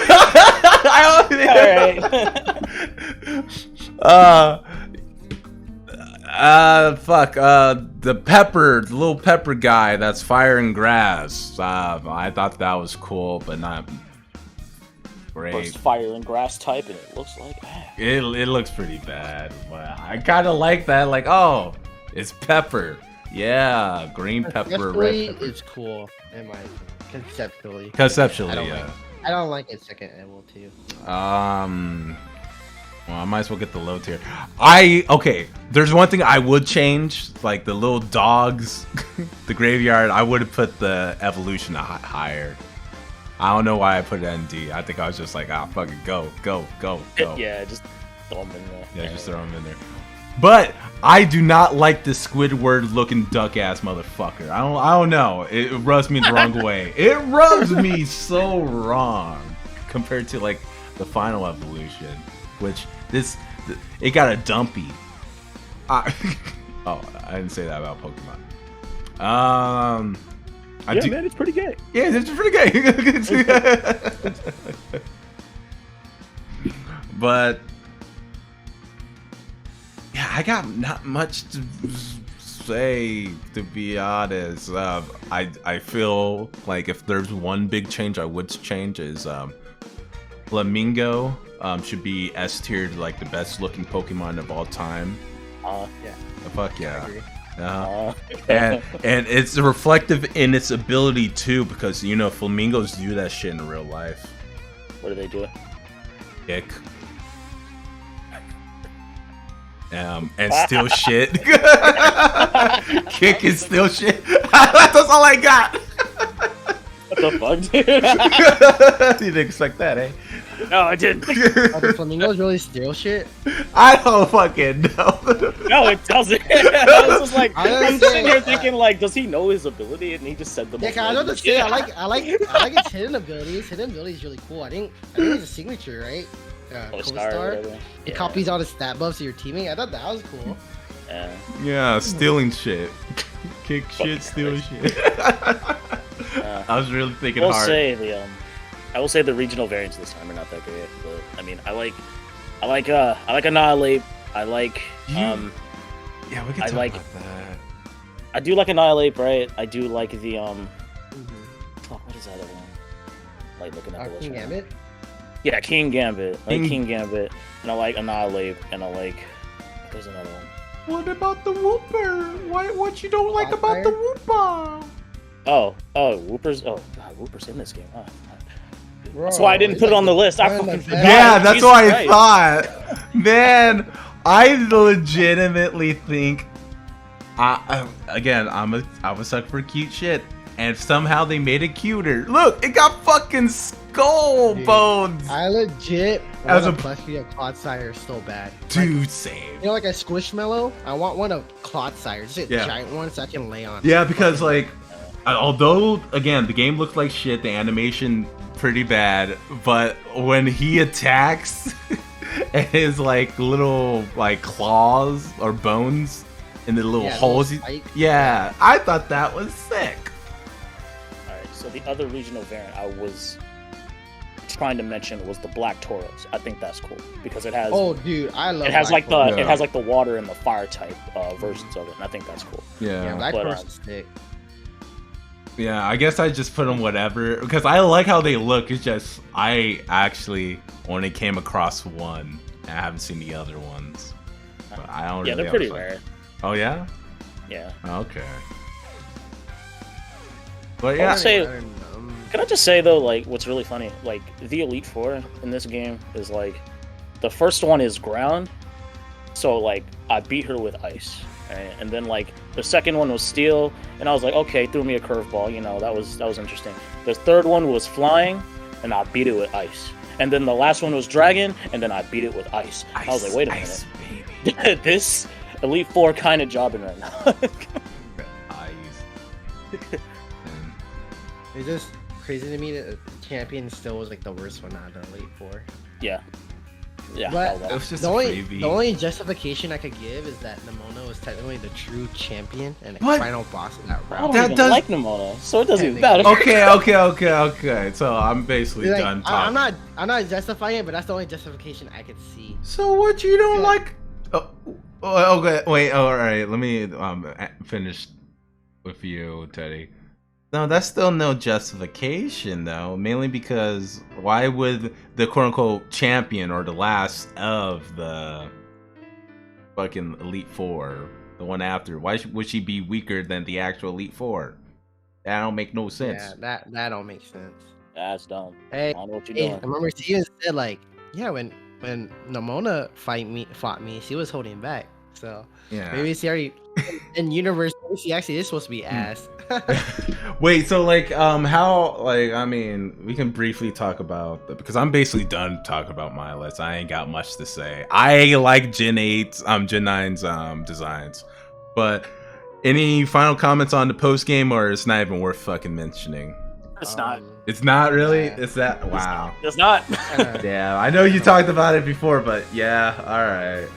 I fuck, the little pepper guy that's fire and grass. I thought that was cool, but not great. First fire and grass type, and it looks like It looks pretty bad, but I kind of like that. Like, oh, it's pepper. Yeah, green pepper, red Conceptually, pepper. it's cool in my conceptually. Conceptually, I don't yeah. I don't like its second level too. Well, I might as well get the low tier. Okay, there's one thing I would change, like the little dogs. the graveyard, I would have put the evolution higher. I don't know why I put it in D. I think I was just like, ah, fucking go. Yeah, just throw them in there. Yeah, just throw them in there. But I do not like the Squidward looking duck ass motherfucker. I don't know. It rubs me the wrong way. It rubs me so wrong compared to like the final evolution, which it got a dumpy. Oh, I didn't say that about Pokemon. Man, it's pretty gay. Yeah, it's pretty gay. But yeah, I got not much to say, to be honest. I feel like if there's one big change I would change is Flamingo should be S tiered, like the best looking Pokemon of all time. Yeah. Fuck yeah. And it's reflective in its ability too, because you know flamingos do that shit in real life. What do they do? Kick. And steal shit. Kick and steal shit. That's all I got. What the fuck, dude? You didn't expect that, eh? No, I didn't. Do flamingos really steal shit? I don't fucking know. No, it doesn't. I was just like, I I'm sitting here thinking, like, does he know his ability? And he just said the most. Yeah, I don't understand. I like its hidden ability. His hidden ability is really cool. I think it's a signature, right? Co-star. It copies all the stat buffs of your teammate. I thought that was cool. Yeah, stealing shit. Kick shit, steal shit. I was really thinking hard. I will say the regional variants this time are not that great. But I mean, I like Annihilate. I like yeah, we can talk about that. I do like Annihilate, right? I do like the oh, what is that other one? Like looking at the list. King Gambit? Yeah, King Gambit. I like King Gambit, and I like Annihilate, and I like. There's another one. What about the Whooper? What you don't like about the Whooper? Oh, Whooper's. Oh, God, Whooper's in this game. Oh, bro, that's why I didn't put it on the list. I fucking forgot. Yeah, that's what I thought. Man, I legitimately think. I'm a sucker for cute shit, and somehow they made it cuter. Look, it got fucking skull bones. I legit want a plushie of Clodsire so bad. Dude, like, same. You know, like a Squishmallow? I want one of Clodsire, just a giant one so I can lay on. Yeah, because like, although again the game looks like shit, the animation pretty bad, but when he attacks, and his like little like claws or bones in the little holes. Yeah, I thought that was sick. Alright, so the other regional variant I was trying to mention was the Black Tauros. I think that's cool because it has. Oh, dude, I love. It has like the it has like the water and the fire type versions of it, and I think that's cool. Yeah, Black Tauros is sick. Yeah, I guess I just put them whatever because I like how they look. It's just I actually only came across one. I haven't seen the other ones. But I don't. Yeah, really they're pretty rare. Oh yeah. Yeah. Okay. But yeah. Can I just say though, like, what's really funny, like the Elite Four in this game is like, the first one is ground, so like I beat her with ice, right? And then like the second one was steel, and I was like, okay, threw me a curveball, you know, that was interesting. The third one was flying, and I beat it with ice. And then the last one was dragon, and then I beat it with ice. I was like, wait a minute, this Elite Four kind of jobbing right now. It's just crazy to me that the champion still was like the worst one out of the Elite Four. Yeah. Yeah. But it was just the only justification I could give is that Nemona was technically the true champion and the final boss in that round. I don't even like Nemona, so it doesn't even matter. Okay. So I'm basically like, done talking. I'm not justifying it, but that's the only justification I could see. So what you don't like? Oh, okay. Wait. All right. Let me finish with you, Teddy. No, that's still no justification, though. Mainly because why would the quote-unquote champion or the last of the fucking Elite Four, the one after, why would she be weaker than the actual Elite Four? That don't make no sense. Yeah, that don't make sense. That's dumb. Hey, I don't know what you're doing. I remember she even said like, yeah, when Nemona fought me, she was holding back. So Yeah. maybe she already in universe. She actually is supposed to be ass. Wait, so like, how, like, I mean, we can briefly talk about because I'm basically done talking about my list. I ain't got much to say. I like Gen 8's, Gen 9's, designs, but any final comments on the post game, or it's not even worth fucking mentioning? It's not. It's not really. Yeah. It's that. Wow. It's not. Yeah, I know you talked about it before, but yeah, all right.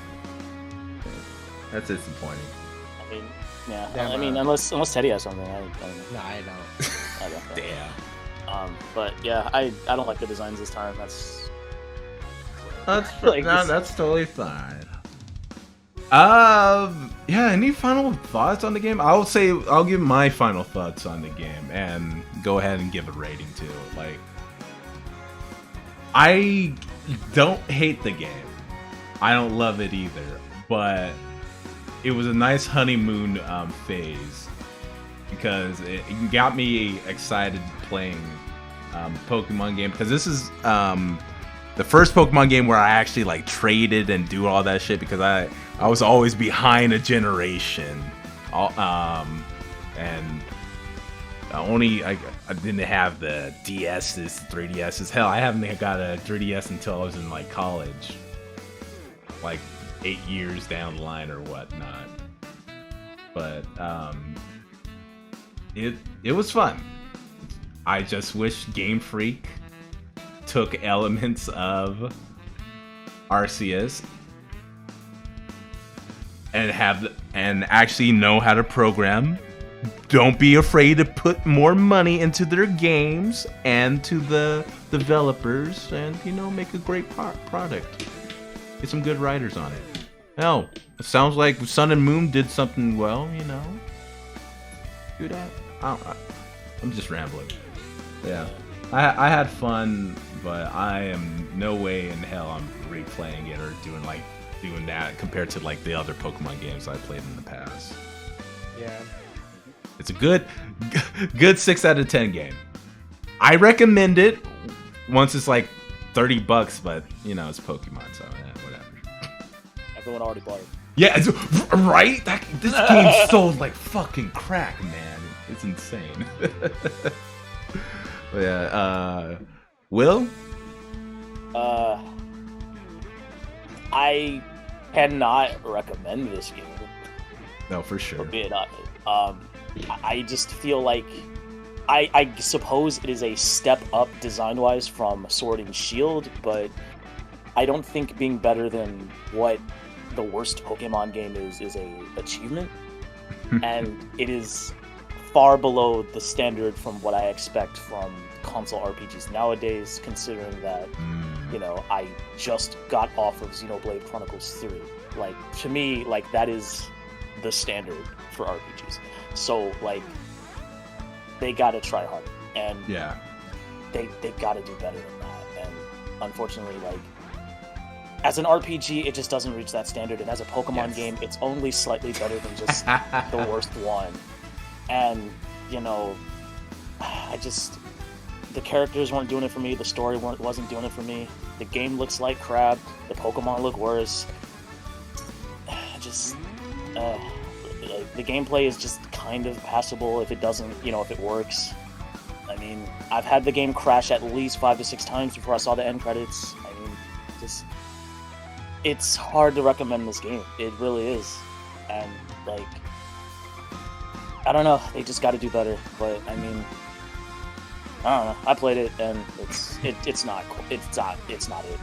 That's disappointing. I mean, yeah. Damn, I mean, unless Teddy has something, I don't know. No, I don't. I don't know. Damn. But yeah, I don't like the designs this time. That's Like, no, that's totally fine. Yeah. Any final thoughts on the game? I'll say I'll give my final thoughts on the game and go ahead and give a rating to it. Like, I don't hate the game. I don't love it either, but it was a nice honeymoon phase because it got me excited playing Pokemon game, because this is the first Pokemon game where I actually like traded and do all that shit, because I was always behind a generation, and I didn't have the DS's, 3DS's. Hell, I haven't got a 3DS until I was in like college, like 8 years down the line or whatnot. But it was fun. I just wish Game Freak took elements of Arceus and actually know how to program. Don't be afraid to put more money into their games and to the developers, and make a great product. Get some good writers on it. Hell, it sounds like Sun and Moon did something well, Do that. I'm just rambling. Yeah, I had fun, but I am no way in hell I'm replaying it or doing that compared to like the other Pokemon games I played in the past. Yeah. It's a good 6 out of 10 game. I recommend it once it's like $30, but it's Pokemon, so whatever. Everyone already bought it. Yeah, right? This game sold like fucking crack, man. It's insane. But yeah, Will? I cannot recommend this game. No, for sure. For being honest. I just feel like I suppose it is a step up design-wise from Sword and Shield, but I don't think being better than what the worst Pokemon game is a achievement, and it is far below the standard from what I expect from console RPGs nowadays, considering that I just got off of Xenoblade Chronicles 3. Like, to me, like, that is the standard for RPGs. So, like, they gotta try harder, and yeah, they gotta do better than that. And unfortunately, like, as an RPG, it just doesn't reach that standard, and as a Pokemon game, it's only slightly better than just the worst one. And the characters weren't doing it for me. The story wasn't doing it for me. The game looks like crap. The Pokemon look worse. The gameplay is just kind of passable if it doesn't, if it works. I mean, I've had the game crash at least 5 to 6 times before I saw the end credits. I mean, it's hard to recommend this game. It really is. And, like, I don't know. They just got to do better. But, I mean, I don't know. I played it, and it's not cool. It's not it.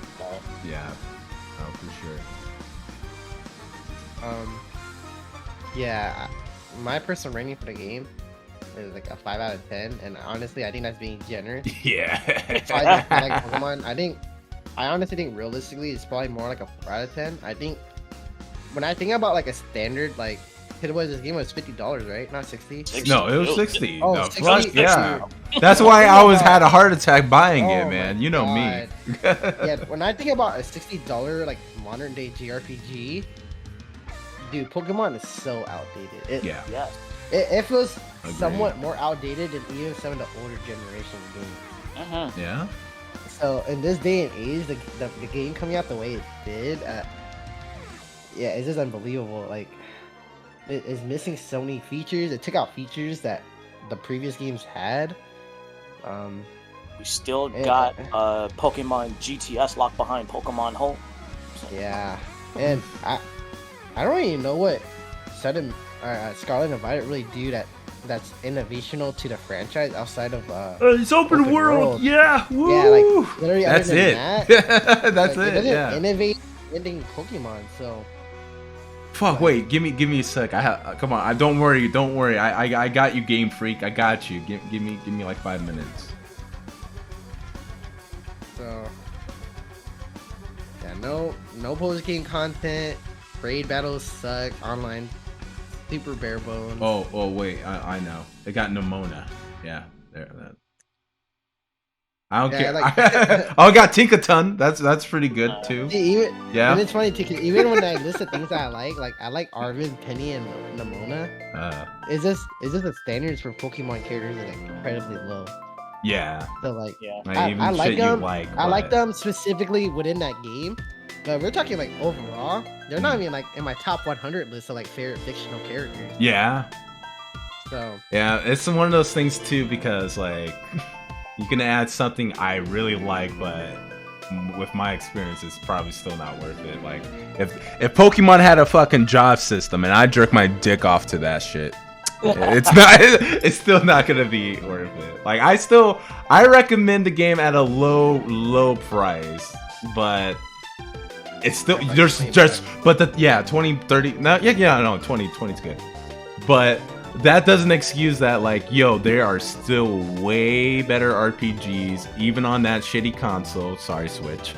Yeah. Oh, for sure. Yeah, my personal rating for the game is like a 5 out of 10, and honestly, I think that's being generous. Yeah. So I like Pokemon. I honestly think realistically, it's probably more like a 4 out of 10. I think when I think about like a standard, like, this game was $50, right? Not 60. No, it was 60. Oh, no, 60? fuck, yeah. That's why I always had a heart attack buying it, man. You know me. Yeah, when I think about a $60 like modern day JRPG, dude, Pokemon is so outdated. It feels somewhat more outdated than even some of the older generation games. Yeah. So in this day and age, the game coming out the way it did, yeah, it's just unbelievable. Like, it's missing so many features. It took out features that the previous games had. We still and- got Pokemon GTS locked behind Pokemon Home. Yeah, and I don't even know what Scarlet and Violet really do that's innovational to the franchise outside of it's open world. Yeah, woo. Yeah, like literally that's other than it. that, That's like, it. doesn't Yeah. innovate ending Pokemon. So Fuck. Wait. Give me a sec. Come on. Don't worry. I got you, Game Freak. I got you. Give me like 5 minutes. So yeah, no post game content. Raid battles suck. Online super bare bones. Oh wait. I know. They got Nimona. Yeah. There. That. I don't care. Like, Oh, I got Tinkaton. That's pretty good too. Even, Yeah. And it's funny too, 'cause even when I list the things that I like Arvin, Penny, and Nimona. It's just the standards for Pokemon characters are like incredibly low. Yeah. So like, Yeah. I like them. I like but- them specifically within that game. But we're talking like overall, they're not even like in my top 100 list of like favorite fictional characters. Yeah. So Yeah, it's one of those things too because like you can add something I really like, but with my experience, it's probably still not worth it. Like if Pokemon had a fucking job system and I jerk my dick off to that shit, it's still not gonna be worth it. Like I recommend the game at a low price, but it's still there's just but 20 30 no 20 is good, but that doesn't excuse that. Like, yo, there are still way better RPGs even on that shitty console, sorry Switch,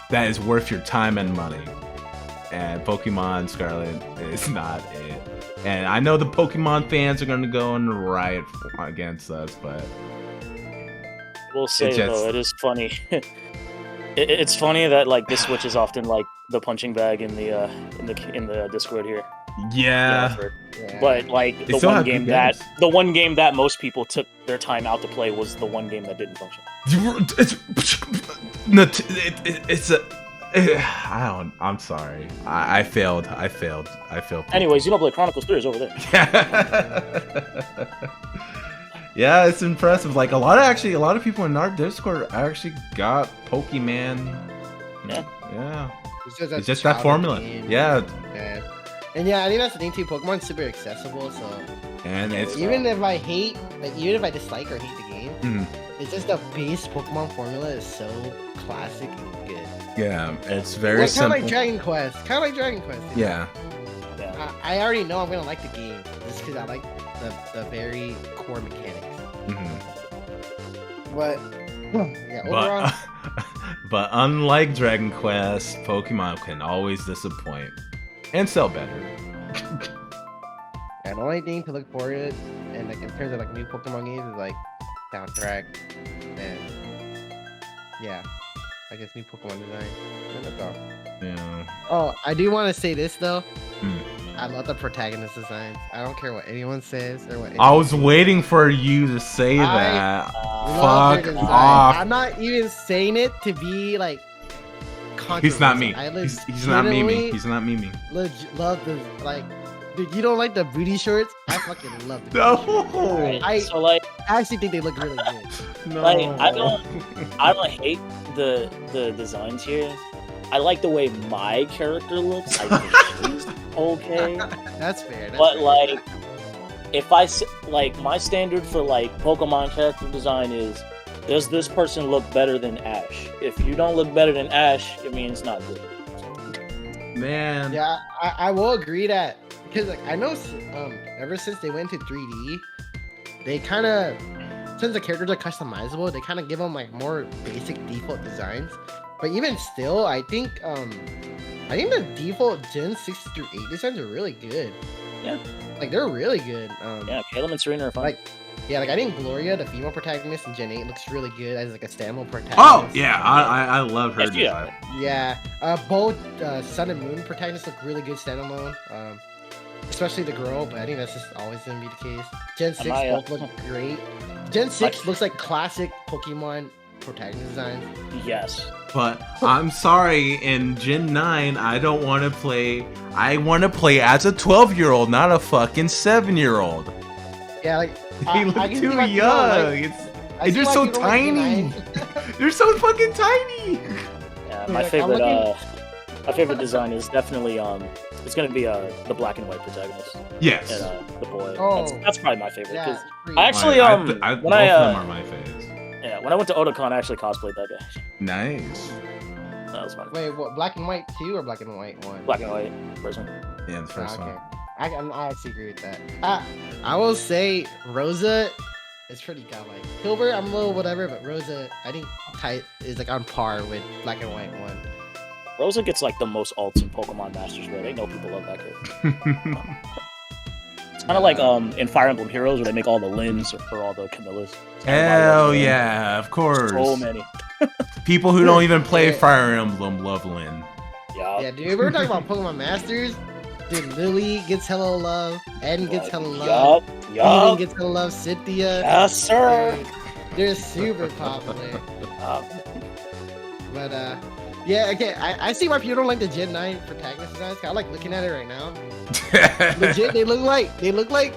that is worth your time and money, and Pokemon Scarlet is not it. And I know the Pokemon fans are gonna go and riot against us, but We'll say though, it is funny. It's funny that like this Switch is often like the punching bag in the Discord here. yeah. But like They still have good games. the one game that most people took their time out to play was the one game that didn't function. I'm sorry. I failed. Anyways, Xenoblade Chronicles 3 is over there. Yeah, it's impressive. Like a lot of people in our Discord actually got Pokemon. Yeah. It's just that formula. Game. Yeah. And yeah, I think that's the thing too. Pokemon's super accessible, so And it's even if I dislike or hate the game, it's just the base Pokemon formula is so classic and good. yeah, it's very Kind simple. of like Dragon Quest. Yeah. I already know I'm gonna like the game just because I like the very core mechanics. But yeah, overall, But unlike Dragon Quest, Pokemon can always disappoint and sell better. and the only thing to look forward to, and like in terms of like new Pokemon games, is like soundtrack and yeah, I guess new Pokemon design. And that's all. Yeah. Oh, I do want to say this though. Hmm. I love the protagonist designs. I don't care what anyone says or what. I was waiting for you to say that. Love their Fuck design. off. I'm not even saying it to be like. He's not me. I He's not miming. He's not miming. Love the like. Dude, you don't like the booty shorts? I fucking love the No. booty shorts. So like, I actually think they look really good. No. like I don't hate the designs here. I like the way my character looks. I think she's okay. That's fair. But like, if like my standard for like Pokemon character design is, does this person look better than Ash? If you don't look better than Ash, it means it's not good. Man. Yeah, I will agree that because like I know ever since they went to 3D, they kind of since the characters are customizable, they kind of give them like more basic default designs. But even still, I think the default Gen 6 through 8 designs are really good. Yeah. Like they're really good. Yeah, Caleb and Serena are fun. Like, yeah, like I think Gloria, the female protagonist in Gen 8, looks really good as like a standalone protagonist. Oh yeah, I love her Yeah. design. Yeah, both Sun and Moon protagonists look really good standalone. Especially the girl, but I think that's just always gonna be the case. Gen 6 both look great. Gen 6 looks like classic Pokemon protagonist designs. Yes. But I'm sorry, in Gen 9, I don't want to play. I want to play as a 12-year-old, not a fucking 7-year-old. Yeah, like They look can see too why young. people like- I They're see why so people like Gen tiny. 9. They're so fucking tiny. Yeah, Like, my favorite design is definitely it's gonna be the black and white protagonist Yes. and the boy. Oh. That's probably my favorite. Yeah, 'Cause pretty- I actually both when of I them are my faves. yeah, when I went to Otakon, I actually cosplayed that guy. Nice. That was fun. Wait, what? Black and white 2 or black and white 1? Black and white person. Yeah, the first okay. one. I actually agree with that. I will say Rosa is pretty godlike. Hilbert, I'm a little whatever, but Rosa, I think is like on par with black and white 1. Rosa gets like the most ults in Pokemon Masters, bro. They know people love that character. It's kind of like in Fire Emblem Heroes where they make all the limbs for all the Camillas. Hell yeah, of course. So many. People who don't even play Fire Emblem love Lyn. Yeah, dude, we're talking about Pokemon Masters. Dude, Lily gets hella love. Eden gets hella love. Eden gets hella love. Cynthia. Yes, sir. Dude, they're super popular. But yeah, okay. I see why people don't like the Gen 9 protagonist designs. I like looking at it right now. Legit, they look like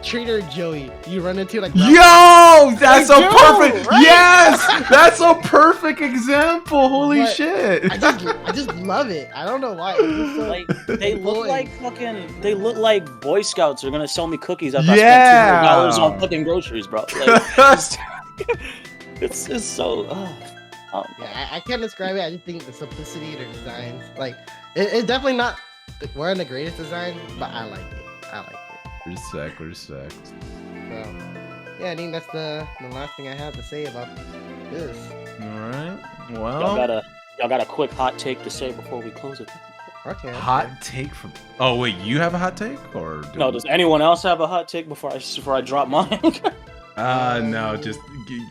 Trainer Joey. You run into like Yo, that's They a do, perfect. right? Yes, that's a perfect example. Holy But shit. I just love it. I don't know why. It's just so Like they look annoying. like fucking. They look like Boy Scouts are gonna sell me cookies after Yeah. I spent $200 on fucking groceries, bro. Like, it's so. Yeah, I can't describe it. I just think the simplicity of their designs, like, it's definitely not one of the greatest designs, but I like it. I like it. Respect. So, yeah, I think that's the last thing I have to say about this. All right. Y'all Well, got a quick hot take to say before we close it. Okay. hot take from. Oh wait, you have a hot take or? No, does anyone else have a hot take before I drop mine? No, just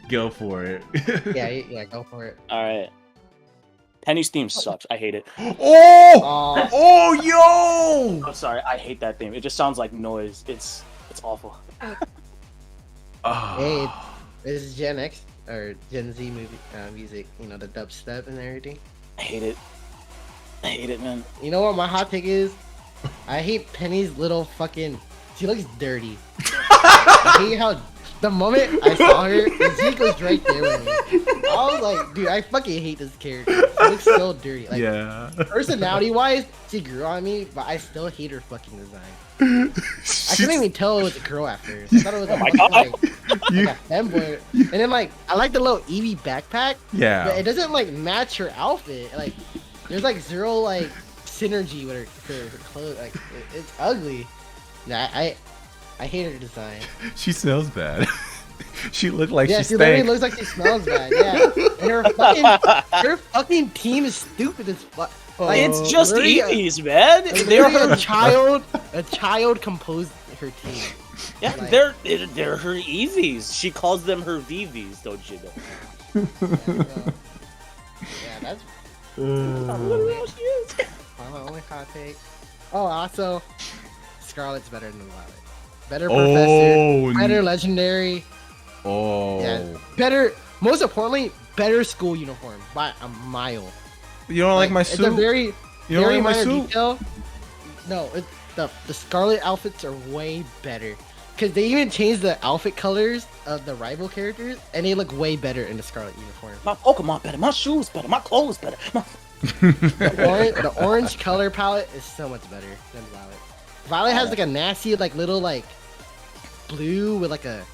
go for it. Yeah, go for it. All right. Penny's theme sucks. I hate it. Oh, yo! I'm sorry. I hate that theme. It just sounds like noise. It's awful. Hey, this is Gen X or Gen Z music. You know, the dubstep and everything. I hate it. I hate it, man. You know what my hot take is? I hate Penny's little fucking. She looks dirty. I hate how the moment I saw her, the Zeke was right there with me. I was like, dude, I fucking hate this character. She looks so dirty. Like, Yeah. personality wise, she grew on me, but I still hate her fucking design. I couldn't even tell it was a girl at first. I thought it was my fucking, God. like a femboy. And then like I like the little Eevee backpack, but Yeah. it doesn't like match her outfit. Like there's like zero like synergy with her clothes. Like it's ugly. Yeah, I hate her design. She smells bad. She looked like Yeah, she she literally stank. looks like she smells bad. Yeah, and her fucking team is stupid as fuck. Like, It's just literally Eevees, man. They're They're a child composed her team. yeah, like- they're her Eevees. She calls them her VVs, don't you know? Yeah, that's Literally how she is. my only hot take. Oh, also, Scarlet's better than Violet. Better professor, better legendary, Oh. yeah, better. Most importantly, better school uniform by a mile. You don't like my It's a suit? very, You don't very like my minor suit? detail. No, the Scarlet outfits are way better because they even changed the outfit colors of the rival characters, and they look way better in the Scarlet uniform. My Pokemon better. My shoes better. My clothes better. The orange color palette is so much better than Violet. Violet has like a nasty, like little like blue with like a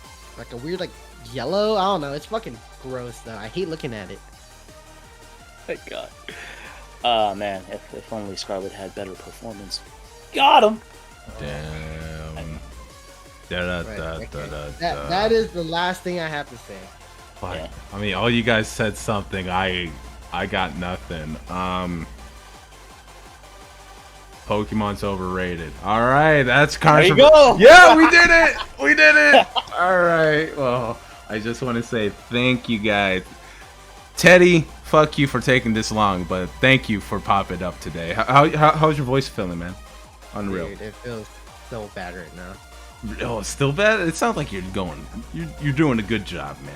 weird like yellow. I don't know. It's fucking gross though. I hate looking at it. My God. Man, if only Scarlet had better performance. Got him. Damn. Right, okay. That is the last thing I have to say. Fuck. Yeah. I mean, all you guys said something. I got nothing. Pokemon's overrated. All right, that's There you controversial. go. Yeah, we did it. We did it. All right. Well, I just want to say thank you guys. Teddy, fuck you for taking this long, but thank you for popping up today. How's your voice feeling, man? Unreal. Dude, it feels so bad right now. Oh, it's still bad. It sounds like you're doing a good job, man.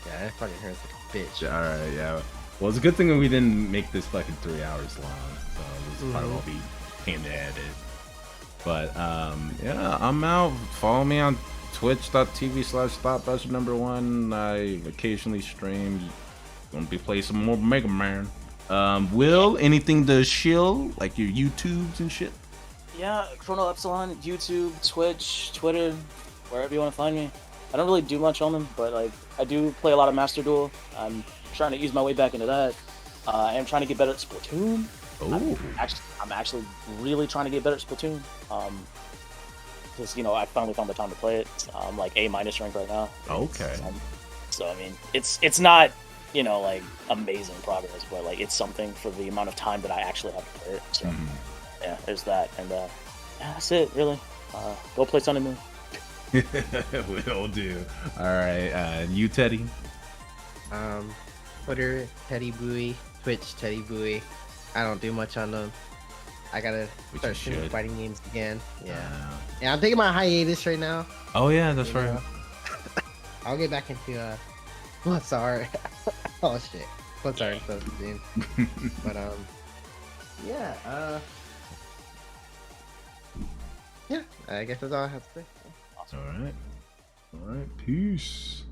Yeah, It fucking hurts like a bitch. All right, yeah. Well, it's a good thing that we didn't make this fucking 3 hours long, so this probably won't be pain to edit. But yeah, I'm out. Follow me on twitch.tv/ThoughtBuster1. I occasionally stream. Gonna be playing some more Mega Man. Will, anything to shill, like your YouTubes and shit? Yeah, Chrono Epsilon, YouTube, Twitch, Twitter, wherever you want to find me. I don't really do much on them, but like I do play a lot of Master Duel. I'm trying to ease my way back into that. I am trying to get better at Splatoon. Oh, I'm actually really trying to get better at Splatoon. Because I finally found the time to play it. I'm like A- rank right now. okay. So I mean, it's not like amazing progress, but like it's something for the amount of time that I actually have to play it. So yeah, there's that, and yeah, that's it really. Go play Sun and Moon. Will do. All right, you Teddy. Twitter, Teddy Booey. Twitch, Teddy Booey. I don't do much on them. I gotta start streaming fighting games again. Yeah. Yeah, I'm taking my hiatus right now. Oh yeah, that's right. I'll get back into what's art. Oh shit. What's art stuff soon. But yeah, yeah, I guess that's all I have to say. All right. Peace.